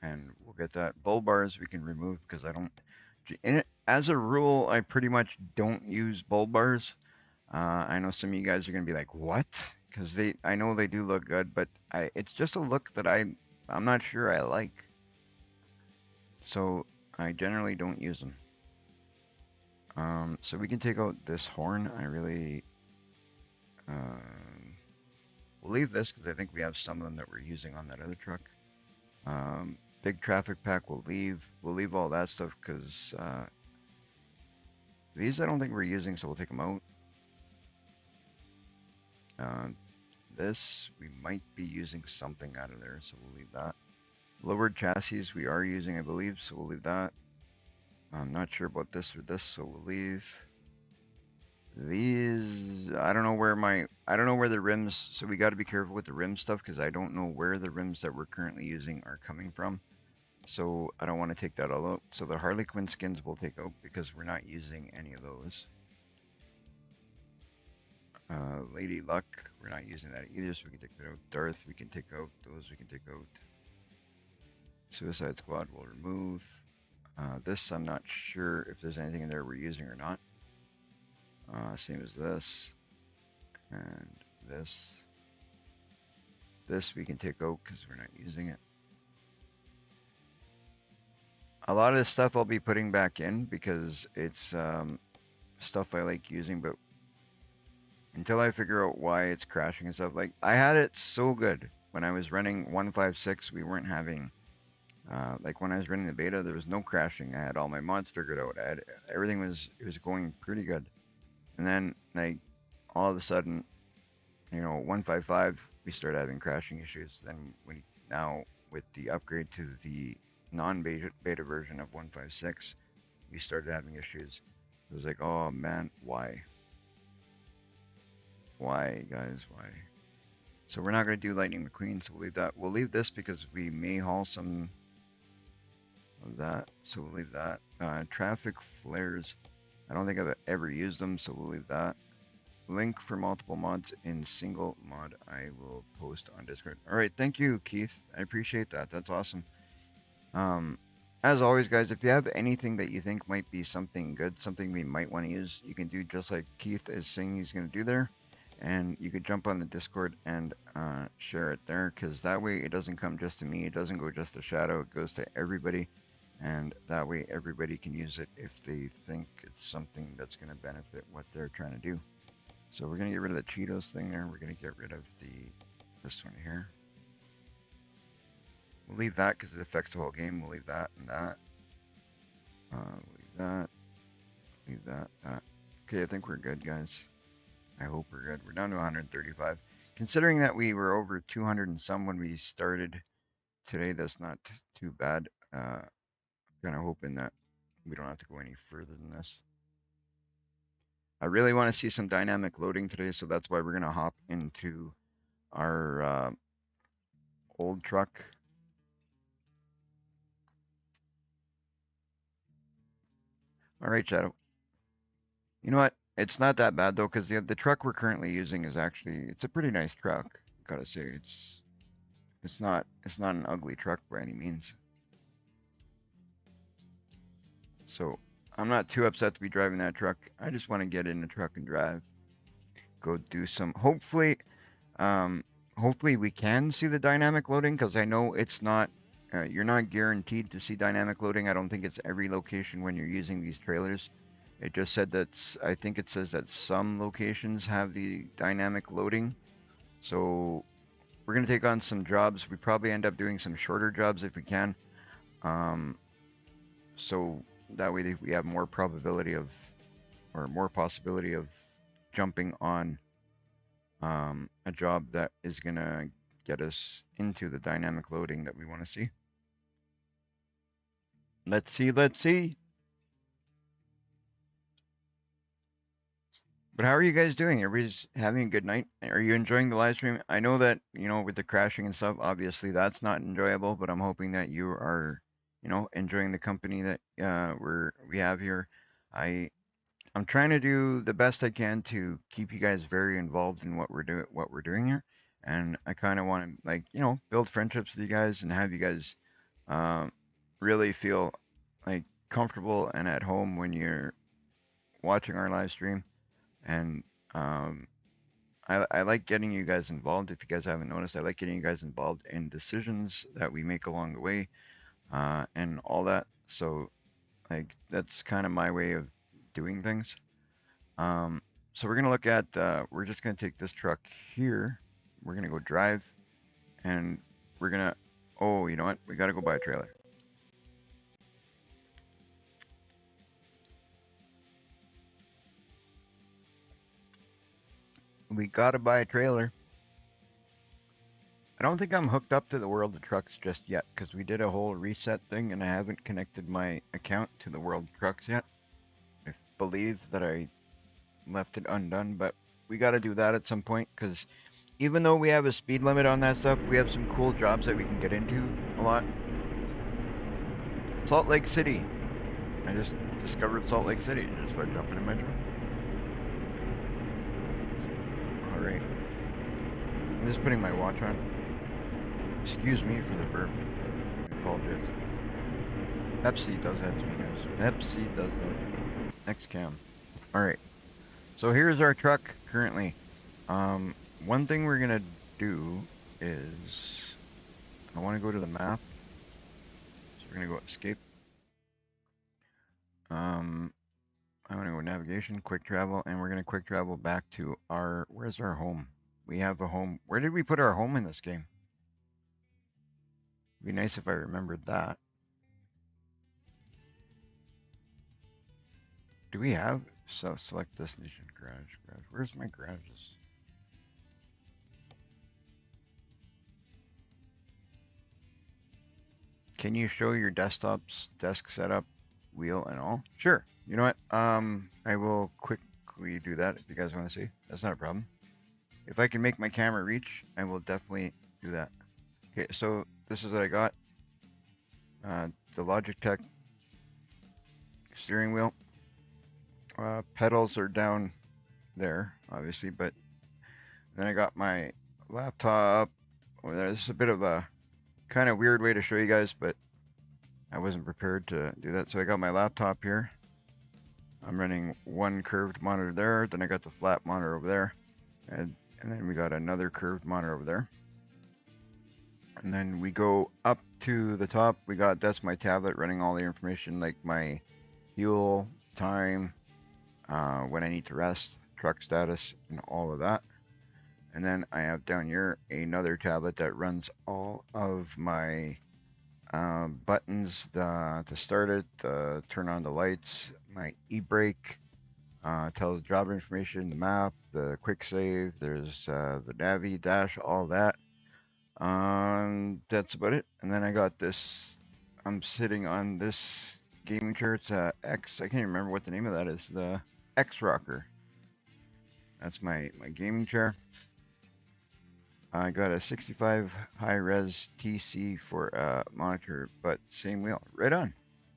And we'll get that. Bull bars we can remove because I don't. As a rule, I pretty much don't use bull bars. I know some of you guys are gonna be like, "What?" Because I know they do look good, but it's just a look that I'm not sure I like. So I generally don't use them. So we can take out this horn. I really, we'll leave this because I think we have some of them that we're using on that other truck. Big traffic pack we'll leave. We'll leave all that stuff because these I don't think we're using, so we'll take them out. This we might be using something out of there, so we'll leave that. Lowered chassis we are using, I believe, so we'll leave that. I'm not sure about this or this, so we'll leave. These, I don't know where the rims, so we got to be careful with the rim stuff because I don't know where the rims that we're currently using are coming from. So I don't want to take that all out. So the Harley Quinn skins we'll take out because we're not using any of those. Lady Luck, we're not using that either, so we can take that out. Darth, we can take out. Those we can take out. Suicide Squad we'll remove. This, I'm not sure if there's anything in there we're using or not. Same as this. And this. This we can take out because we're not using it. A lot of this stuff I'll be putting back in because it's stuff I like using, but until I figure out why it's crashing and stuff, like I had it so good when I was running 1.5.6, we weren't having, like when I was running the beta, there was no crashing. I had all my mods figured out. Everything it was going pretty good. And then like all of a sudden, 1.5.5, we started having crashing issues. Then now with the upgrade to the non-beta version of 1.5.6, we started having issues. It was like, oh man, why? Why, guys, why? So we're not going to do Lightning McQueen, so we'll leave that. We'll leave this because we may haul some of that, so we'll leave that. Traffic flares, I don't think I've ever used them, so we'll leave that. Link for multiple mods in single mod I will post on Discord. All right, thank you, Keith. I appreciate that. That's awesome. As always, guys, if you have anything that you think might be something good, something we might want to use, you can do just like Keith is saying he's going to do there. And you could jump on the Discord and share it there, because that way it doesn't come just to me. It doesn't go just to Shadow. It goes to everybody. And that way everybody can use it if they think it's something that's going to benefit what they're trying to do. So we're going to get rid of the Cheetos thing there. We're going to get rid of this one here. We'll leave that because it affects the whole game. We'll leave that and that. Leave that. Leave that. Okay, I think we're good, guys. I hope we're good. We're down to 135. Considering that we were over 200 and some when we started today, that's not too bad. I'm kind of hoping that we don't have to go any further than this. I really want to see some dynamic loading today, so that's why we're going to hop into our old truck. All right, Shadow. You know what? It's not that bad though, because the truck we're currently using is it's a pretty nice truck. Gotta say, it's not an ugly truck by any means. So I'm not too upset to be driving that truck. I just want to get in the truck and drive. Go do some. Hopefully we can see the dynamic loading, because I know it's not. You're not guaranteed to see dynamic loading. I don't think it's every location when you're using these trailers. It just said I think it says that some locations have the dynamic loading. So we're going to take on some jobs. We probably end up doing some shorter jobs if we can. So that way we have more probability of, or more possibility of jumping on a job that is going to get us into the dynamic loading that we want to see. Let's see, let's see. But how are you guys doing? Everybody's having a good night? Are you enjoying the live stream? I know that, you know, with the crashing and stuff, obviously that's not enjoyable, but I'm hoping that you are, you know, enjoying the company that we have here. I'm trying to do the best I can to keep you guys very involved in what we're doing here. And I kind of want to, like, you know, build friendships with you guys and have you guys really feel like comfortable and at home when you're watching our live stream. And I like getting you guys involved. If you guys haven't noticed, I like getting you guys involved in decisions that we make along the way, and all that. So, like, that's kind of my way of doing things. So we're gonna look at. We're just gonna take this truck here. We're gonna go drive, and we're gonna. Oh, you know what? We gotta go buy a trailer. We gotta buy a trailer. I don't think I'm hooked up to the World of Trucks just yet, because we did a whole reset thing and I haven't connected my account to the World of Trucks yet. I believe that I left it undone, but we got to do that at some point, because even though we have a speed limit on that stuff, we have some cool jobs that we can get into a lot. Salt Lake City. I just discovered Salt Lake City. Just by jumping in my truck. Alright. I'm just putting my watch on. Excuse me for the burp. I apologize. Pepsi does that to me, guys. Pepsi does that. Next cam. Alright. So here's our truck currently. One thing we're gonna do is I want to go to the map. So we're gonna go escape. I'm gonna go navigation, quick travel, and we're gonna quick travel back to where's our home? We have a home. Where did we put our home in this game? It'd be nice if I remembered that. Do we have? So select destination, garage. Where's my garages? Can you show your desktop's desk setup, wheel and all? Sure. You know what? I will quickly do that if you guys want to see. That's not a problem. If I can make my camera reach, I will definitely do that. Okay, so this is what I got. The Logitech steering wheel. Pedals are down there, obviously, but then I got my laptop over there. This is a bit of a kind of weird way to show you guys, but I wasn't prepared to do that. So I got my laptop here. I'm running one curved monitor there. Then I got the flat monitor over there. And then we got another curved monitor over there. And then we go up to the top. That's my tablet running all the information like my fuel, time, when I need to rest, truck status, and all of that. And then I have down here another tablet that runs all of my buttons to start it, turn on the lights, my e-brake, tells driver information, the map, the quick save, there's the Navi dash, all that. That's about it. And then I got this, I'm sitting on this gaming chair. It's a X, I can't even remember what the name of that is, the X Rocker. That's my gaming chair. I got a 65 high-res TC for a monitor, but same wheel. Right on.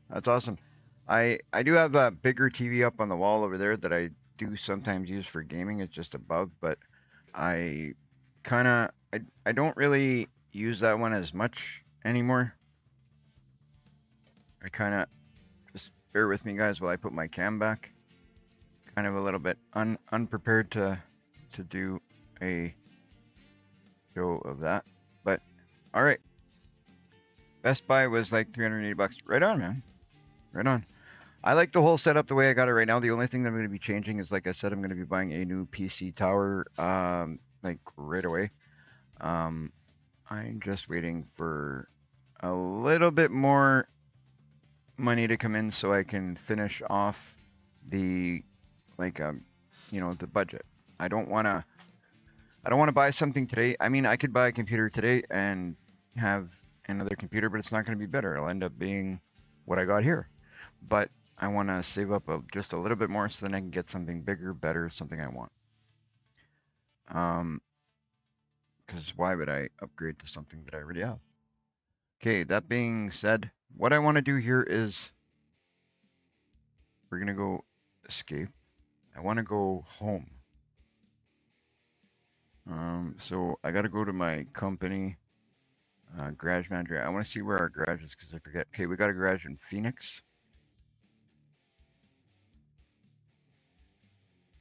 That's awesome. I do have a bigger TV up on the wall over there that I do sometimes use for gaming. It's just above, but I don't really use that one as much anymore. I kind of, just bear with me guys while I put my cam back. Kind of a little bit unprepared to do a show of that, but all right. Best Buy was like $380. Right on, man. Right on. I like the whole setup the way I got it right now. The only thing that I'm going to be changing is, like I said, I'm going to be buying a new PC tower, like right away. I'm just waiting for a little bit more money to come in so I can finish off the, like, the budget. I don't want to buy something today. I mean, I could buy a computer today and have another computer, but it's not going to be better. It'll end up being what I got here. But I want to save up just a little bit more so then I can get something bigger, better, something I want. Because why would I upgrade to something that I already have? Okay, that being said, what I want to do here is we're going to go escape. I want to go home. So I got to go to my company, garage manager. I want to see where our garage is because I forget. Okay, we got a garage in Phoenix.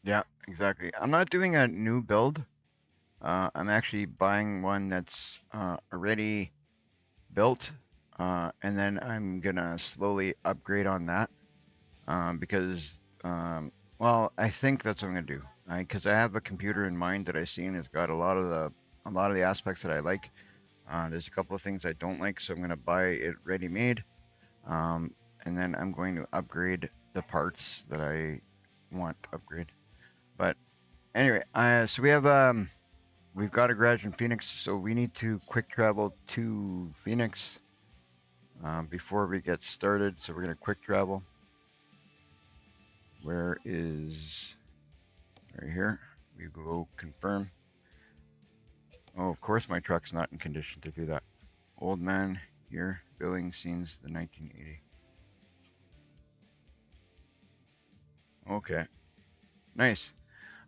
Yeah, exactly. I'm not doing a new build. I'm actually buying one that's already built, and then I'm gonna slowly upgrade on that because, well, I think that's what I'm gonna do. Because I have a computer in mind that I've seen has got a lot of the aspects that I like. There's a couple of things I don't like, so I'm gonna buy it ready-made, and then I'm going to upgrade the parts that I want to upgrade. But anyway, so we've got a garage in Phoenix, so we need to quick travel to Phoenix before we get started. So we're gonna quick travel. Where is right here? We go confirm. Oh, of course my truck's not in condition to do that. Old man here, billing scenes the 1980. Okay, nice.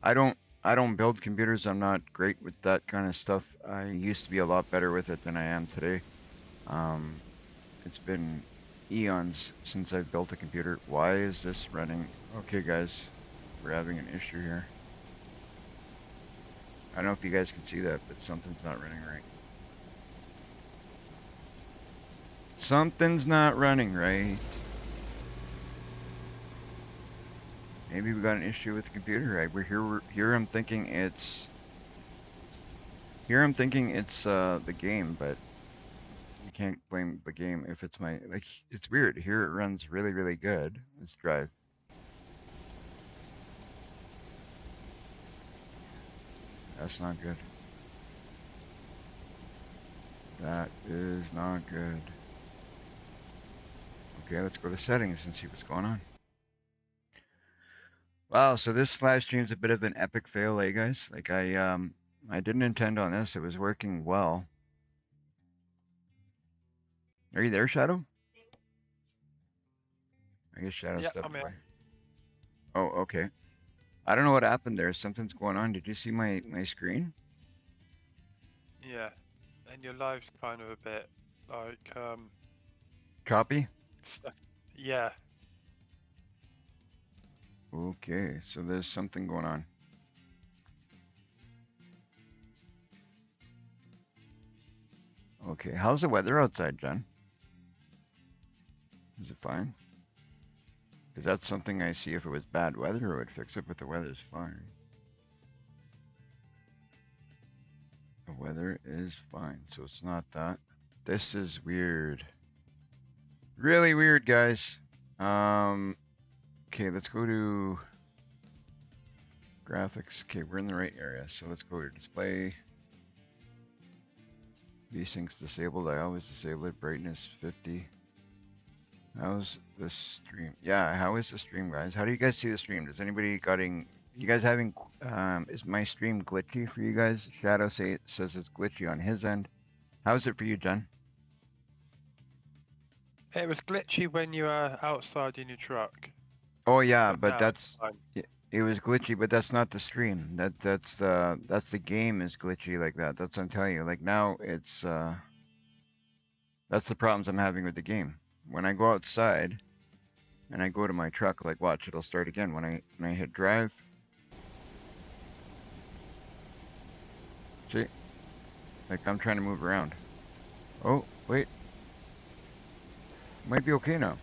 I don't build computers. I'm not great with that kind of stuff. I used to be a lot better with it than I am today. It's been eons since I've built a computer. Why is this running? Okay, guys, we're having an issue here. I don't know if you guys can see that, but something's not running right. Something's not running right. Maybe we got an issue with the computer. Right? Here I'm thinking it's the game, but you can't blame the game if it's it's weird. Here it runs really, really good. Let's drive. That's not good. That is not good. Okay, let's go to settings and see what's going on. Wow, so this live stream's a bit of an epic fail, eh, guys? Like I didn't intend on this. It was working well. Are you there, Shadow? I guess Shadow stepped away. Oh, okay. I don't know what happened there. Something's going on. Did you see my screen? Yeah, and your live's kind of a bit like Choppy? Yeah. Okay, so there's something going on. Okay, how's the weather outside, Jen? Is it fine? Because that's something I see. If it was bad weather, I would fix it, but the weather's fine. The weather is fine, so it's not that. This is weird. Really weird, guys. Okay, let's go to graphics. Okay, we're in the right area, so let's go to display. VSync's disabled. I always disable it. Brightness 50. How's the stream? Yeah, how is the stream, guys? How do you guys see the stream? Does anybody you guys having, is my stream glitchy for you guys? Shadow says it's glitchy on his end. How's it for you, Jen? It was glitchy when you were outside in your truck. Oh yeah, but now that's it was glitchy, but that's not the stream. That's the game is glitchy like that. That's what I'm telling you. Like now it's that's the problems I'm having with the game. When I go outside and I go to my truck, like watch, it'll start again when I hit drive. See? Like I'm trying to move around. Oh, wait. Might be okay now.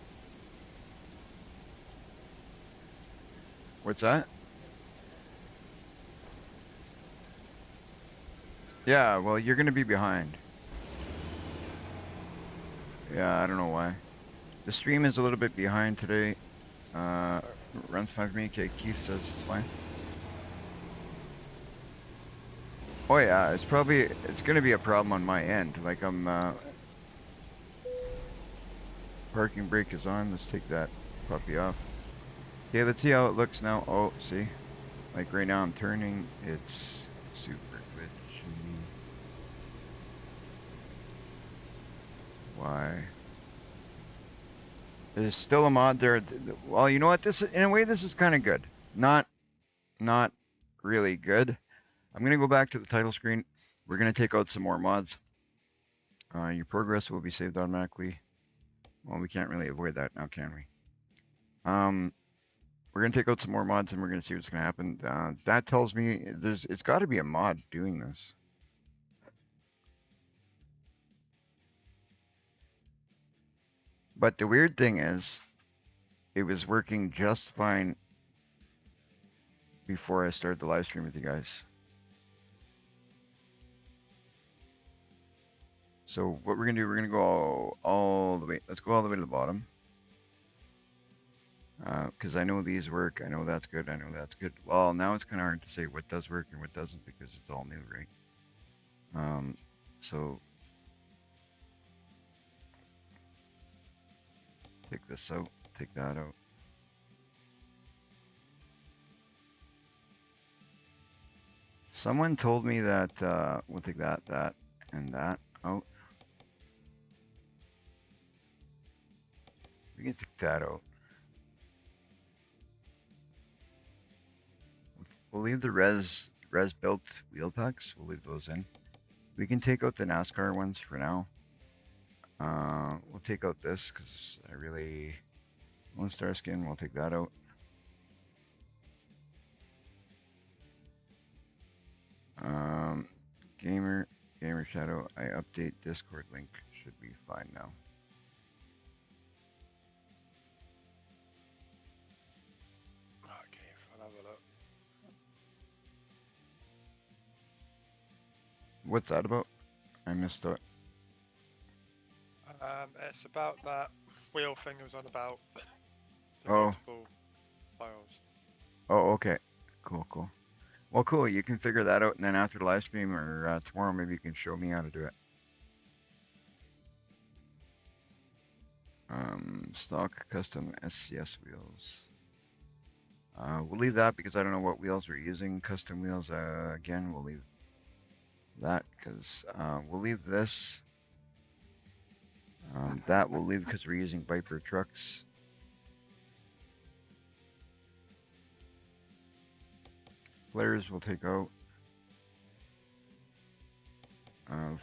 What's that? Yeah, well, you're gonna be behind. Yeah, I don't know why. The stream is a little bit behind today. Runs fine for me. Okay, Keith says it's fine. Oh yeah, it's gonna be a problem on my end. Like parking brake is on. Let's take that puppy off. Okay, let's see how it looks now. Oh, see, like right now I'm turning. It's super glitchy. Why? There's still a mod there. Well, you know what? In a way, this is kind of good. Not really good. I'm gonna go back to the title screen. We're gonna take out some more mods. Your progress will be saved automatically. Well, we can't really avoid that now, can we? We're gonna take out some more mods and we're gonna see what's gonna happen. That tells me it's got to be a mod doing this. But the weird thing is, it was working just fine before I started the live stream with you guys. So what we're gonna do, we're gonna go all the way. Let's go all the way to the bottom. Because I know these work. I know that's good. I know that's good. Well, now it's kind of hard to say what does work and what doesn't because it's all new, right? So take this out, take that out. Someone told me that we'll take that, and that out. We can take that out. We'll leave the res built wheel packs. We'll leave those in. We can take out the NASCAR ones for now. We'll take out this because I really Lone Star skin. We'll take that out. Gamer Shadow. I update Discord link. Should be fine now. Okay, I'll have a look. What's that about? I missed it. It's about that wheel thing I was on about. The Oh. multiple files. Oh, okay. Cool. Well, cool. You can figure that out, and then after the live stream or tomorrow, maybe you can show me how to do it. Stock custom SCS wheels. We'll leave that because I don't know what wheels we're using. Custom wheels, again, we'll leave that because we'll leave this. That we'll leave because we're using Viper trucks. Flares we'll take out.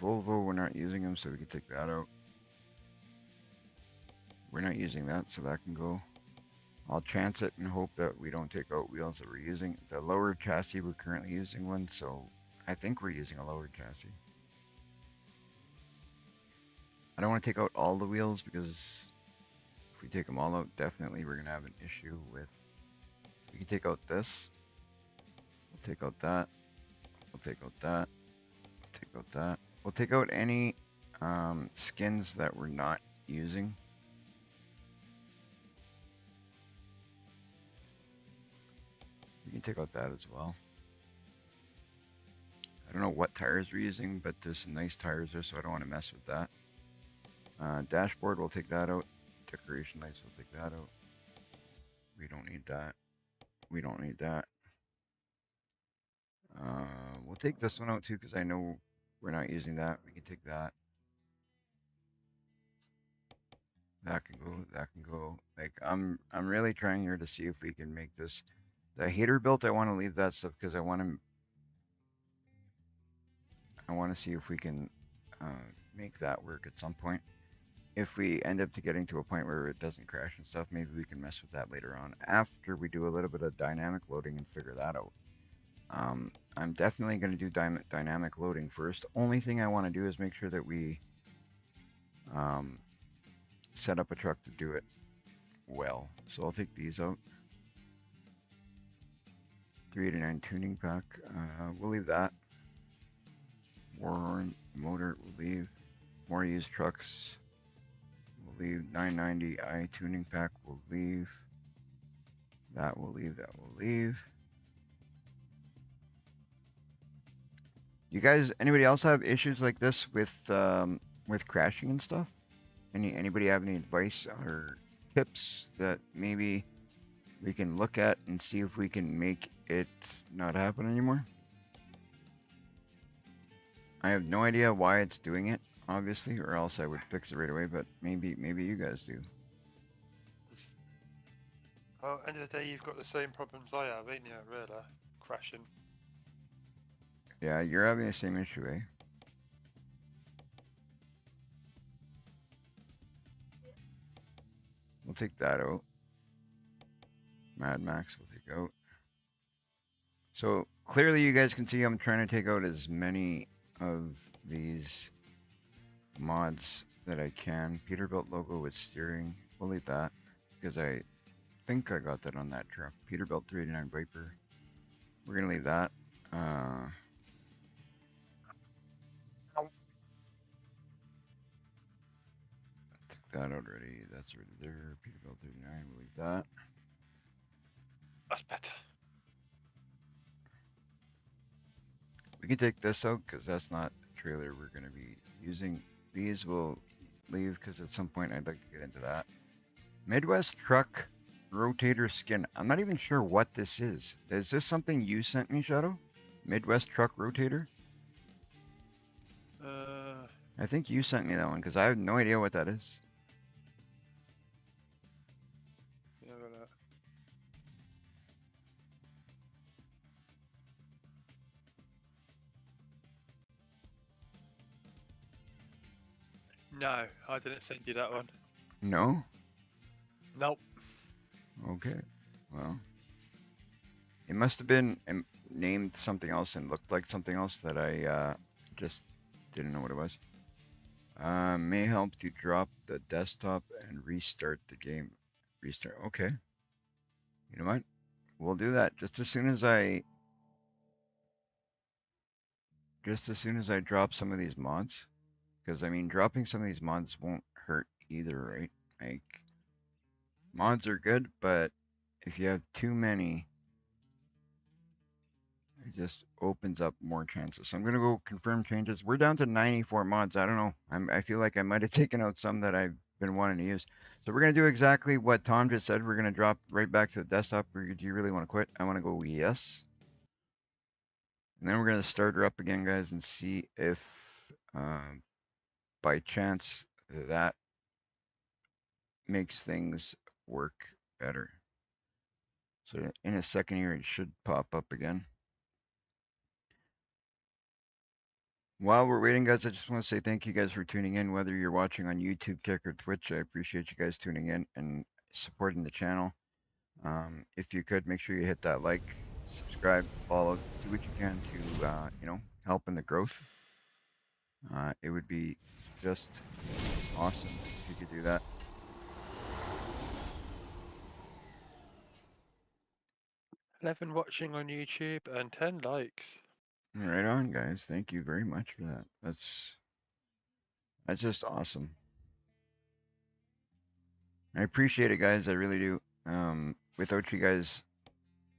Volvo, we're not using them, so we can take that out. We're not using that, so that can go. I'll chance it and hope that we don't take out wheels that we're using. The lower chassis, we're currently using one, so I think we're using a lower chassis. I don't want to take out all the wheels because if we take them all out, definitely we're going to have an issue with. We can take out this. We'll take out that. We'll take out that. We'll take out that. We'll take out any skins that we're not using. We can take out that as well. I don't know what tires we're using, but there's some nice tires there, so I don't want to mess with that. Dashboard, we'll take that out. Decoration lights, we'll take that out. We don't need that. We don't need that. We'll take this one out too, because I know we're not using that. We can take that. That can go. That can go. Like I'm really trying here to see if we can make this. The hater built, I want to leave that stuff because I want to see if we can make that work at some point. If we end up getting to a point where it doesn't crash and stuff, maybe we can mess with that later on after we do a little bit of dynamic loading and figure that out. I'm definitely going to do dynamic loading first. Only thing I want to do is make sure that we set up a truck to do it well. So I'll take these out. 389 tuning pack. We'll leave that. Warhorn motor will leave. More used trucks. We'll leave. 990i tuning pack will leave. That will leave. That will leave. You guys, anybody else have issues like this with crashing and stuff? Anybody have any advice or tips that maybe we can look at and see if we can make it not happen anymore? I have no idea why it's doing it, obviously, or else I would fix it right away, but maybe you guys do. Well, end of the day, you've got the same problems I have, ain't you, really? Crashing. Yeah, you're having the same issue, eh? We'll take that out. Mad Max we'll take out. So clearly you guys can see I'm trying to take out as many of these mods that I can. Peterbilt logo with steering. We'll leave that because I think I got that on that truck. Peterbilt 389 Viper. We're gonna leave that. Took that out already. That's already there. Peterbilt 39. We'll leave that. That's better. We can take this out because that's not a trailer we're going to be using. These will leave because at some point I'd like to get into that. Midwest truck rotator skin. I'm not even sure what this is. Is this something you sent me, Shadow? Midwest truck rotator? I think you sent me that one because I have no idea what that is. Yeah, no, I didn't send you that one. No? Nope. Okay. Well, it must have been named something else and looked like something else that I just didn't know what it was. May help to drop the desktop and restart the game. Restart. Okay. You know what? We'll do that just as soon as I drop some of these mods. Because I mean, dropping some of these mods won't hurt either, right? Like, mods are good, but if you have too many, it just opens up more chances. So I'm gonna go confirm changes. We're down to 94 mods. I don't know. I feel like I might have taken out some that I've been wanting to use. So we're gonna do exactly what Tom just said. We're gonna drop right back to the desktop. Do you really want to quit? I want to go yes. And then we're gonna start her up again, guys, and see if by chance that makes things work better. So in a second here, it should pop up again. While we're waiting, guys, I just want to say thank you guys for tuning in, whether you're watching on YouTube, Kick, or Twitch. I appreciate you guys tuning in and supporting the channel. If you could, make sure you hit that like, subscribe, follow, do what you can to, help in the growth. It would be just awesome if you could do that. 11 watching on YouTube and 10 likes. Right on, guys. Thank you very much for that. That's just awesome. I appreciate it, guys. I really do. Without you guys,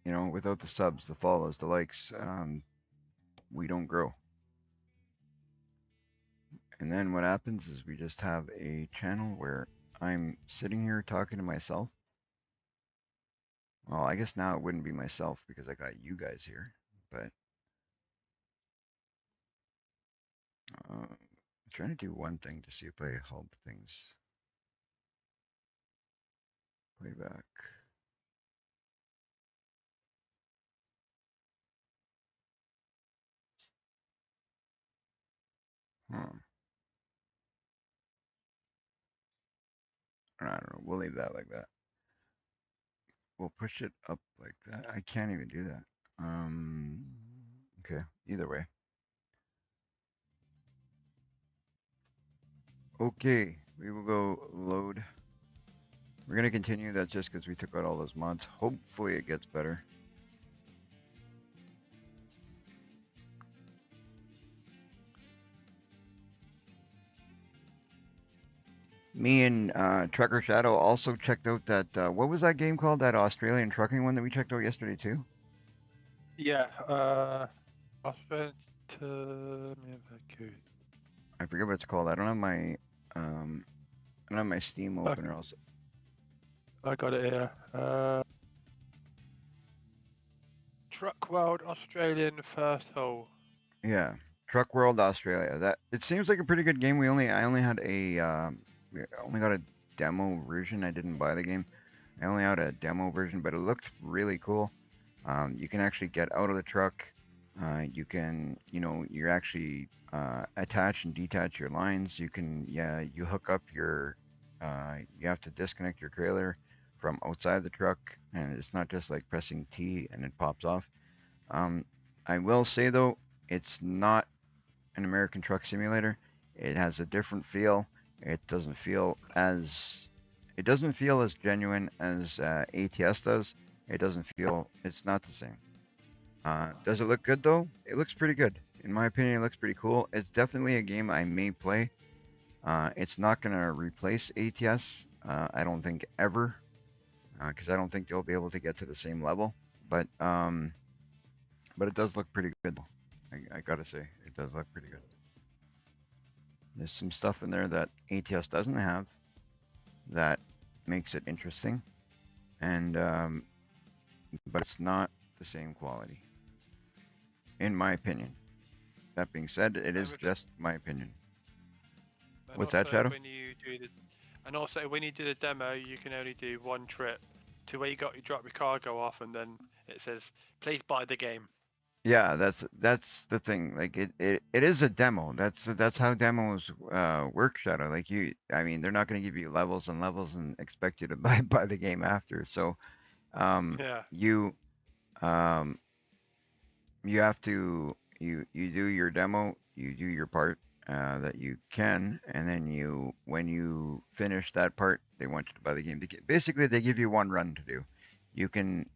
without the subs, the follows, the likes, we don't grow. And then what happens is we just have a channel where I'm sitting here talking to myself. Well, I guess now it wouldn't be myself because I got you guys here, but I'm trying to do one thing to see if I help things. Playback. Huh. I don't know. We'll leave that like that. We'll push it up like that. I can't even do that. Okay. Either way. Okay. We will go load. We're going to continue that just because we took out all those mods. Hopefully it gets better. Me and Trucker Shadow also checked out that what was that game called? That Australian trucking one that we checked out yesterday too. Yeah. I spent. Let me have a go. I forget what it's called. I don't have my Steam open or else. I got it here. Truck World Australian First Hole. Yeah, Truck World Australia. That it seems like a pretty good game. I only had we only got a demo version. I didn't buy the game. I only had a demo version, but it looked really cool. You can actually get out of the truck. You can, you're actually attach and detach your lines. You can, yeah, you hook up you have to disconnect your trailer from outside the truck, and it's not just like pressing T and it pops off. I will say though, it's not an American Truck Simulator. It has a different feel. It doesn't feel as genuine as ATS does. It's not the same. Does it look good though? It looks pretty good. In my opinion, it looks pretty cool. It's definitely a game I may play. It's not going to replace ATS, I don't think ever, because I don't think they'll be able to get to the same level. But it does look pretty good though. I gotta say, it does look pretty good. There's some stuff in there that ATS doesn't have that makes it interesting, and but it's not the same quality, in my opinion. That being said, it is just my opinion. What's that, Shadow? And also, when you do the demo, you can only do one trip to where you drop your cargo off, and then it says, "Please buy the game." Yeah, that's the thing. Like it is a demo. That's how demos work, Shadow. Like I mean, they're not going to give you levels and levels and expect you to buy the game after. So Yeah. you um, you have to you do your demo, you do your part that you can, and then when you finish that part, they want you to buy the game. Basically, they give you one run to do. You can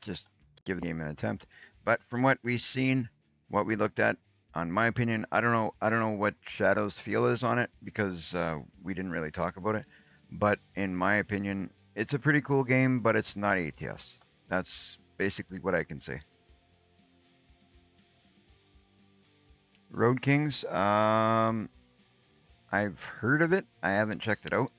just give the game an attempt. But from what we've seen, what we looked at, on my opinion, I don't know what Shadow's feel is on it because we didn't really talk about it. But in my opinion, it's a pretty cool game, but it's not ATS. That's basically what I can say. Road Kings, I've heard of it. I haven't checked it out.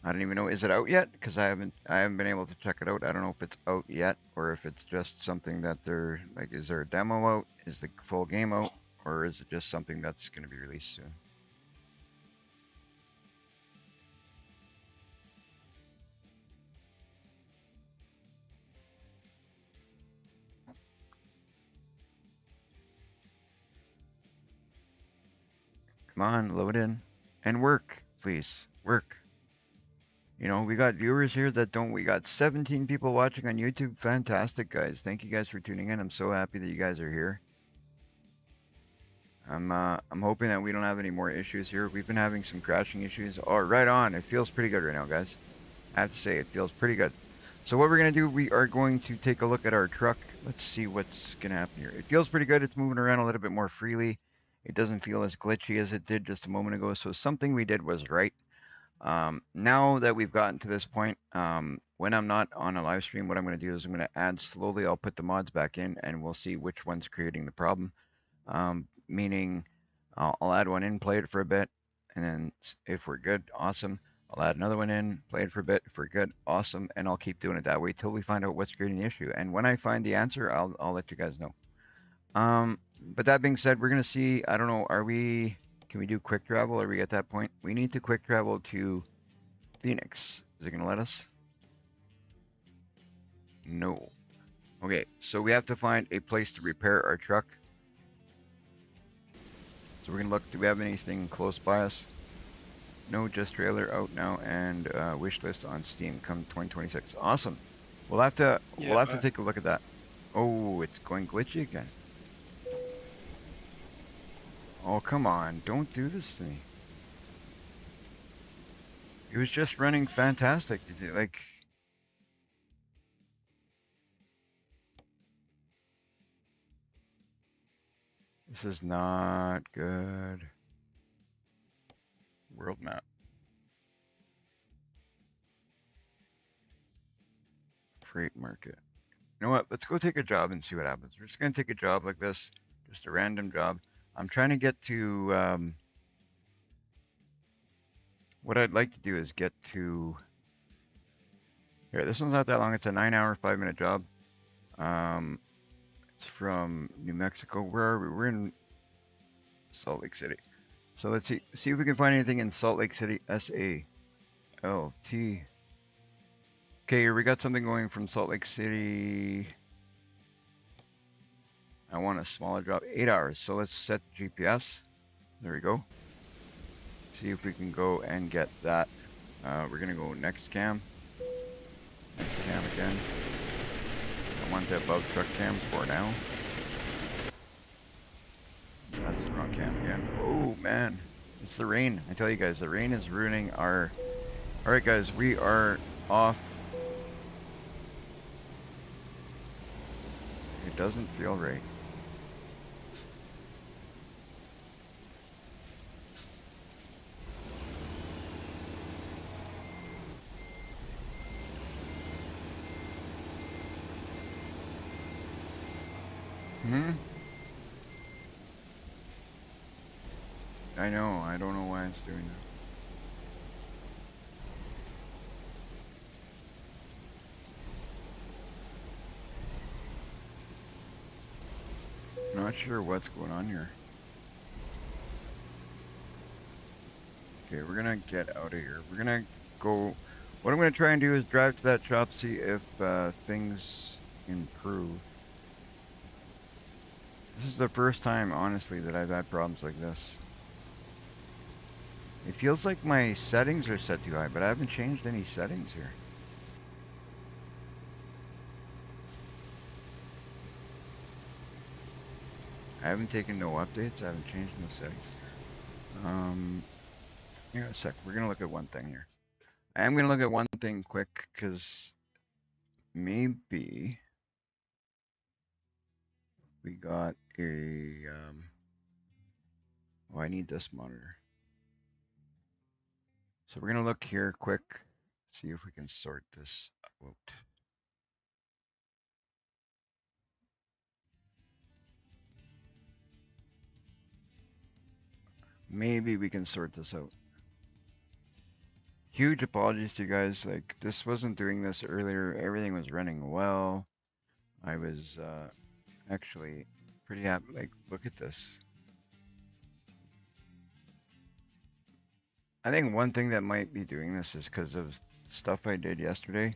I don't even know, is it out yet? Because I haven't been able to check it out. I don't know if it's out yet or if it's just something that they're like, is there a demo out? Is the full game out? Or is it just something that's going to be released soon? Come on, load in and work, please. Work. We got viewers here we got 17 people watching on YouTube. Fantastic, guys. Thank you guys for tuning in. I'm so happy that you guys are here. I'm hoping that we don't have any more issues here. We've been having some crashing issues. Oh, right on. It feels pretty good right now, guys. I have to say, it feels pretty good. So what we're going to do, we are going to take a look at our truck. Let's see what's going to happen here. It feels pretty good. It's moving around a little bit more freely. It doesn't feel as glitchy as it did just a moment ago. So something we did was right. Now that we've gotten to this point, when I'm not on a live stream, what I'm going to do is I'm going to add slowly. I'll put the mods back in and we'll see which one's creating the problem. Meaning I'll add one in, play it for a bit, and then if we're good, awesome. I'll add another one in, play it for a bit. If we're good, awesome, and I'll keep doing it that way till we find out what's creating the issue. And when I find the answer, I'll let you guys know. But that being said, we're gonna see. I don't know. Can we do quick travel? Are we at that point? We need to quick travel to Phoenix. Is it gonna let us? No. Okay, so we have to find a place to repair our truck. So we're gonna look. Do we have anything close by us? No, just trailer out now and wish list on Steam come 2026. Awesome. We'll have to take a look at that. Oh, it's going glitchy again. Oh, come on. Don't do this to me. It was just running fantastic. Like, this is not good. world map. Freight market. You know what? Let's go take a job and see what happens. We're just gonna take a job like this, just a random job. I'm trying to get to. What I'd like to do is get to. Here, this one's not that long. It's a 9-hour, 5-minute job. It's from New Mexico. Where are we? We're in Salt Lake City. So let's see if we can find anything in Salt Lake City. SALT. Okay, here we got something going from Salt Lake City. I want a smaller job, 8 hours. So let's set the GPS. There we go. See if we can go and get that. We're gonna go next cam. Next cam again. I want the above truck cam for now. That's the wrong cam again. Oh man, it's the rain. I tell you guys, the rain is ruining our. All right, guys, we are off. It doesn't feel right. I know. I don't know why it's doing that. Not sure what's going on here. Okay, we're gonna get out of here. We're gonna go. What I'm gonna try and do is drive to that shop, see if things improve. This is the first time, honestly, that I've had problems like this. It feels like my settings are set too high, but I haven't changed any settings here. I haven't taken no updates. I haven't changed no settings. Hang on a sec. We're gonna look at one thing here. I am gonna look at one thing quick, because maybe we got a. Oh, I need this monitor. So we're gonna look here quick, see if we can sort this out. Maybe we can sort this out. Huge apologies to you guys. Like, this wasn't doing this earlier. Everything was running well. I was actually pretty happy. Like, look at this. I think one thing that might be doing this is because of stuff I did yesterday.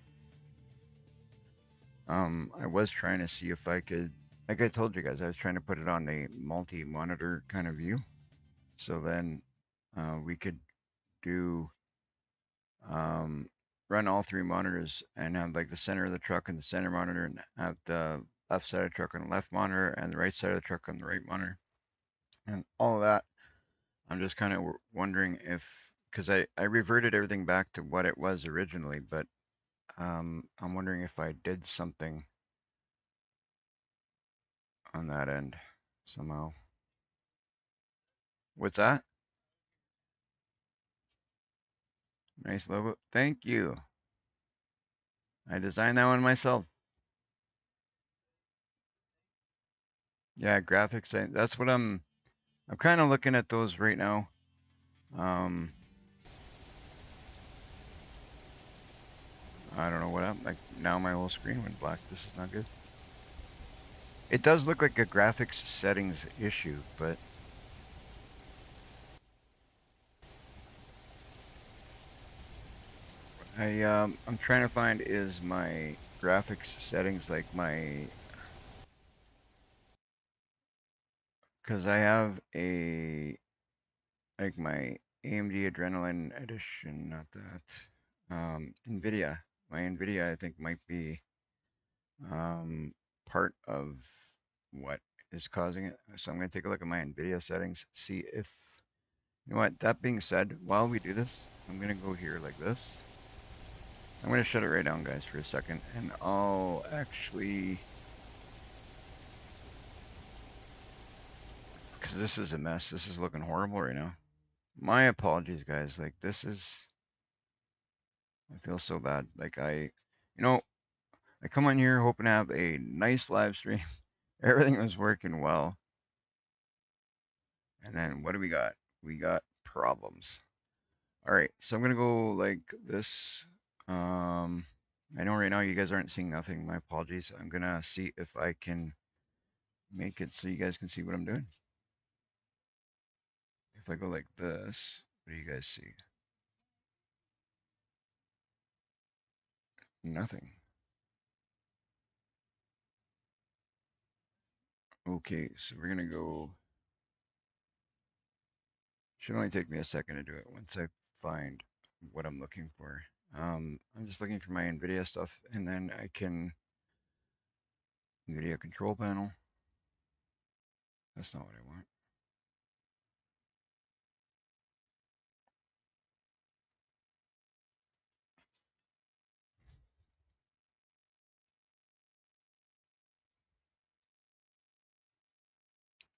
I was trying to see if I could, like I told you guys, I was trying to put it on the multi-monitor kind of view. So then we could do run all 3 monitors and have like the center of the truck and the center monitor, and have the left side of the truck on the left monitor and the right side of the truck on the right monitor, and all of that. I'm just kind of wondering if, because I reverted everything back to what it was originally, but I'm wondering if I did something on that end somehow. What's that? Nice logo. Thank you. I designed that one myself. Yeah, graphics. That's what I'm kind of looking at those right now. I don't know what happened. Like, now my whole screen went black. This is not good. It does look like a graphics settings issue, but I'm trying to find is my graphics settings, like my, because I have a, like my AMD Adrenaline Edition, not that, NVIDIA. My NVIDIA, I think, might be part of what is causing it. So I'm going to take a look at my NVIDIA settings, see if, you know what, that being said, while we do this, I'm going to go here like this. I'm going to shut it right down, guys, for a second, and I'll actually, because this is a mess. This is looking horrible right now. My apologies, guys. Like, this is, I feel so bad. Like, I come on here hoping to have a nice live stream. Everything was working well. And then what do we got? We got problems. All right, so I'm gonna go like this. I know right now you guys aren't seeing nothing. My apologies. I'm gonna see if I can make it so you guys can see what I'm doing. If I go like this, what do you guys see? Nothing. Okay, so we're gonna go. Should only take me a second to do it once I find what I'm looking for. I'm just looking for my NVIDIA stuff, and then I can NVIDIA control panel. That's not what I want.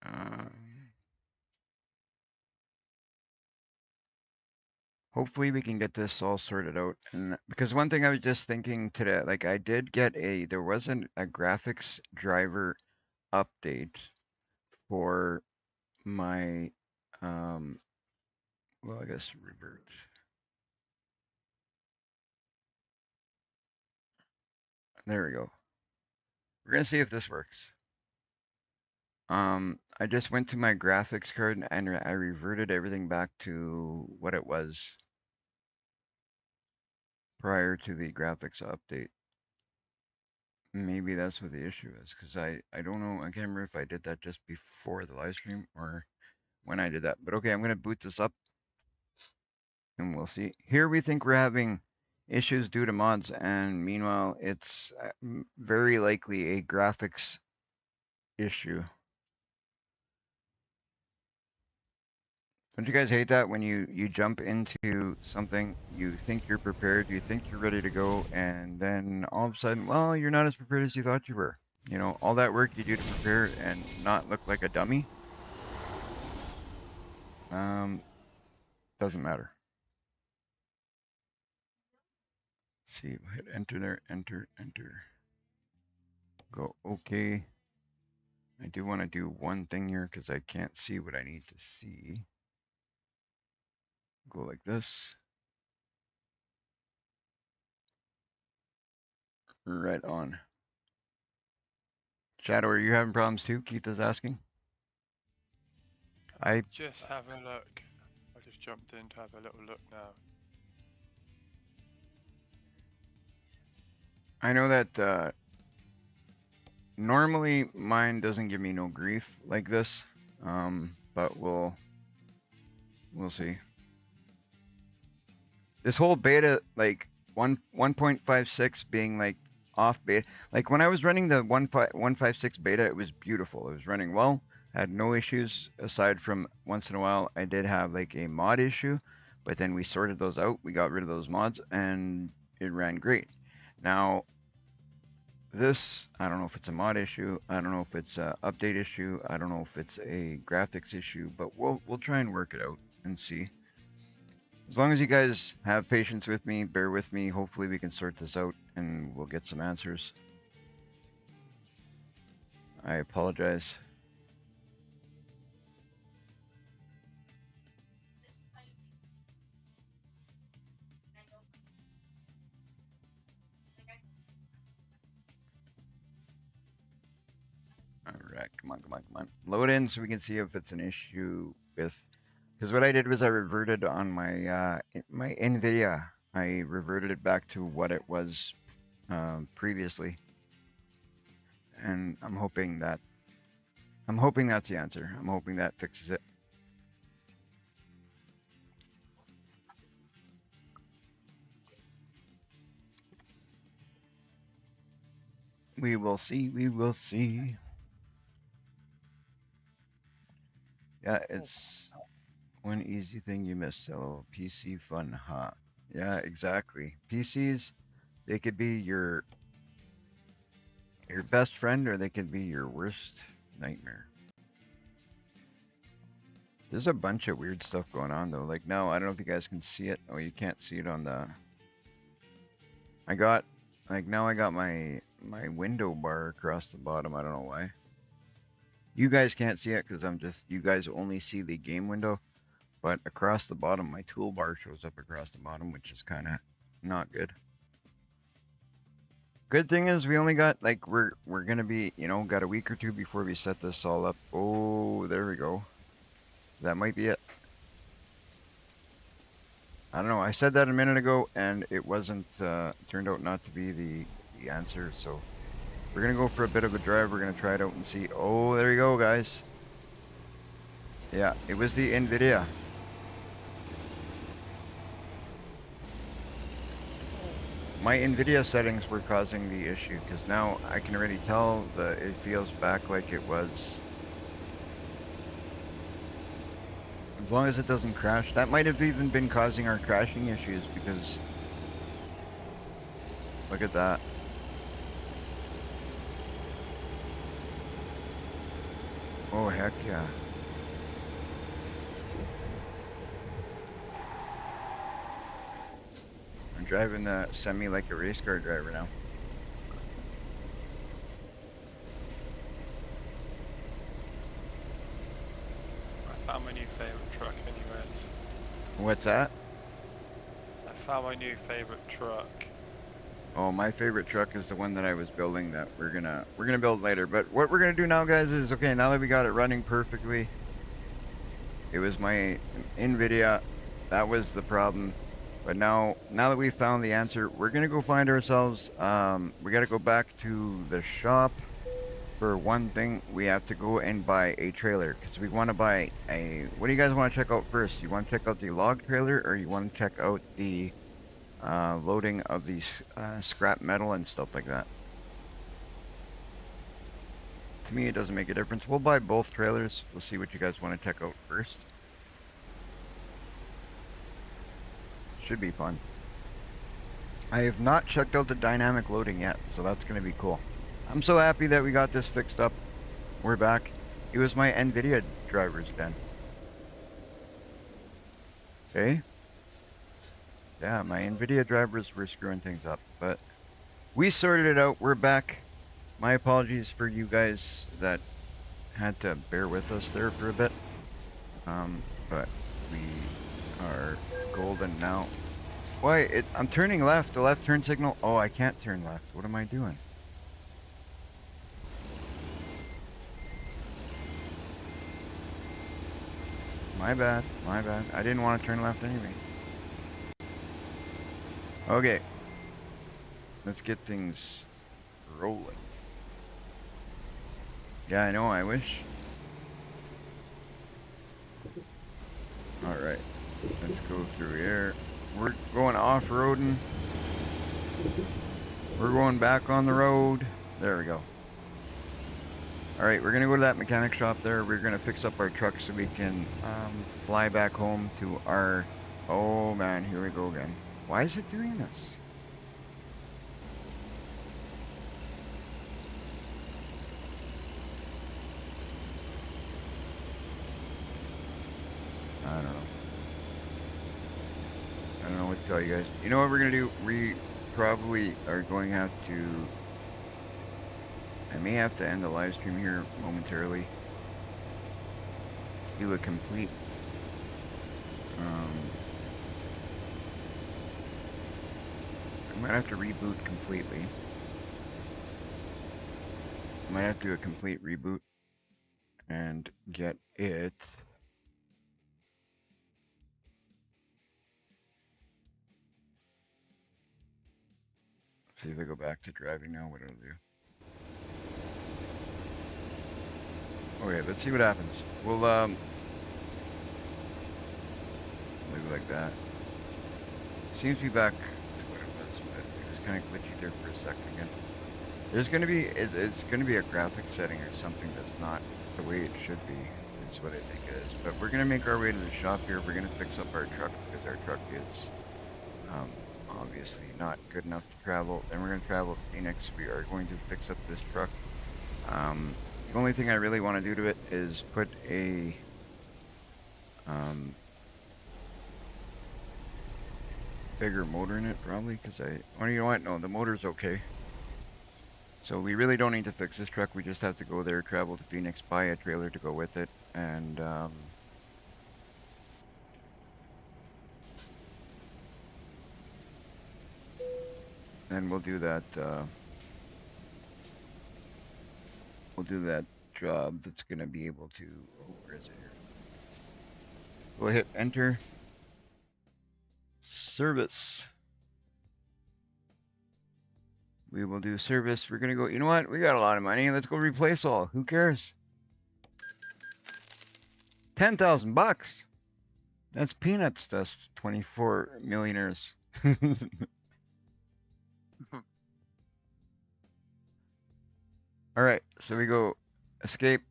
Um, Hopefully we can get this all sorted out. And because one thing I was just thinking today, like I did get there wasn't a graphics driver update for my, well, I guess revert. There we go. We're gonna see if this works. I just went to my graphics card and I reverted everything back to what it was prior to the graphics update. Maybe that's what the issue is, because I don't know. I can't remember if I did that just before the live stream or when I did that. But okay, I'm gonna boot this up and we'll see. Here we think we're having issues due to mods, and meanwhile it's very likely a graphics issue. Don't you guys hate that when you jump into something, you think you're prepared, you think you're ready to go, and then all of a sudden, well, you're not as prepared as you thought you were. You know, all that work you do to prepare and not look like a dummy, doesn't matter. Let's see, hit enter there, enter, enter. Go okay. I do want to do one thing here because I can't see what I need to see. Go like this. Right on. Shadow, are you having problems too? Keith is asking. Just have a look. I just jumped in to have a little look now. I know that normally mine doesn't give me no grief like this, but we'll see. This whole beta, like 1.56 being like off beta, like when I was running the 1.56 beta, it was beautiful. It was running well. Had no issues aside from once in a while I did have like a mod issue, but then we sorted those out. We got rid of those mods and it ran great. Now this, I don't know if it's a mod issue. I don't know if it's a update issue. I don't know if it's a graphics issue, but we'll try and work it out and see. As long as you guys have patience with me, bear with me. Hopefully we can sort this out and we'll get some answers. I apologize. All right, come on, come on, come on. Load in so we can see if it's an issue with, because what I did was I reverted on my my NVIDIA. I reverted it back to what it was previously, and I'm hoping that's the answer. I'm hoping that fixes it. We will see. We will see. Yeah, it's one easy thing you missed. Oh, PC fun, huh? Yeah, exactly. PCs, they could be your best friend or they could be your worst nightmare. There's a bunch of weird stuff going on though. Like now, I don't know if you guys can see it. Oh, you can't see it on the. I got, like now I got my window bar across the bottom. I don't know why. You guys can't see it because I'm just. You guys only see the game window, but across the bottom, my toolbar shows up across the bottom, which is kind of not good. Good thing is we only got like we're gonna be got a week or two before we set this all up. Oh, there we go. That might be it. I don't know. I said that a minute ago, and it wasn't. Turned out not to be the answer. So we're gonna go for a bit of a drive. We're gonna try it out and see. Oh, there you go, guys. Yeah, it was the NVIDIA. My NVIDIA settings were causing the issue because now I can already tell that it feels back like it was. As long as it doesn't crash. That might have even been causing our crashing issues because look at that. Oh, heck yeah. I'm driving the semi like a race car driver now. I found my new favorite truck anyways. What's that? I found my new favorite truck. Oh, my favorite truck is the one that I was building that we're gonna build later. But what we're gonna do now, guys, is okay. Now that we got it running perfectly, it was my NVIDIA. That was the problem. But now that we found the answer, we're gonna go find ourselves. We gotta go back to the shop. For one thing, we have to go and buy a trailer because we want to buy a. What do you guys want to check out first? You want to check out the log trailer, or you want to check out the loading of these scrap metal and stuff like that? To me, it doesn't make a difference. We'll buy both trailers. We'll see what you guys want to check out first. Should be fun. I have not checked out the dynamic loading yet, so that's going to be cool. I'm so happy that we got this fixed up. We're back. It was my NVIDIA drivers again. Okay? Yeah, my NVIDIA drivers were screwing things up, but we sorted it out. We're back. My apologies for you guys that had to bear with us there for a bit. But we are golden now. Why? I'm turning left. The left turn signal. Oh, I can't turn left. What am I doing? My bad. My bad. I didn't want to turn left anyway. Okay. Let's get things rolling. Yeah, I know. I wish. Alright. Let's go through here. We're going off-roading. We're going back on the road. There we go. Alright, we're going to go to that mechanic shop there. We're going to fix up our truck so we can fly back home to our... Oh man, here we go again. Why is it doing this? I don't know. I don't know what to tell you guys. You know what we're going to do? We probably are going to have to... I may have to end the live stream here momentarily. Let's do a complete... I might have to reboot completely. I might have to do a complete reboot and get it. See if I go back to driving now, what it'll do. Okay, let's see what happens. We'll leave it like that. Seems to be back to what it was, but it was kind of glitchy there for a second again. There's gonna be it's gonna be a graphic setting or something that's not the way it should be. Is what I think it is. But we're gonna make our way to the shop here. We're gonna fix up our truck because our truck is obviously not good enough to travel. Then we're gonna travel to Phoenix. We are going to fix up this truck. The only thing I really want to do to it is put a Bigger motor in it probably, because oh, you know what? No, the motor's okay. So we really don't need to fix this truck. We just have to go there, travel to Phoenix, buy a trailer to go with it, and then we'll do that. We'll do that job that's gonna be able to. Oh, where is it here? We'll hit enter. Service. We will do service. We're gonna go. You know what? We got a lot of money. Let's go replace all. Who cares? 10,000 bucks. That's peanuts to us 24 millionaires. All right, so we go escape.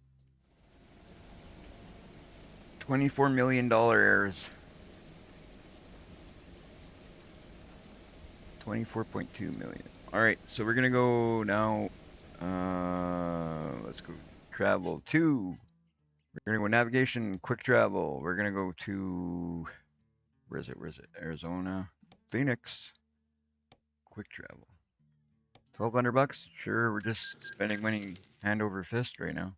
$24 million errors. 24.2 million. All right, so we're gonna go now. Let's go travel to. We're gonna go navigation, quick travel. We're gonna go to. Where is it? Where is it? Arizona, Phoenix. Quick travel. 1,200 bucks. Sure, we're just spending money hand over fist right now.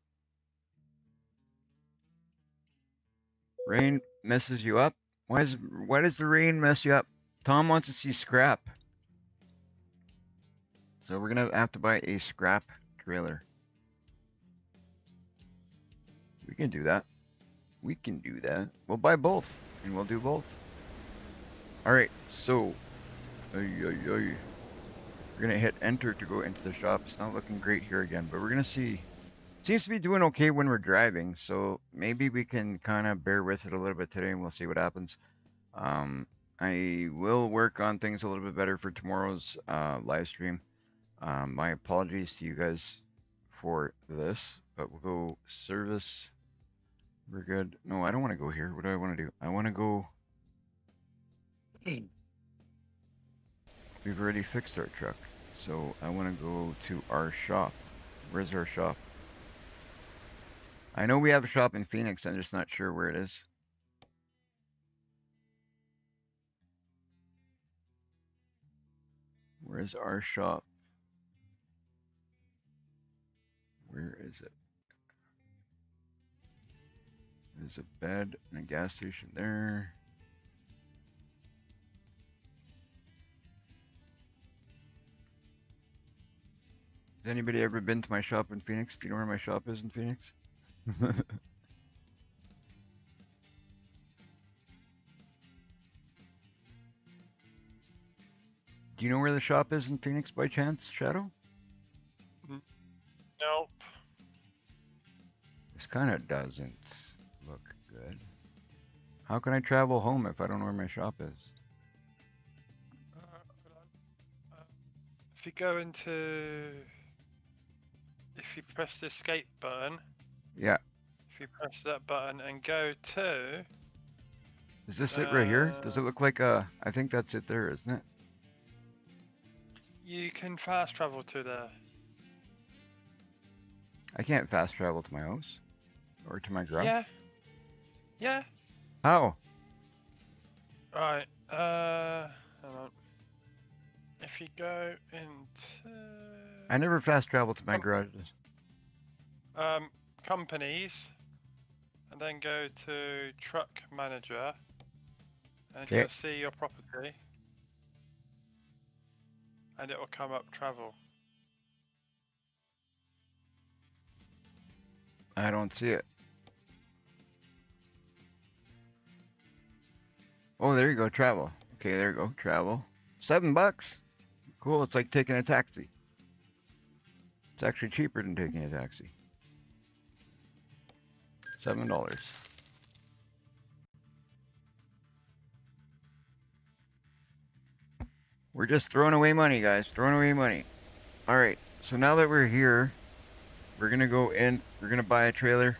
Rain messes you up. Why does the rain mess you up? Tom wants to see scrap. So we're gonna have to buy a scrap trailer. We can do that. We can do that. We'll buy both, and we'll do both. All right, so we're gonna hit enter to go into the shop. It's not looking great here again, but we're gonna see. It seems to be doing okay when we're driving, so maybe we can kind of bear with it a little bit today, and we'll see what happens. I will work on things a little bit better for tomorrow's live stream. My apologies to you guys for this, but we'll go service. We're good. No, I don't want to go here. What do I want to do? I want to go. We've already fixed our truck, so I want to go to our shop. Where's our shop? I know we have a shop in Phoenix. I'm just not sure where it is. Where's our shop? Where is it? There's a bed and a gas station there. Has anybody ever been to my shop in Phoenix? Do you know where my shop is in Phoenix? Do you know where the shop is in Phoenix by chance, Shadow? Nope. This kind of doesn't look good. How can I travel home if I don't know where my shop is? If you go into, if you press the escape button. Yeah. If you press that button and go to. Is this it right here? Does it look like a? I think that's it there, isn't it? You can fast travel to there. I can't fast travel to my house or to my garage. Yeah. Yeah. How? Right. Hang on. If you go into. I never fast travel to my garages. Companies, and then go to truck manager, and Okay. you'll see your property, and it will come up travel. I don't see it. Oh, there you go, travel. Okay, there you go, travel. $7. Cool, it's like taking a taxi. It's actually cheaper than taking a taxi. $7. We're just throwing away money, guys. Throwing away money. All right, so now that we're here, we're gonna go in. We're gonna buy a trailer.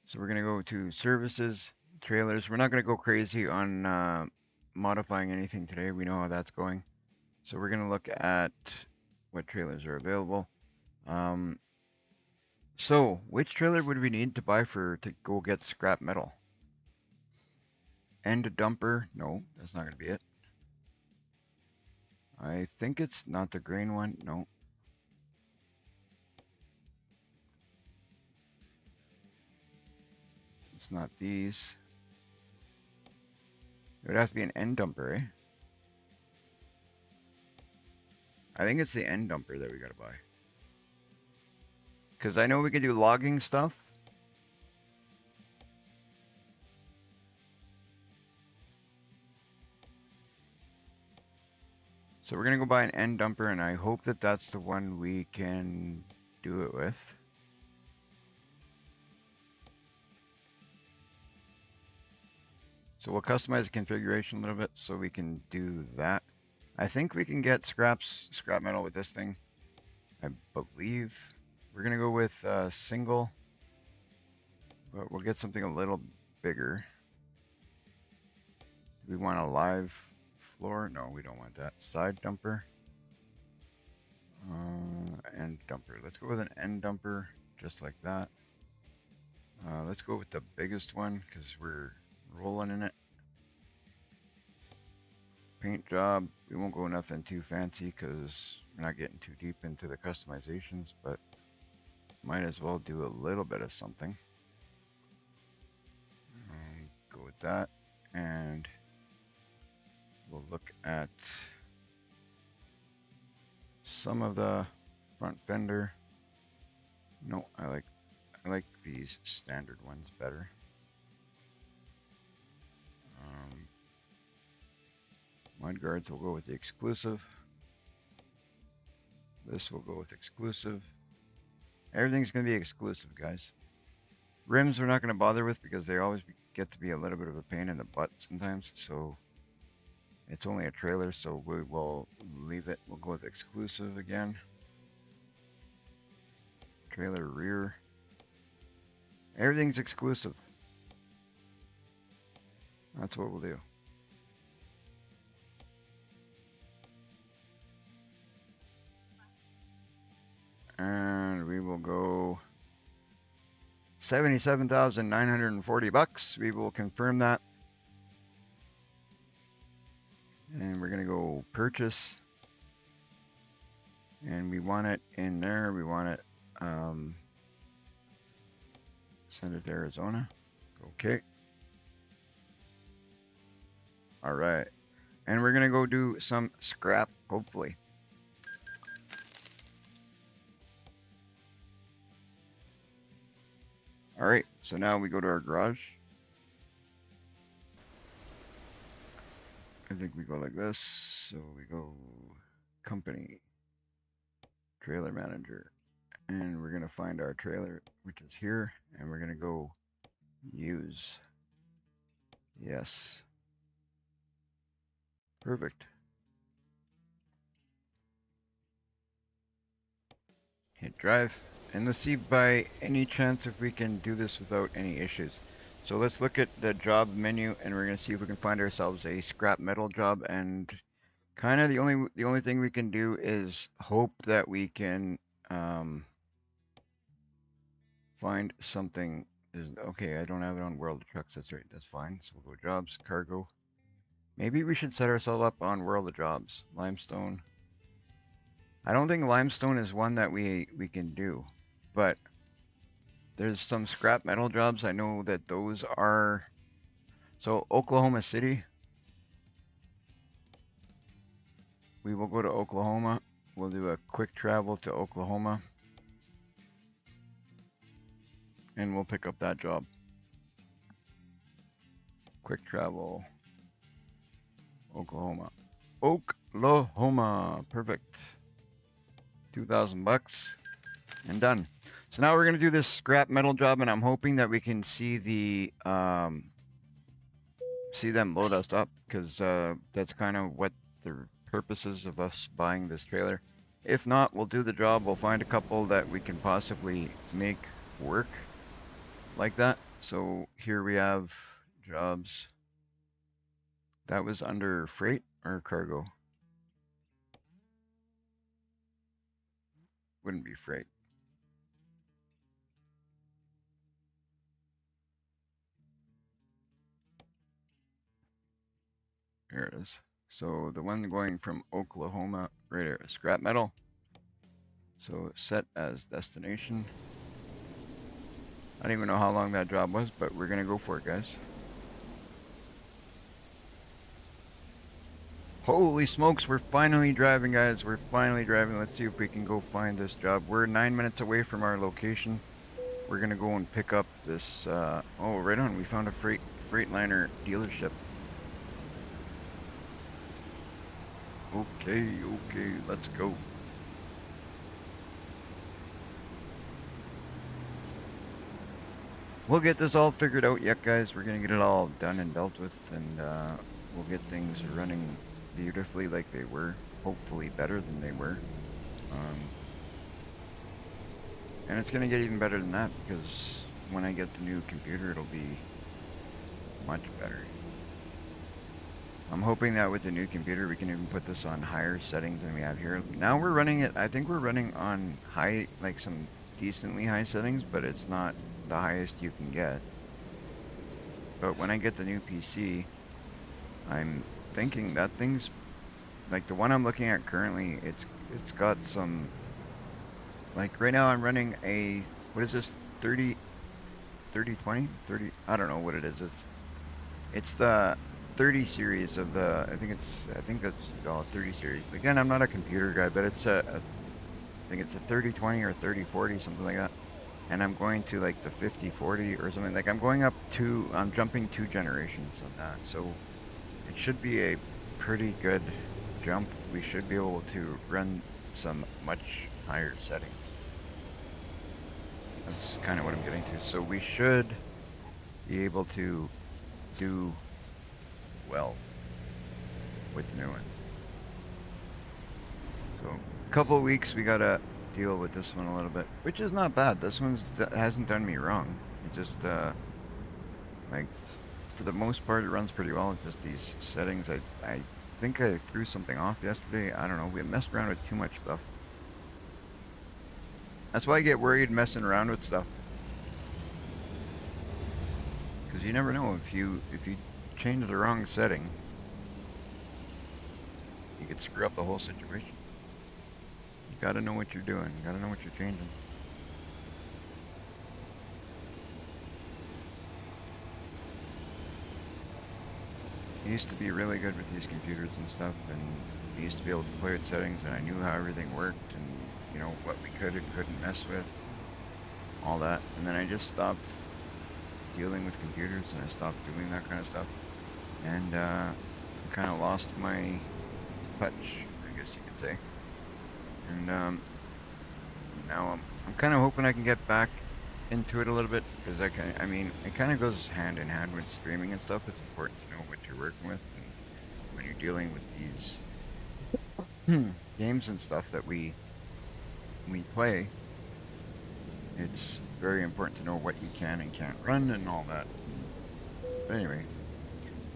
So we're gonna go to services, trailers. We're not gonna go crazy on modifying anything today. We know how that's going. So we're gonna look at what trailers are available. So, which trailer would we need to buy to go get scrap metal? And a dumper? No, that's not going to be it. I think it's not the grain one. No. It's not these. It would have to be an end dumper, eh? I think it's the end dumper that we gotta buy. Because I know we can do logging stuff. So we're gonna go buy an end dumper, and I hope that that's the one we can do it with. So we'll customize the configuration a little bit so we can do that. I think we can get scrap metal with this thing. I believe we're gonna go with single, but we'll get something a little bigger. Do we want a live floor? No, we don't want that. Side dumper. End dumper. Let's go with an end dumper, just like that. Let's go with the biggest one because we're rolling in it. Paint job. We won't go nothing too fancy because we're not getting too deep into the customizations, but might as well do a little bit of something. Go with that, and we'll look at some of the front fender. No, I like these standard ones better. Mud guards will go with the exclusive. This will go with exclusive. Everything's going to be exclusive, guys. Rims we're not going to bother with because they always get to be a little bit of a pain in the butt sometimes. So it's only a trailer, so we will leave it. We'll go with exclusive again. Trailer rear. Everything's exclusive. That's what we'll do. And we will go $77,940. We will confirm that. And we're gonna go purchase. And we want it in there. We want it send it to Arizona. Okay. All right. And we're gonna go do some scrap, hopefully. All right, so now we go to our garage. I think we go like this. So we go company, trailer manager, and we're gonna find our trailer, which is here, and we're gonna go use. Yes. Perfect. Hit drive. And let's see by any chance if we can do this without any issues. So let's look at the job menu, and we're gonna see if we can find ourselves a scrap metal job. And kind of the only thing we can do is hope that we can find something. Okay, I don't have it on World of Trucks. That's right. That's fine. So we'll go jobs, cargo. Maybe we should set ourselves up on World of Jobs. Limestone. I don't think limestone is one that we can do, but there's some scrap metal jobs. I know that those are. So Oklahoma City. We will go to Oklahoma. We'll do a quick travel to Oklahoma. And we'll pick up that job. Quick travel. Oklahoma. Oklahoma. Perfect. $2,000 and done. So now we're gonna do this scrap metal job, and I'm hoping that we can see them load us up, because that's kind of what the purposes of us buying this trailer. If not, we'll do the job. We'll find a couple that we can possibly make work like that. So here we have jobs. That was under freight or cargo? Wouldn't be freight. There it is. So the one going from Oklahoma, right here, scrap metal. So set as destination. I don't even know how long that job was, but we're gonna go for it, guys. Holy smokes, we're finally driving, guys. We're finally driving. Let's see if we can go find this job. We're 9 minutes away from our location. We're gonna go and pick up this, oh, right on. We found a Freightliner dealership. Okay, let's go. We'll get this all figured out yet, guys. We're gonna get it all done and dealt with, and we'll get things running beautifully like they were. Hopefully better than they were. And it's gonna get even better than that, because when I get the new computer, it'll be much better. I'm hoping that with the new computer, we can even put this on higher settings than we have here. Now we're running it, I think we're running on high, like some decently high settings, but it's not the highest you can get. But when I get the new PC, I'm thinking that thing's, like the one I'm looking at currently, it's got some, like right now I'm running a, what is this, 30, 20, 30, I don't know what it is. It's the 30 series of the, I think that's 30 series. Again, I'm not a computer guy, but it's I think it's a 3020 or 3040, something like that. And I'm going to like the 5040 or something. Like I'm jumping 2 generations on that. So it should be a pretty good jump. We should be able to run some much higher settings. That's kind of what I'm getting to. So we should be able to do well with the new one. So a couple of weeks we gotta deal with this one a little bit, which is not bad. This one's hasn't done me wrong. It just like for the most part it runs pretty well. Just these settings, I think I threw something off yesterday. I don't know. We messed around with too much stuff. That's why I get worried messing around with stuff. Because you never know, if you change the wrong setting, you could screw up the whole situation. You gotta know what you're doing. You gotta know what you're changing. I used to be really good with these computers and stuff, and I used to be able to play with settings, and I knew how everything worked, and you know what we could and couldn't mess with, all that. And then I just stopped dealing with computers, and I stopped doing that kind of stuff, and I kind of lost my touch, I guess you could say. And now I'm kind of hoping I can get back into it a little bit, because I mean, it kind of goes hand in hand with streaming and stuff. It's important to know what you're working with, and when you're dealing with these games and stuff that we play, it's very important to know what you can and can't run and all that. But anyway,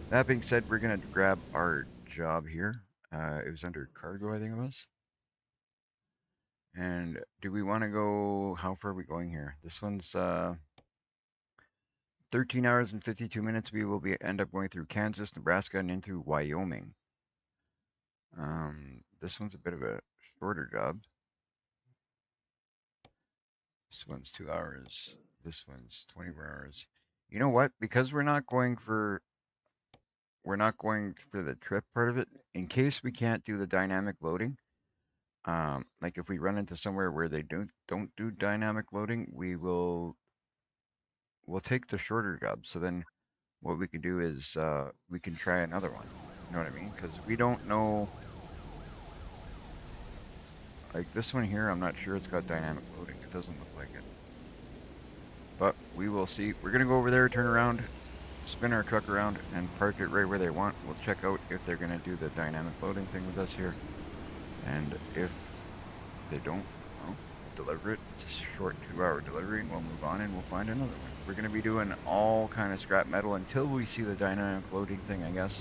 that being said, we're gonna grab our job here. It was under cargo, I think it was. And do we want to go, how far are we going here? This one's 13 hours and 52 minutes. We will end up going through Kansas, Nebraska, and into Wyoming. This one's a bit of a shorter job. This one's 2 hours. This one's 24 hours. You know what? Because we're not going for the trip part of it, in case we can't do the dynamic loading, like if we run into somewhere where they don't do dynamic loading, we'll take the shorter job. So then what we can do is we can try another one. You know what I mean? Because we don't know. Like this one here, I'm not sure it's got dynamic loading. It doesn't look like it. But we will see. We're going to go over there, turn around, spin our truck around, and park it right where they want. We'll check out if they're going to do the dynamic loading thing with us here. And if they don't, well, we'll deliver it. It's a short 2-hour delivery, and we'll move on and we'll find another one. We're going to be doing all kind of scrap metal until we see the dynamic loading thing, I guess.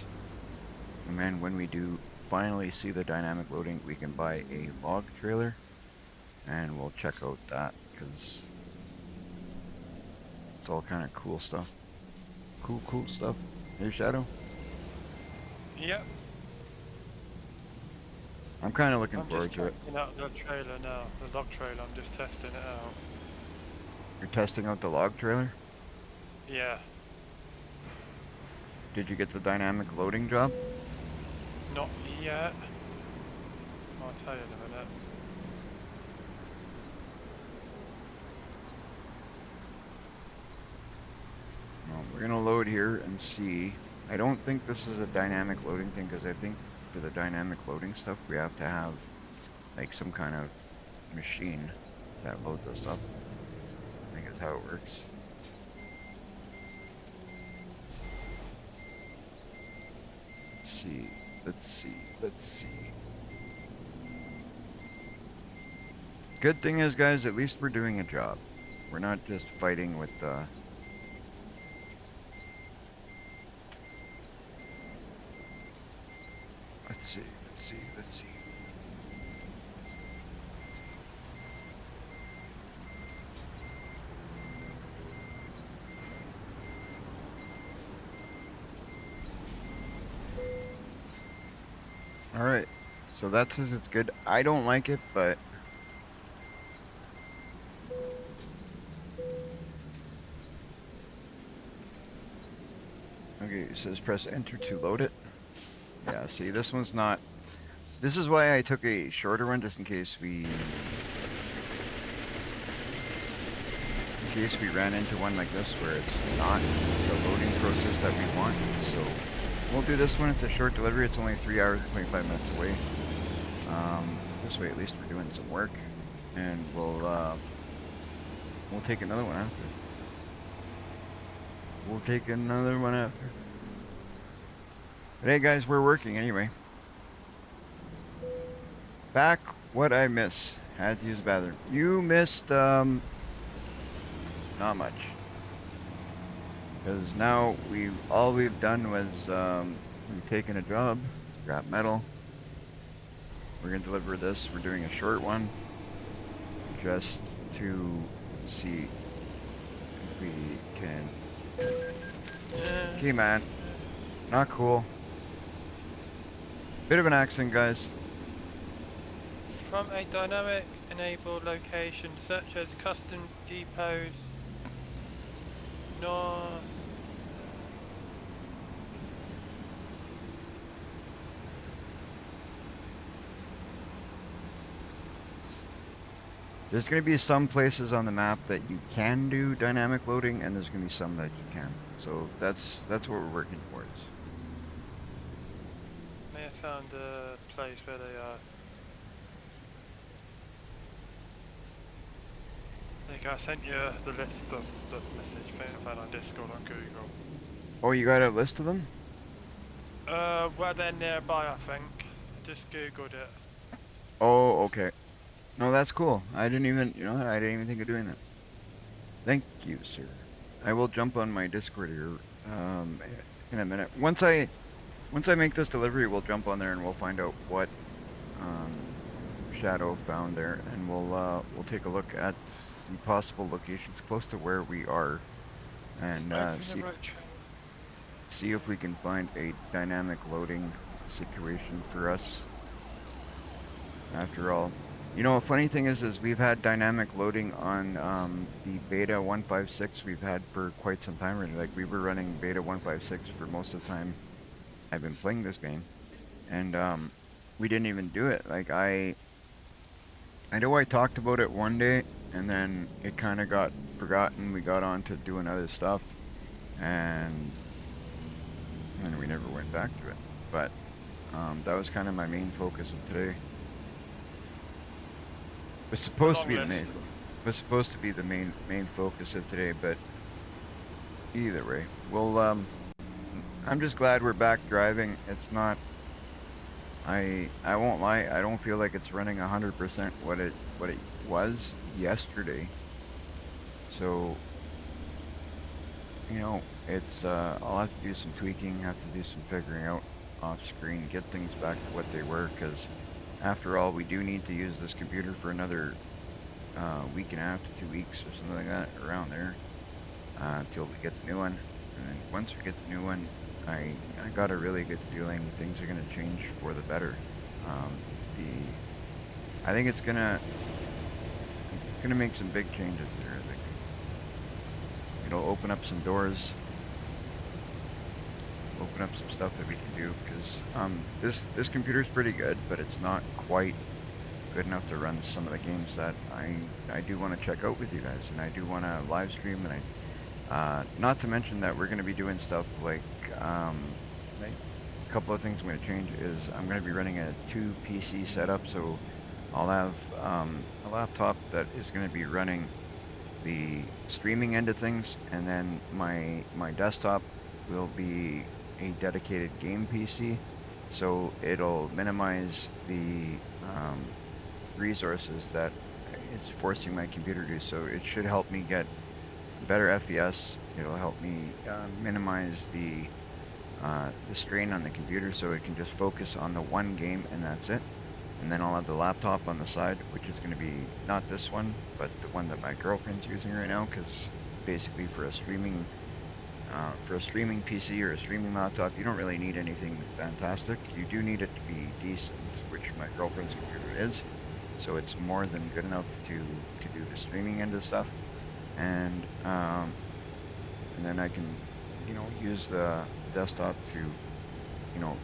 And then when we do finally see the dynamic loading, we can buy a log trailer, and we'll check out that, because it's all kind of cool stuff. Cool stuff. Hey, Shadow. Yep. I'm kind of looking I'm just forward to it. testing out the trailer now. The log trailer. I'm just testing it out. You're testing out the log trailer? Yeah. Did you get the dynamic loading job? Not yet. I'll tell you in a minute. Well, we're gonna load here and see. I don't think this is a dynamic loading thing because I think for the dynamic loading stuff we have to have like some kind of machine that loads us up. I think is how it works. Let's see. Let's see. Let's see. Good thing is, guys, at least we're doing a job. We're not just fighting with let's see, let's see, let's see. Alright, so that says it's good. I don't like it, but okay, it says press enter to load it. Yeah, see, this one's not. This is why I took a shorter one, just in case we ran into one like this where it's not the loading process that we want. So we'll do this one. It's a short delivery. It's only 3 hours and 25 minutes away. This way at least we're doing some work, and we'll take another one after. We'll take another one after. But hey guys, we're working anyway. Back what I miss. Had to use the bathroom. You missed not much. Because now all we've done was we've taken a job, scrap metal. We're gonna deliver this. We're doing a short one just to see if we can. Okay, man. Not cool. Bit of an accident, guys. From a dynamic enabled location such as custom depots, no. There's going to be some places on the map that you can do dynamic loading, and there's going to be some that you can't. So that's what we're working towards. May have found a place where they are. I think I sent you the list of the message thing I found on Discord on Google. Oh, you got a list of them? Well, they're nearby, I think. Just Googled it. Oh, okay. No, that's cool. I didn't even, you know what? I didn't even think of doing that. Thank you, sir. I will jump on my Discord here in a minute. Once I make this delivery, we'll jump on there and we'll find out what Shadow found there, and we'll take a look at the possible locations close to where we are, and see if we can find a dynamic loading situation for us. After all, you know, a funny thing is we've had dynamic loading on the beta 1.56 we've had for quite some time already. Like, we were running beta 1.56 for most of the time I've been playing this game, and we didn't even do it. Like, I know I talked about it one day, and then it kind of got forgotten. We got on to doing other stuff, and then we never went back to it. But that was kind of my main focus of today. It was supposed to be the main focus of today, but either way, we'll I'm just glad we're back driving. It's not. I won't lie. I don't feel like it's running 100% what it was yesterday. So, you know, it's I'll have to do some tweaking. Have to do some figuring out off screen. Get things back to what they were. Because after all, we do need to use this computer for another week and a half to 2 weeks or something like that, around there, until we get the new one. And then once we get the new one, I got a really good feeling things are gonna change for the better. I think it's gonna make some big changes here. I think it'll open up some doors, open up some stuff that we can do, because this computer's pretty good, but it's not quite good enough to run some of the games that I do want to check out with you guys, and I do want to live stream, and not to mention that we're going to be doing stuff like a couple of things I'm going to change is I'm going to be running a 2 PC setup, so I'll have a laptop that is going to be running the streaming end of things, and then my desktop will be a dedicated game PC, so it'll minimize the resources that it's forcing my computer to do. So it should help me get better FPS. It'll help me minimize the strain on the computer, so it can just focus on the one game and that's it. And then I'll have the laptop on the side, which is going to be not this one, but the one that my girlfriend's using right now, because basically for a streaming PC or a streaming laptop, you don't really need anything fantastic. You do need it to be decent, which my girlfriend's computer is. So it's more than good enough to do the streaming end of stuff, and then I can, use the desktop to,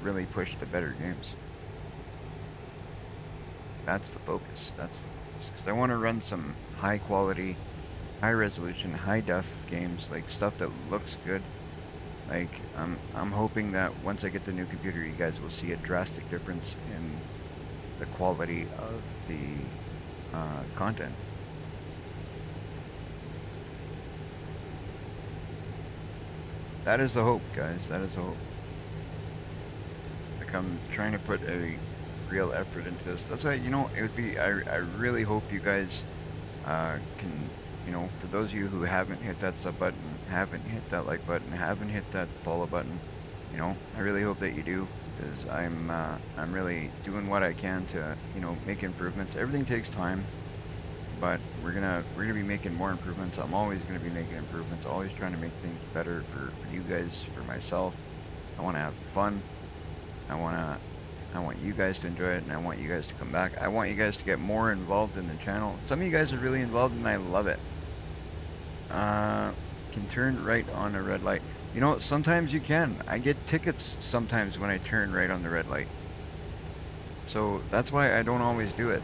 really push the better games. That's the focus. That's the focus. Because I want to run some high quality, high resolution, high def games, like stuff that looks good. Like I'm hoping that once I get the new computer, you guys will see a drastic difference in the quality of the content. That is the hope, guys. That is the hope. Like, I'm trying to put a real effort into this. That's why, it would be, I really hope you guys can, for those of you who haven't hit that sub button, haven't hit that like button, haven't hit that follow button, I really hope that you do, because I'm really doing what I can to, make improvements. Everything takes time, but we're gonna be making more improvements. I'm always gonna be making improvements, always trying to make things better for you guys, for myself. I want to have fun. I want you guys to enjoy it, and I want you guys to come back. I want you guys to get more involved in the channel. Some of you guys are really involved, and I love it. Can turn right on a red light. Sometimes you can. I get tickets sometimes when I turn right on the red light. So that's why I don't always do it.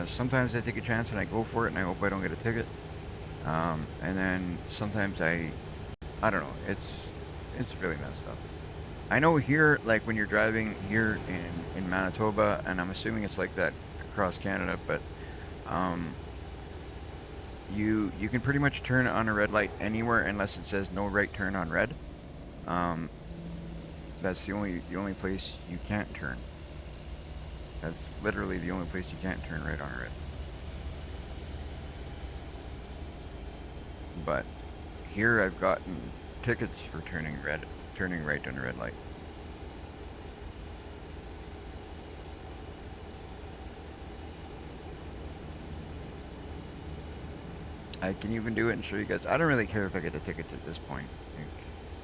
Sometimes I take a chance and I go for it, and I hope I don't get a ticket. And then sometimes I don't know. It's really messed up. I know here, like when you're driving here in Manitoba, and I'm assuming it's like that across Canada, but you can pretty much turn on a red light anywhere unless it says no right turn on red. That's the only place you can't turn. That's literally the only place you can't turn right on a red. But here I've gotten tickets for turning right on a red light. I can even do it and show you guys. I don't really care if I get the tickets at this point. I think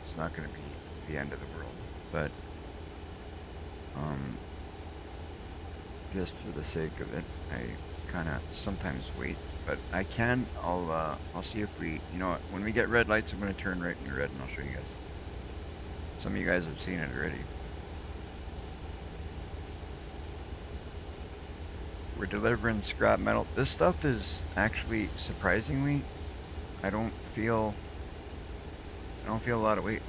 it's not going to be the end of the world. But just for the sake of it, I kind of sometimes wait. But I can. I'll see if we. You know what? When we get red lights, I'm going to turn right into red, and I'll show you guys. Some of you guys have seen it already. We're delivering scrap metal. This stuff is actually, surprisingly, I don't feel a lot of weight.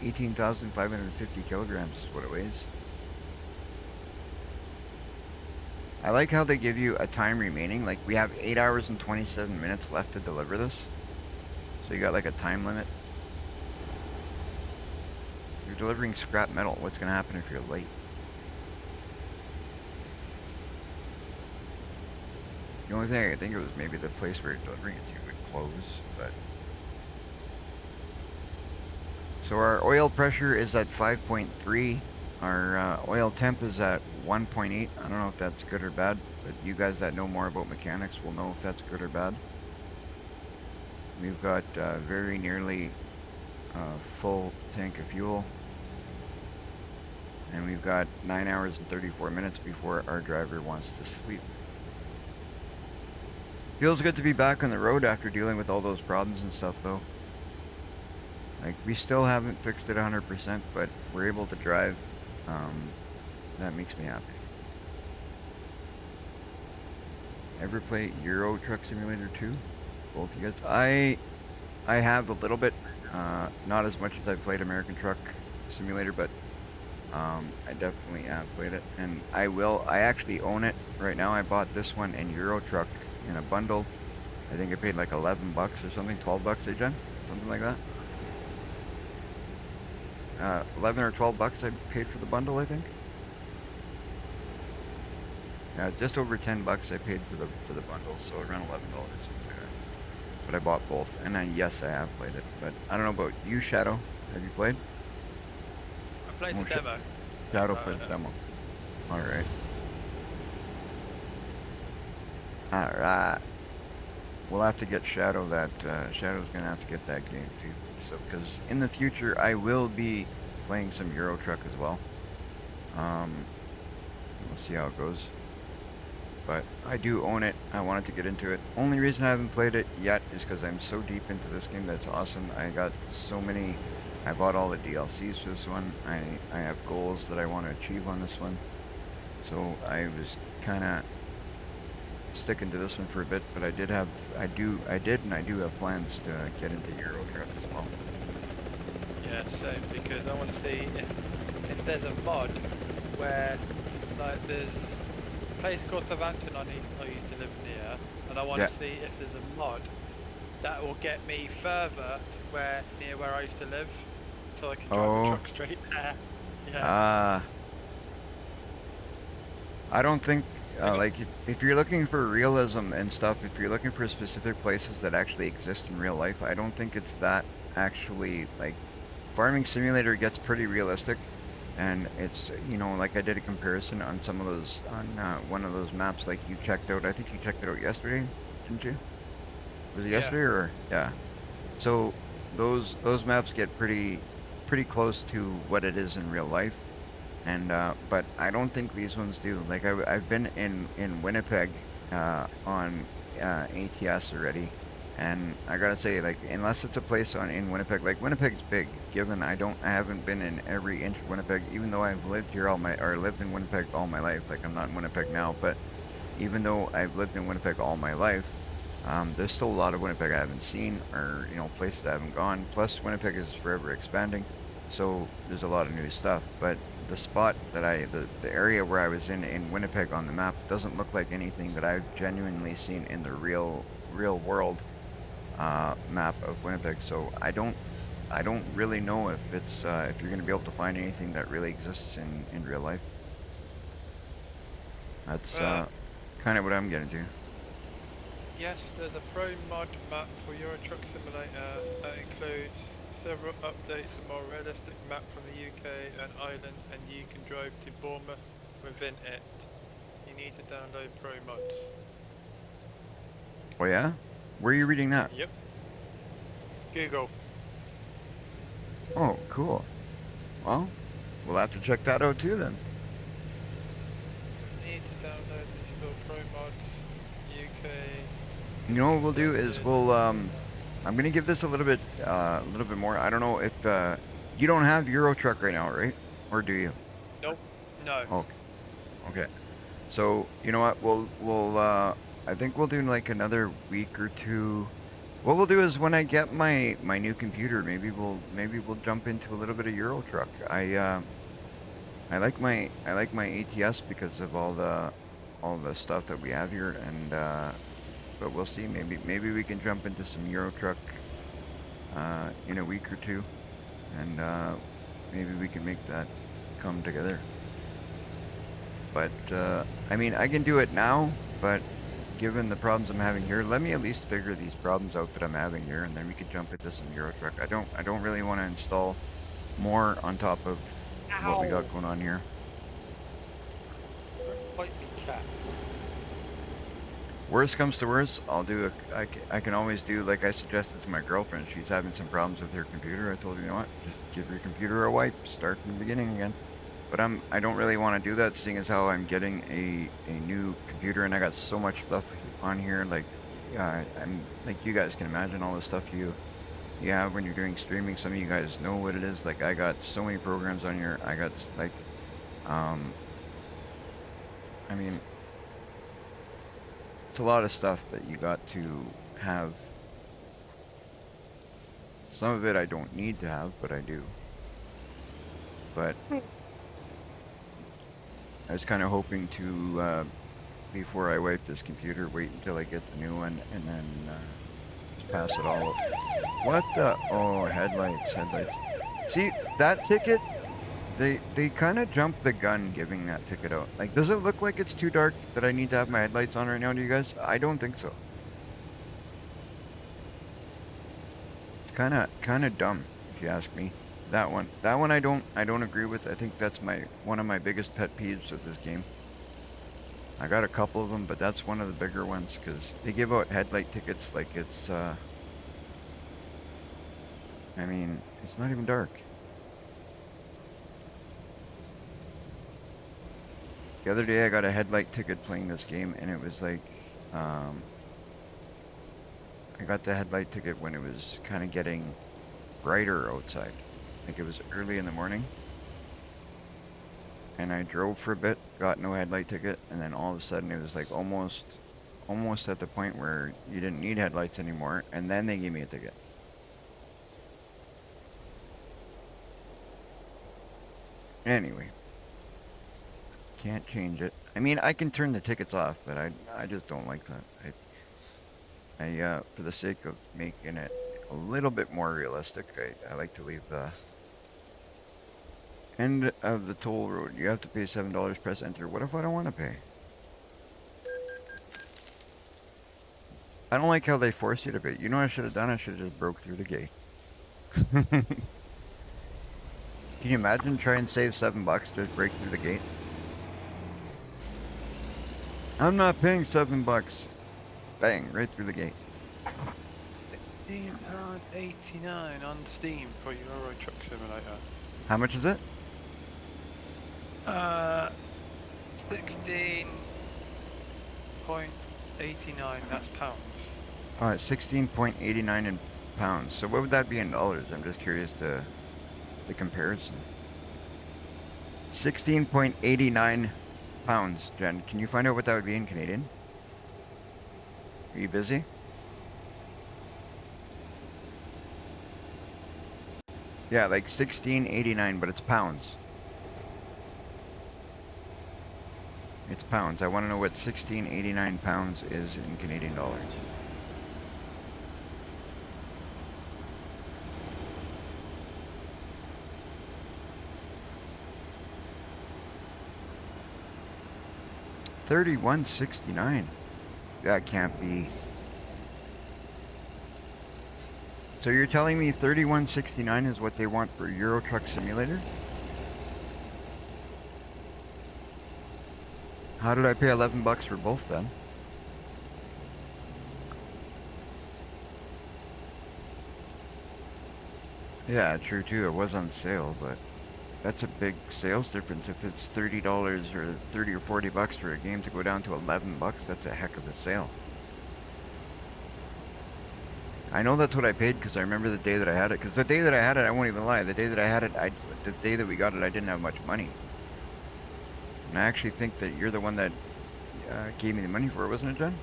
18,550 kilograms is what it weighs. I like how they give you a time remaining. Like, we have 8 hours and 27 minutes left to deliver this. So you got like a time limit. You're delivering scrap metal. What's going to happen if you're late? The only thing I could think of was maybe the place where you're delivering it to would close, but... So our oil pressure is at 5.3. Our oil temp is at 1.8. I don't know if that's good or bad, but you guys that know more about mechanics will know if that's good or bad. We've got very nearly full tank of fuel. And we've got 9 hours and 34 minutes before our driver wants to sleep. Feels good to be back on the road after dealing with all those problems and stuff though. Like, we still haven't fixed it 100%, but we're able to drive. That makes me happy. Ever play Euro Truck Simulator 2? Both you guys? I have a little bit. Not as much as I've played American Truck Simulator, but I definitely have played it, and I actually own it right now. I bought this one in Euro Truck in a bundle. I think I paid like 11 bucks or something, 12 bucks, Jen? Something like that. 11 or 12 bucks I paid for the bundle, I think. Yeah, just over 10 bucks I paid for the bundle, so around $11 something like that. But I bought both, and yes, I have played it. But I don't know about you, Shadow. Have you played? I played the demo. Shadow played the demo. Alright. Alright. We'll have to get Shadow that, Shadow's gonna have to get that game too. So, because in the future I will be playing some Euro Truck as well. We'll see how it goes. But I do own it. I wanted to get into it. Only reason I haven't played it yet is because I'm so deep into this game that's awesome. I got so many. I bought all the DLCs for this one. I have goals that I want to achieve on this one. So I was kind of sticking to this one for a bit, but I do have plans to get into Euro Truck as well. Yeah, same, because I want to see if there's a mod where, like, there's a place called Southampton I used to live near, and I want to see if there's a mod that will get me further to near where I used to live, so I can drive the truck straight there. Yeah. I don't think, like, if you're looking for realism and stuff, if you're looking for specific places that actually exist in real life, I don't think it's that actually, like, Farming Simulator gets pretty realistic, and it's, you know, like I did a comparison on some of those, on one of those maps like you checked out. I think you checked it out yesterday, didn't you? Was it yesterday or? Yeah. So those maps get pretty close to what it is in real life. And but I don't think these ones do. Like I've been in Winnipeg on ATS already, and I gotta say, like, unless it's a place in Winnipeg, like Winnipeg's big. Given I haven't been in every inch of Winnipeg, even though I've lived here lived in Winnipeg all my life. Like, I'm not in Winnipeg now, but even though I've lived in Winnipeg all my life, there's still a lot of Winnipeg I haven't seen, or, you know, places I haven't gone. Plus, Winnipeg is forever expanding, so there's a lot of new stuff. But the spot that the area where I was in Winnipeg on the map doesn't look like anything that I've genuinely seen in the real world map of Winnipeg. So I don't really know if it's if you're going to be able to find anything that really exists in real life. That's kind of what I'm getting to. Yes, there's a pro mod map for Euro Truck Simulator that includes several updates, a more realistic map from the UK and Ireland, and you can drive to Bournemouth within it. You need to download pro mods. Oh yeah? Where are you reading that? Yep. Google. Oh, cool. Well, we'll have to check that out too then. You need to download and install pro mods, UK. You know what we'll do is I'm gonna give this a little bit more. I don't know if you don't have Euro Truck right now, right? Or do you? Nope. No. Oh, okay. So you know what? We'll I think we'll do like another week or two. What we'll do is when I get my new computer, maybe we'll jump into a little bit of Euro Truck. I like my ATS because of all the stuff that we have here, and but we'll see. Maybe we can jump into some Euro Truck in a week or two, and maybe we can make that come together. But I mean, I can do it now, but given the problems I'm having here, let me at least figure these problems out that I'm having here, and then we can jump into some Euro Truck. I don't really want to install more on top of what we got going on here. Don't bite me, cat. Worst comes to worst, I'll do I can always do like I suggested to my girlfriend. She's having some problems with her computer. I told her, you know what, just give your computer a wipe, start from the beginning again. But I don't really want to do that, seeing as how I'm getting a new computer and I got so much stuff on here. Like, yeah, I'm like you guys can imagine all the stuff you have when you're doing streaming. Some of you guys know what it is. Like I got so many programs on here. I got like, I mean, it's a lot of stuff that you got to have. Some of it I don't need to have, but I do. But I was kind of hoping to, before I wipe this computer, wait until I get the new one and then just pass it all. What the? Oh, headlights. See, that ticket, they kind of jumped the gun giving that ticket out. Like, does it look like it's too dark that I need to have my headlights on right now to you guys? I don't think so. It's kind of dumb, if you ask me. That one I don't agree with. I think that's one of my biggest pet peeves with this game. I got a couple of them, but that's one of the bigger ones because they give out headlight tickets like it's I mean, it's not even dark. The other day I got a headlight ticket playing this game and it was like I got the headlight ticket when it was kind of getting brighter outside. Like it was early in the morning. And I drove for a bit, got no headlight ticket, and then all of a sudden it was like almost at the point where you didn't need headlights anymore, and then they gave me a ticket. Anyway, can't change it. I mean, I can turn the tickets off, but I just don't like that. For the sake of making it a little bit more realistic, I like to leave the end of the toll road. You have to pay $7, press enter. What if I don't want to pay? I don't like how they force you to pay. You know what I should have done? I should have just broke through the gate. Can you imagine trying to save $7 to break through the gate? I'm not paying $7. Bang, right through the gate. £15.89 on Steam for Euro Truck Simulator. How much is it? 16.89, that's pounds. It's 16.89 in pounds. So what would that be in dollars? I'm just curious to the comparison. 16.89 pounds, Jen. Can you find out what that would be in Canadian? Are you busy? Yeah, like 16.89, but it's pounds. It's pounds. I want to know what 16.89 pounds is in Canadian dollars. $31.69. That can't be. So you're telling me $31.69 is what they want for Euro Truck Simulator? How did I pay $11 for both then? Yeah, true too. It was on sale, but that's a big sales difference. If it's $30 or $30 or $40 for a game to go down to $11, that's a heck of a sale. I know that's what I paid because I remember the day that I had it. Because the day that I had it, I won't even lie. The day that I had it, the day that we got it, I didn't have much money. And I actually think that you're the one that gave me the money for it, wasn't it, Jen?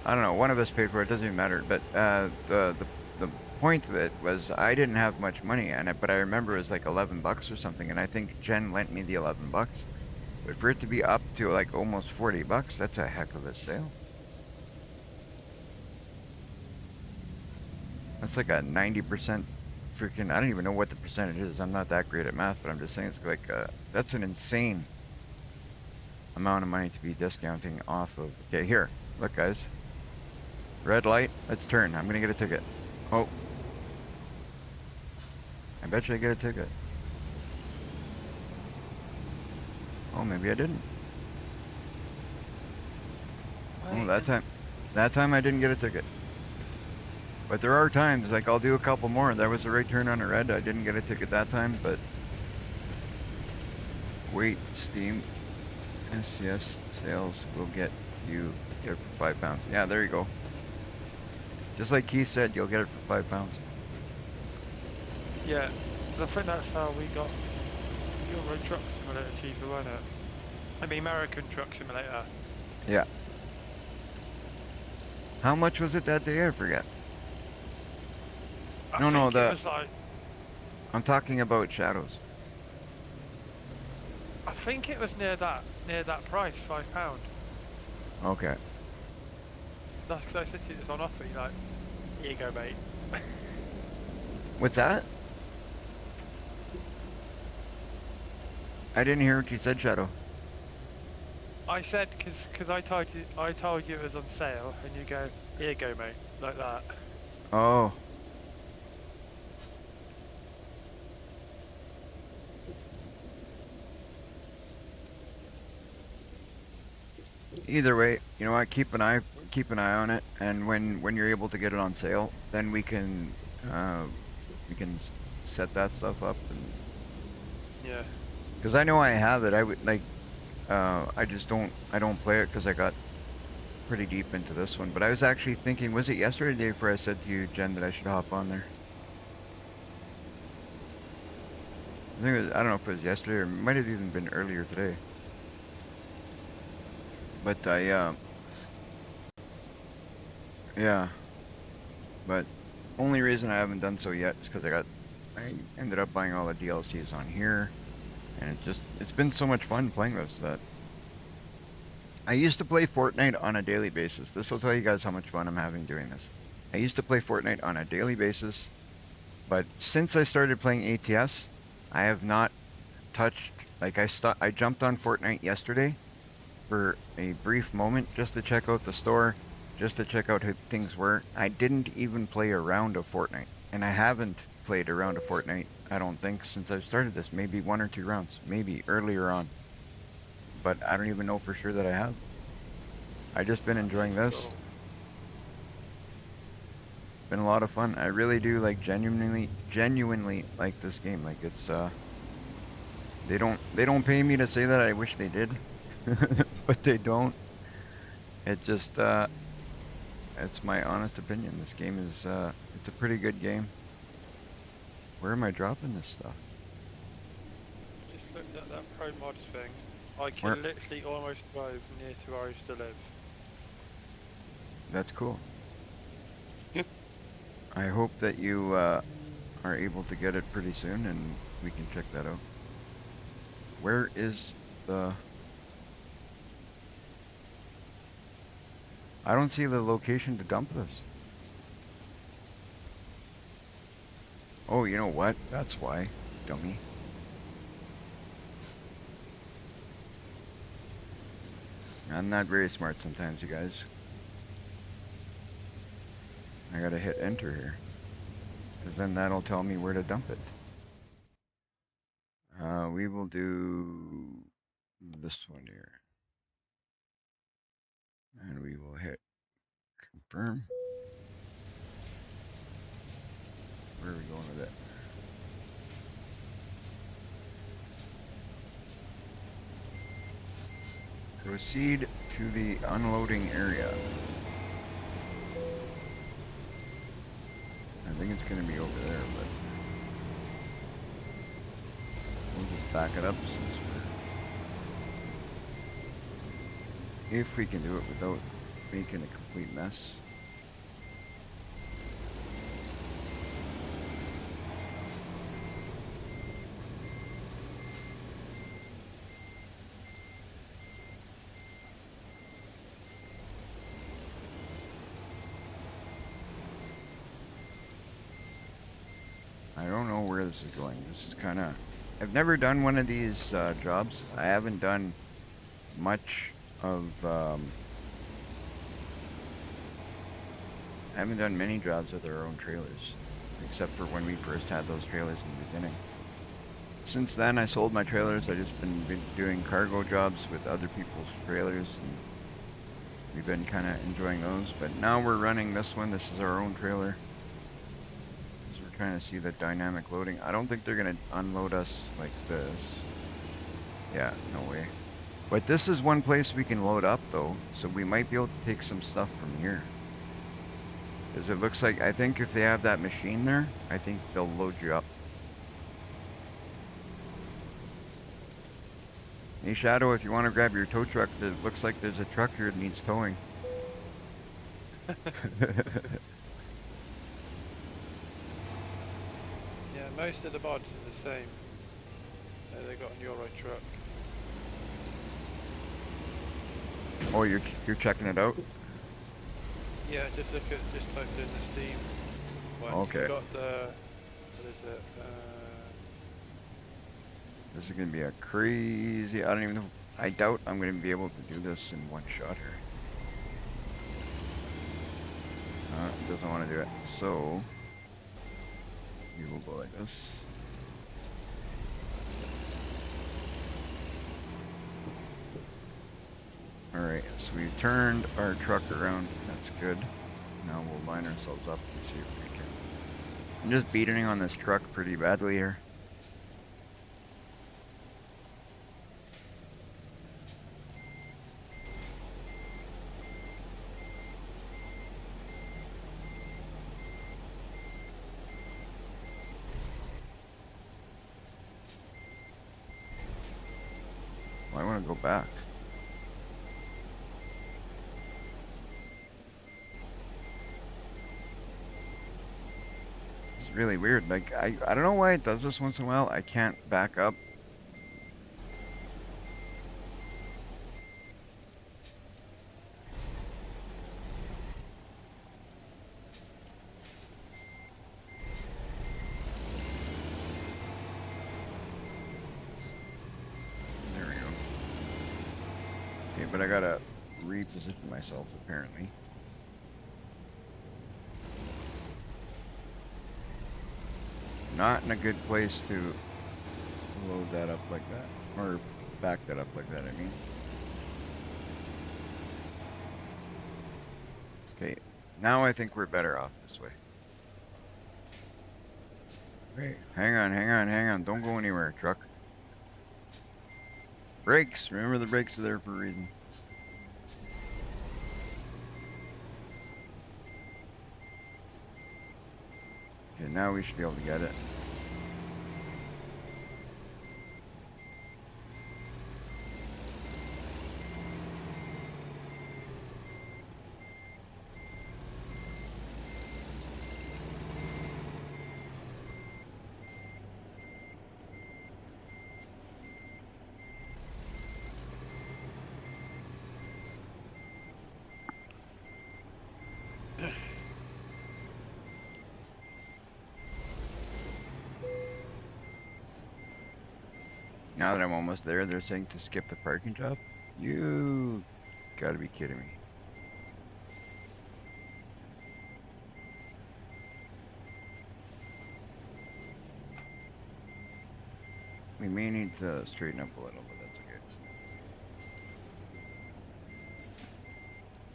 I don't know. One of us paid for it. It doesn't even matter. But the point of it was I didn't have much money, but I remember it was like $11 or something, and I think Jen lent me the $11. But for it to be up to like almost $40, that's a heck of a sale. That's like a 90% freaking, I don't even know what the percentage is. I'm not that great at math, but I'm just saying it's like, that's an insane amount of money to be discounting off of. Okay, here, look guys. Red light, let's turn. I'm gonna get a ticket. Oh. I bet you I get a ticket. Oh, maybe I didn't. Oh, waiting. that time I didn't get a ticket. But there are times, like I'll do a couple more. That was the right turn on a red. I didn't get a ticket that time, but wait, Steam SCS sales will get it for £5. Yeah, there you go. Just like Keith said, you'll get it for £5. Yeah, 'cause I think that's how we got Euro Truck Simulator cheaper, wasn't it? I mean, American Truck Simulator. Yeah. How much was it that day? I forget. I No, think it was like, I'm talking about Shadows. I think it was near that price, £5. Okay. That's 'cause I said to you it was on offer. You're like, here you go, mate. What's that? I didn't hear what you said, Shadow. I said because I told you it was on sale, and you go, here you go, mate, like that. Oh. Either way, you know what? Keep an eye on it, and when you're able to get it on sale, then uh, we can set that stuff up. And Yeah. because I know I have it, I would like. I don't play it because I got pretty deep into this one. But I was actually thinking, was it yesterday or the day before I said to you, Jen, that I should hop on there? I think I don't know if it was yesterday or it might have even been earlier today. But yeah. But only reason I haven't done so yet is because I ended up buying all the DLCs on here, and it's been so much fun playing this that I used to play Fortnite on a daily basis. This will tell you guys how much fun I'm having doing this. I used to play Fortnite on a daily basis, but since I started playing ATS, I have not touched, like I jumped on Fortnite yesterday for a brief moment just to check out the store, just to check out how things were. I didn't even play a round of Fortnite, and I haven't played a round of Fortnite, I don't think, since I've started this. Maybe 1 or 2 rounds, maybe earlier on, but I don't even know for sure that I have. I just been That enjoying is this. cool. Been a lot of fun. I really do like genuinely like this game. Like it's they don't pay me to say that. I wish they did, but they don't. It just it's my honest opinion. This game is it's a pretty good game. Where am I dropping this stuff? Just looked at that pro mods thing. I Where? can literally almost drive near to where I used to live. That's cool. I hope that you are able to get it pretty soon and we can check that out. Where is the... I don't see the location to dump this. Oh, you know what? That's why, dummy. I'm not very smart sometimes, you guys. I gotta hit enter here, because then that'll tell me where to dump it. We will do this one here. And we will hit confirm. Where are we going with it? Proceed to the unloading area. I think it's going to be over there, but we'll just back it up since if we can do it without making a complete mess. I don't know where this is going. This is kind of... I've never done one of these jobs. I haven't done much of... I haven't done many jobs with our own trailers, except for when we first had those trailers in the beginning. Since then, I sold my trailers. I just been doing cargo jobs with other people's trailers. And We've been kind of enjoying those, but now we're running this one. This is our own trailer. So we're trying to see the dynamic loading. I don't think they're going to unload us like this. Yeah, no way. But this is one place we can load up though, so we might be able to take some stuff from here. Because it looks like, I think if they have that machine there, I think they'll load you up. Hey Shadow, if you want to grab your tow truck, it looks like there's a truck here that needs towing. Yeah, most of the mods are the same. They got an Euro truck. Oh, you're checking it out? Yeah, just typed in the Steam one. Okay. You got the, what is it? This is gonna be a crazy, I don't even know, I doubt I'm gonna be able to do this in one shot here. It doesn't want to do it, so we will go like this. Alright, so we turned our truck around, that's good. Now we'll line ourselves up and see if we can. I'm just beating on this truck pretty badly here. Well, I want to go back. It's really weird. Like, I don't know why it does this once in a while. I can't back up. There we go. Okay, but I gotta reposition myself apparently. Not in a good place to load that up like that, or back that up like that, I mean. Okay, now I think we're better off this way. Wait, hang on, don't go anywhere, truck. Brakes, remember the brakes are there for a reason. Okay, now we should be able to get it. Now that I'm almost there, they're saying to skip the parking job? You gotta be kidding me. We may need to straighten up a little, but that's okay.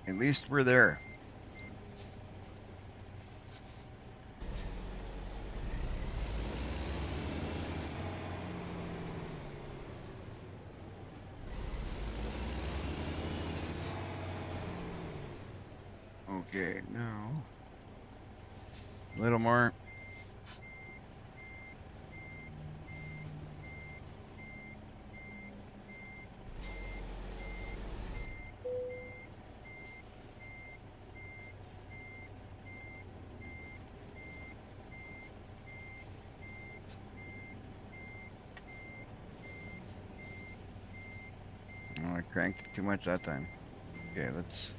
At least we're there. Okay, now a little more. Oh, I cranked it too much that time. Okay, let's.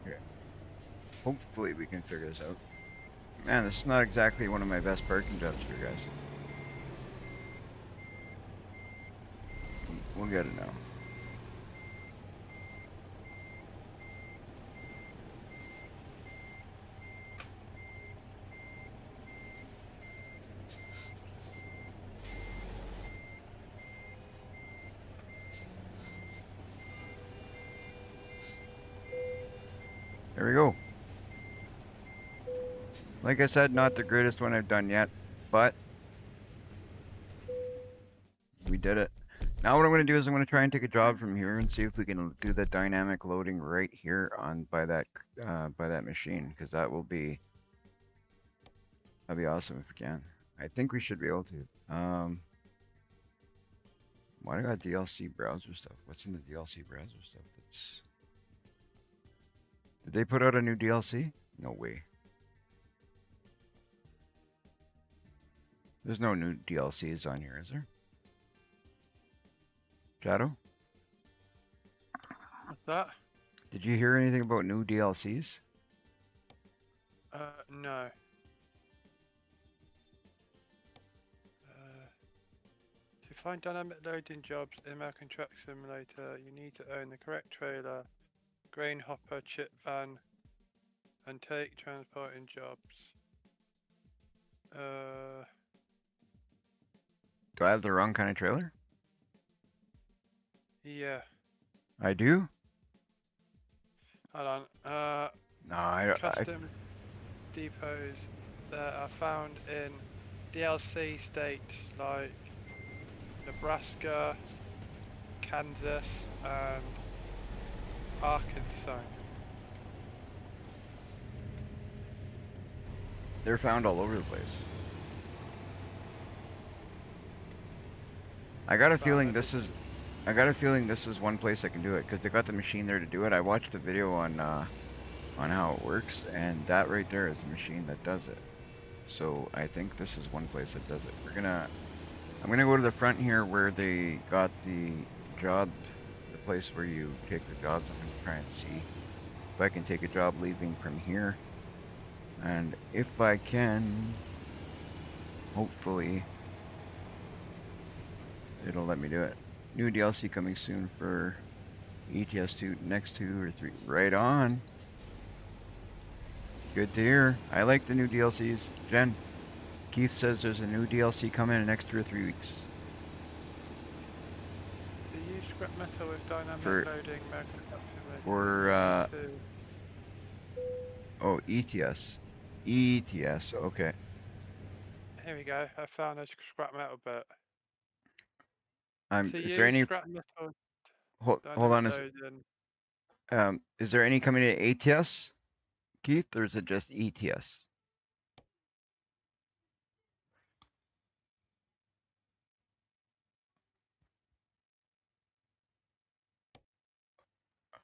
Okay. Hopefully we can figure this out. Man, this is not exactly one of my best parking jobs here, guys. We'll get it now. There we go. Like I said, not the greatest one I've done yet, but we did it. Now what I'm going to do is I'm going to try and take a job from here and see if we can do the dynamic loading right here on by that machine, because that'd be awesome if we can. I think we should be able to. Why do I got DLC browser stuff? What's in the DLC browser stuff? Did they put out a new DLC? No way. There's no new DLCs on here, is there? Shadow? What's that? Did you hear anything about new DLCs? No. To find dynamic loading jobs in American Truck Simulator, you need to own the correct trailer, grain hopper, chip van, and take transporting jobs. Do I have the wrong kind of trailer? Yeah. I do? Hold on. No, I Custom depots that are found in DLC states like Nebraska, Kansas, and Arkansas. they're found all over the place. I got a feeling this is one place I can do it, because they got the machine there to do it. I watched the video on how it works, and that right there is the machine that does it. So I think this is one place that does it. I'm gonna go to the front here where they got the job, the place where you take the jobs. I'm gonna try and see if I can take a job leaving from here, and if I can, hopefully it'll let me do it. New DLC coming soon for ETS 2, next 2 or 3. Right on. Good to hear. I like the new DLCs. Jen, Keith says there's a new DLC coming in the next 2 or 3 weeks. Do you use scrap metal with dynamic For- loading American Truck Simulator? for, You need Oh, ETS. ETS, okay. Here we go. I found a scrap metal bit. To Is use there any, scrap metal hold dynamic on, loading. is there any coming to ATS, Keith, or is it just ETS?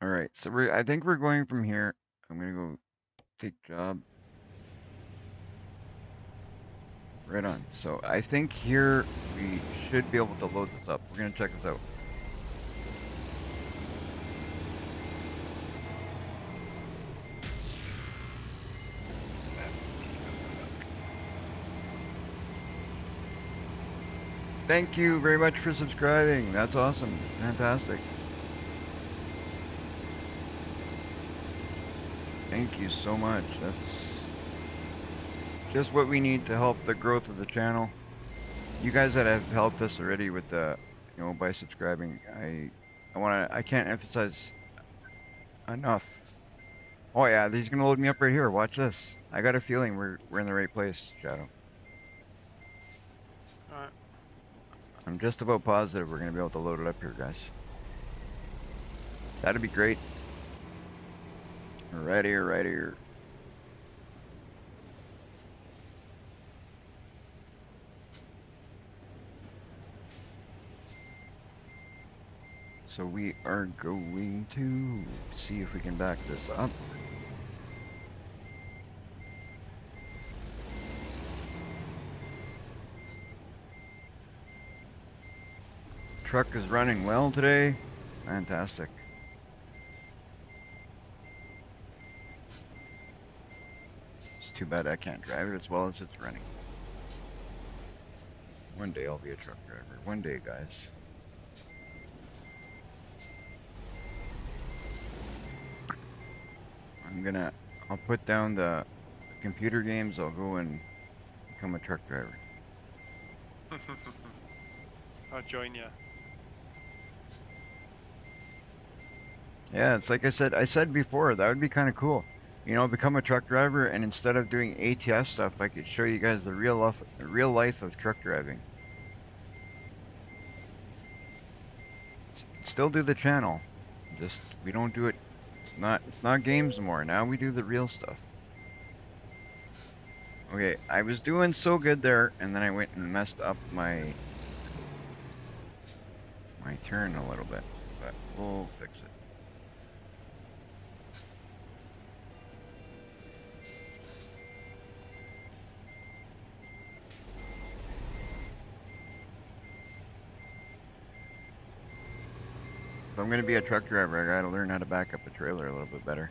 All right, so I think we're going from here. I'm gonna go take job. Right on. So I think here we should be able to load this up. We're gonna check this out. Thank you very much for subscribing. That's awesome. Fantastic. Thank you so much. That's just what we need to help the growth of the channel. You guys that have helped us already with the, by subscribing, I can't emphasize enough. Oh yeah, he's gonna load me up right here. Watch this. I got a feeling we're in the right place, Shadow. Alright. I'm just about positive we're gonna be able to load it up here, guys. That'd be great. Right here, right here. So we are going to see if we can back this up. Truck is running well today. Fantastic. It's too bad I can't drive it as well as it's running. One day I'll be a truck driver. One day, guys. I'll put down the computer games. I'll go and become a truck driver. I'll join you. Yeah, it's like I said before, that would be kind of cool. you know, become a truck driver, and instead of doing ATS stuff, I could show you guys the real life of truck driving. Still do the channel, just we don't do it. It's not games anymore. Now we do the real stuff. Okay, I was doing so good there, and then I went and messed up my turn a little bit, but we'll fix it. If I'm gonna be a truck driver, I gotta learn how to back up a trailer a little bit better.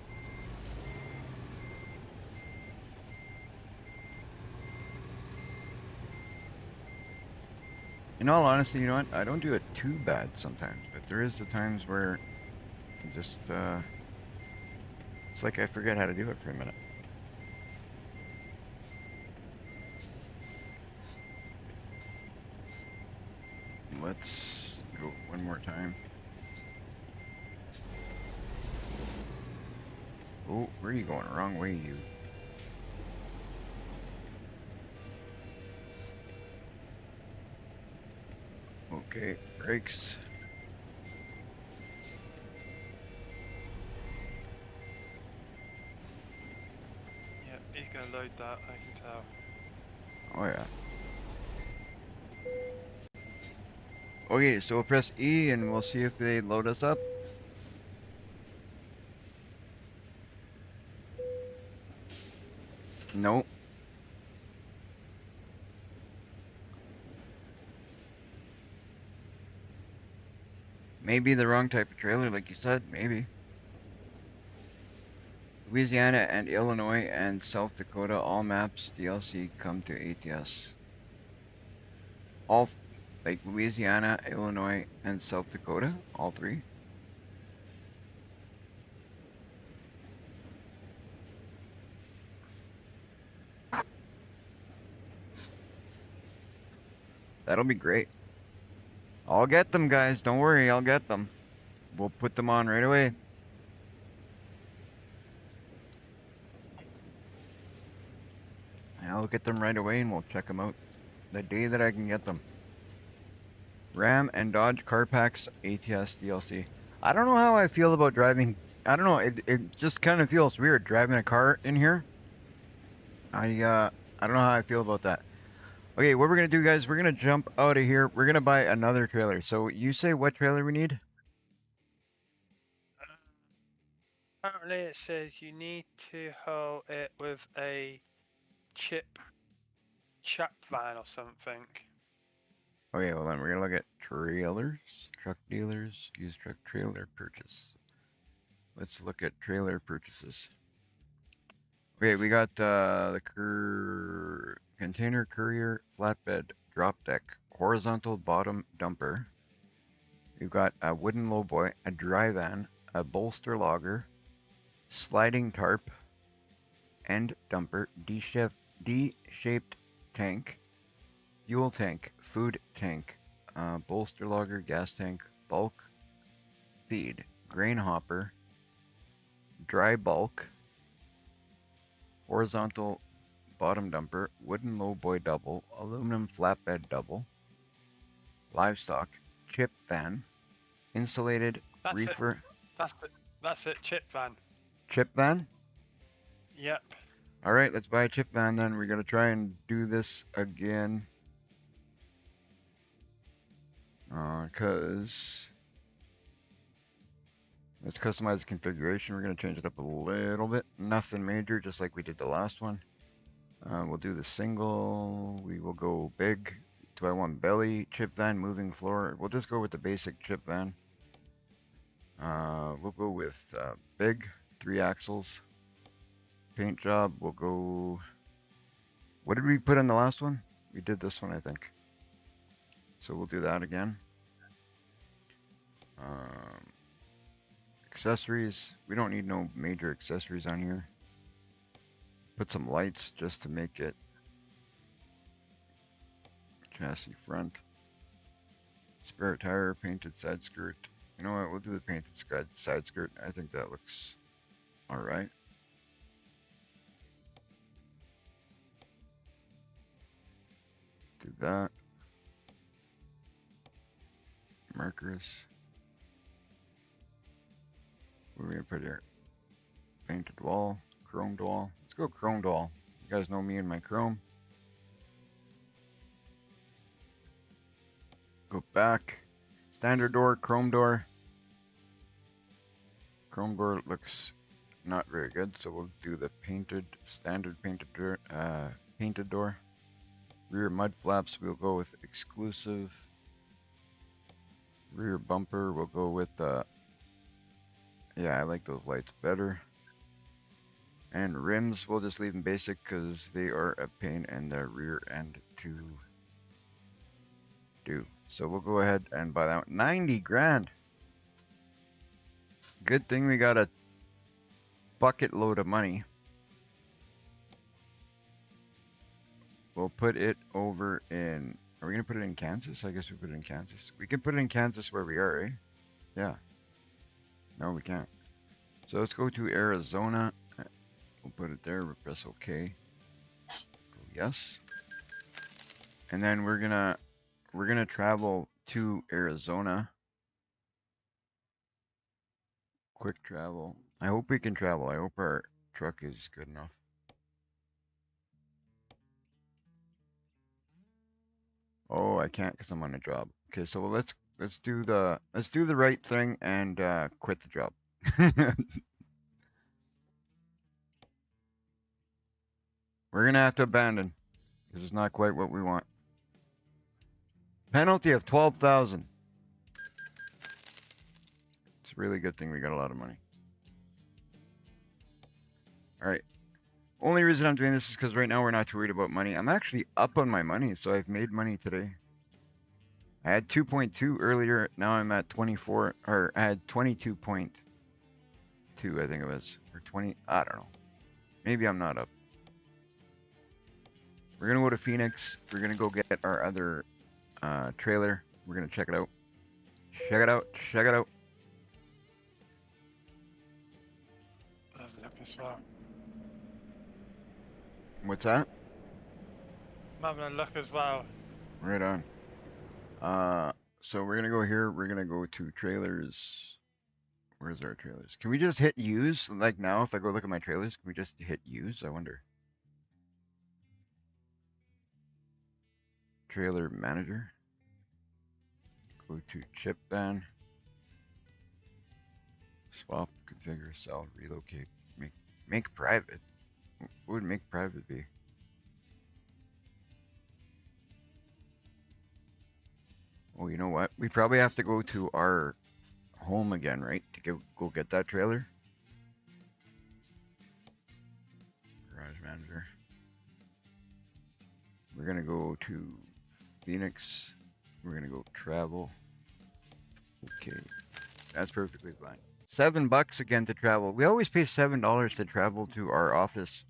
In all honesty, you know what? I don't do it too bad sometimes, but there is the times where I just, it's like I forget how to do it for a minute. Let's go one more time. Oh, where are you going? Wrong way, you. Okay, brakes. Yep, he's gonna load that, I can tell. Oh yeah. Okay, so we'll press E and we'll see if they load us up. Nope. Maybe the wrong type of trailer, like you said, maybe. Louisiana and Illinois and South Dakota, all maps DLC come to ATS. All, like Louisiana, Illinois, and South Dakota, all three. That'll be great. I'll get them, guys. Don't worry, I'll get them. We'll put them on right away. I'll get them right away and we'll check them out the day that I can get them. Ram and Dodge car packs ATS DLC. I don't know how I feel about driving. I don't know. It just kind of feels weird driving a car in here. I don't know how I feel about that. Okay, what we're gonna do, guys? We're gonna jump out of here. We're gonna buy another trailer. So you say what trailer we need? Apparently it says you need to haul it with a chap van or something. Okay, well then we're gonna look at trailers, truck dealers, used truck trailer purchase. Let's look at trailer purchases. Okay, we got the container courier flatbed drop deck horizontal bottom dumper. We've got a wooden lowboy, a dry van, a bolster logger, sliding tarp, end dumper, D-shaped tank, fuel tank, food tank, bolster logger, gas tank, bulk feed, grain hopper, dry bulk, horizontal bottom dumper, wooden lowboy double, aluminum flatbed double, livestock, chip van, insulated That's it. reefer, That's it. Chip van. chip van. Yep. All right, let's buy a chip van then. We're gonna try and do this again. Cause let's customize the configuration. We're gonna change it up a little bit. Nothing major, just like we did the last one. We'll do the single. We will go big. Do I want belly, chip van, moving floor? We'll just go with the basic chip van. We'll go with big, 3 axles. Paint job, we'll go. What did we put in the last one? We did this one, I think. So we'll do that again. Accessories, we don't need no major accessories on here. Put some lights just to make it chassis front. Spare tire, painted side skirt. You know what, we'll do the painted side skirt. I think that looks alright. do that. Markers. Where are we gonna put here? Painted wall, chromed wall. Let's go chromed wall. You guys know me and my chrome. Go back. Standard door, chrome door. Chrome door looks not very good, so we'll do the standard painted door. Rear mud flaps, we'll go with exclusive. Rear bumper, we'll go with yeah, I like those lights better. And rims, we'll just leave them basic because they are a pain in the rear end to do. So we'll go ahead and buy that one. 90 grand. Good thing we got a bucket load of money. We'll put it over in, are we going to put it in Kansas? I guess we put it in Kansas. We can put it in Kansas where we are, eh? Yeah. No, we can't. So let's go to Arizona. We'll put it there. We'll press OK. Go yes. And then we're gonna travel to Arizona. Quick travel. I hope we can travel. I hope our truck is good enough. Oh, I can't because I'm on a job. Okay, so let's do the right thing and quit the job. We're gonna have to abandon. This is not quite what we want. Penalty of 12,000. It's a really good thing we got a lot of money. All right. Only reason I'm doing this is because right now we're not too worried about money. I'm actually up on my money, so I've made money today. I had 2.2 earlier. Now I'm at 24, or I had 22.2, I think it was, or 20. I don't know. Maybe I'm not up. We're gonna go to Phoenix. We're gonna go get our other trailer. We're gonna check it out. Check it out. Check it out. Have a look as well. What's that? I'm having a look as well. Right on. So we're gonna go here. We're gonna go to trailers. Where's our trailers? Can we just hit use? Like now, if I go look at my trailers, can we just hit use? I wonder. Trailer manager. Go to chip ban. Swap, configure, sell, relocate, make private. What would make private be? Oh, you know what? We probably have to go to our home again, right? To go get that trailer. Garage manager. We're gonna go to Phoenix. We're gonna go travel. Okay, that's perfectly fine. $7 again to travel. We always pay $7 to travel to our office.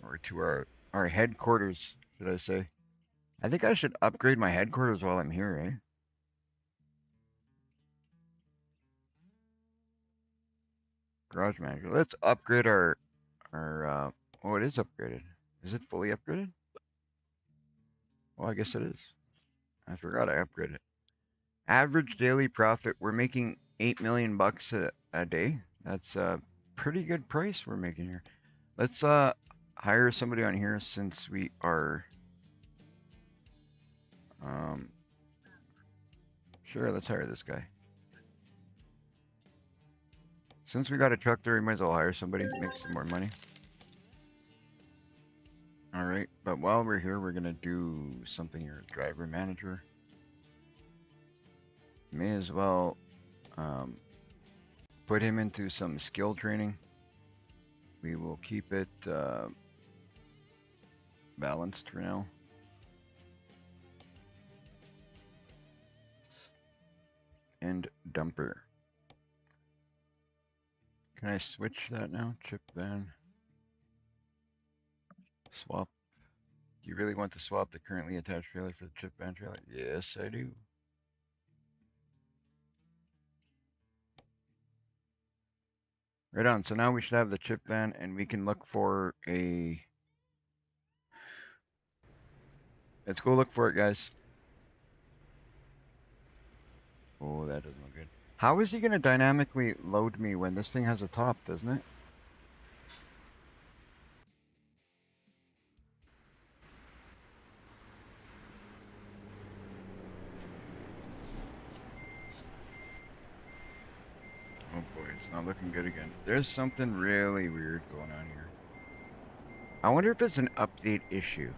Or to our headquarters, should I say. I think I should upgrade my headquarters while I'm here, eh? Garage manager. Let's upgrade our oh, it is upgraded. Is it fully upgraded? Well, I guess it is. I forgot I upgraded it. Average daily profit. We're making 8 million bucks a day. That's a pretty good price we're making here. Let's hire somebody on here since we are sure, let's hire this guy. Since we got a truck there, we might as well hire somebody, make some more money. All right, but while we're here, we're gonna do something here. Driver manager. May as well put him into some skill training. We will keep it balanced for now. And dumper. Can I switch that now? Chip van. Swap. Do you really want to swap the currently attached trailer for the chip van trailer? Yes, I do. Right on. So now we should have the chip van and we can look for a Let's go look for it, guys. Oh, that doesn't look good. How is he gonna dynamically load me when this thing has a top, doesn't it? Oh boy, it's not looking good again. There's something really weird going on here. I wonder if it's an update issue.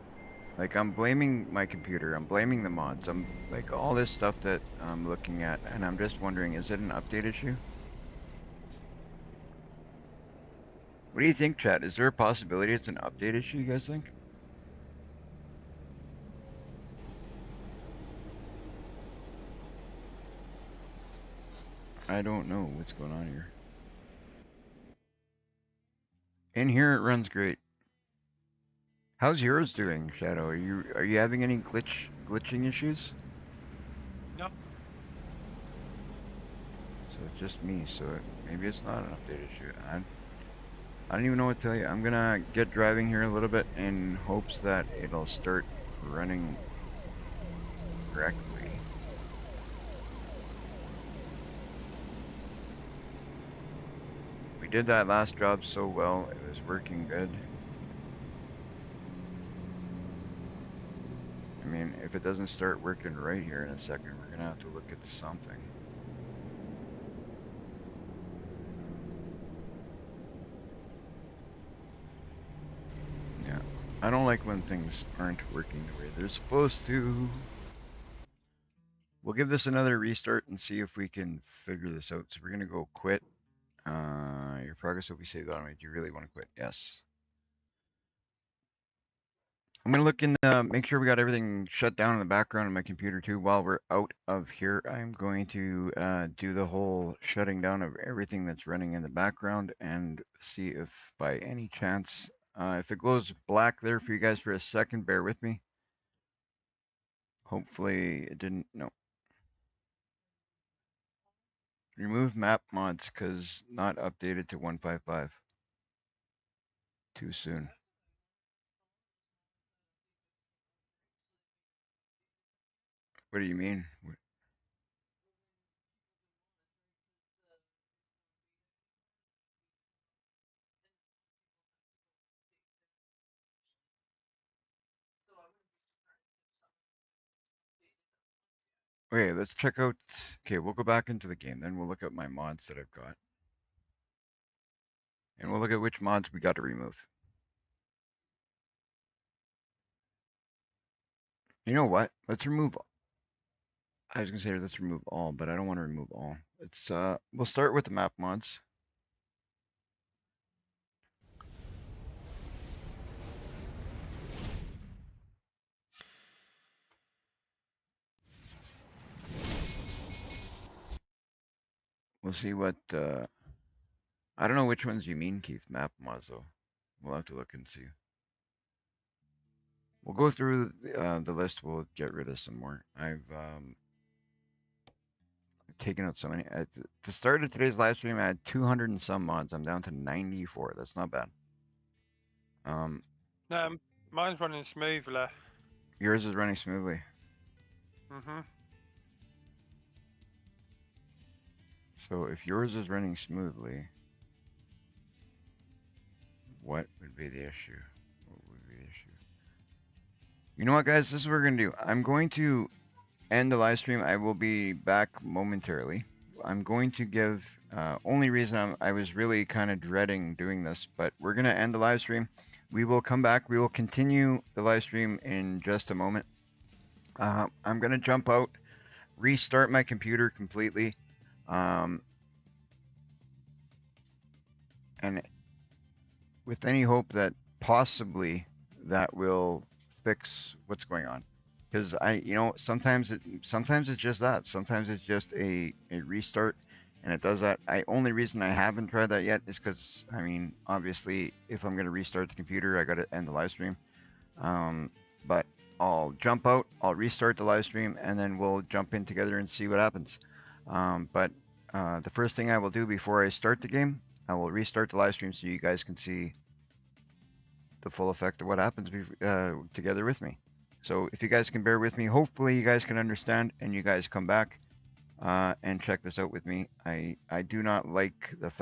Like, I'm blaming my computer, I'm blaming the mods, I'm like all this stuff that I'm looking at, and I'm just wondering, is it an update issue? What do you think, chat? Is there a possibility it's an update issue, you guys think? I don't know what's going on here. In here it runs great. How's yours doing, Shadow? Are you having any glitching issues? No. So it's just me, so maybe it's not an update issue. I don't even know what to tell you. I'm gonna get driving here a little bit in hopes that it'll start running correctly. We did that last job so well, it was working good. I mean, if it doesn't start working right here in a second, we're gonna have to look at something. Yeah, I don't like when things aren't working the way they're supposed to. We'll give this another restart and see if we can figure this out. So we're gonna go quit. Your progress will be saved automatically. Do you really want to quit? Yes. I'm gonna look in, make sure we got everything shut down in the background on my computer too. While we're out of here, I'm going to do the whole shutting down of everything that's running in the background and see if by any chance, if it glows black there for you guys for a second, bear with me. Hopefully it didn't, no. Remove map mods because not updated to 155. Too soon. What do you mean? Okay, let's check out. Okay, we'll go back into the game. Then we'll look at my mods that I've got. And we'll look at which mods we got to remove. You know what? Let's remove. I was gonna say let's remove all, but I don't want to remove all. It's we'll start with the map mods. We'll see what. I don't know which ones you mean, Keith. Map mods though. We'll have to look and see. We'll go through the list. We'll get rid of some more. I've taken out so many. At the start of today's live stream, I had 200 and some mods. I'm down to 94. That's not bad. No, mine's running smoothly. Yours is running smoothly. Mhm. So if yours is running smoothly, what would be the issue? What would be the issue? You know what, guys? This is what we're gonna do. I'm going to end the live stream. I will be back momentarily. I'm going to give only reason I was really kind of dreading doing this, but we're gonna end the live stream. We will come back. We will continue the live stream in just a moment. I'm gonna jump out, restart my computer completely, and with any hope that possibly that will fix what's going on. Because sometimes it's just that. Sometimes it's just a restart, and it does that. Only reason I haven't tried that yet is because I mean, obviously, if I'm gonna restart the computer, I gotta end the live stream. But I'll jump out, I'll restart the live stream, and then we'll jump in together and see what happens. But the first thing I will do before I start the game, I will restart the live stream so you guys can see the full effect of what happens together with me. So if you guys can bear with me, hopefully you guys can understand and you guys come back and check this out with me. I do not like the fact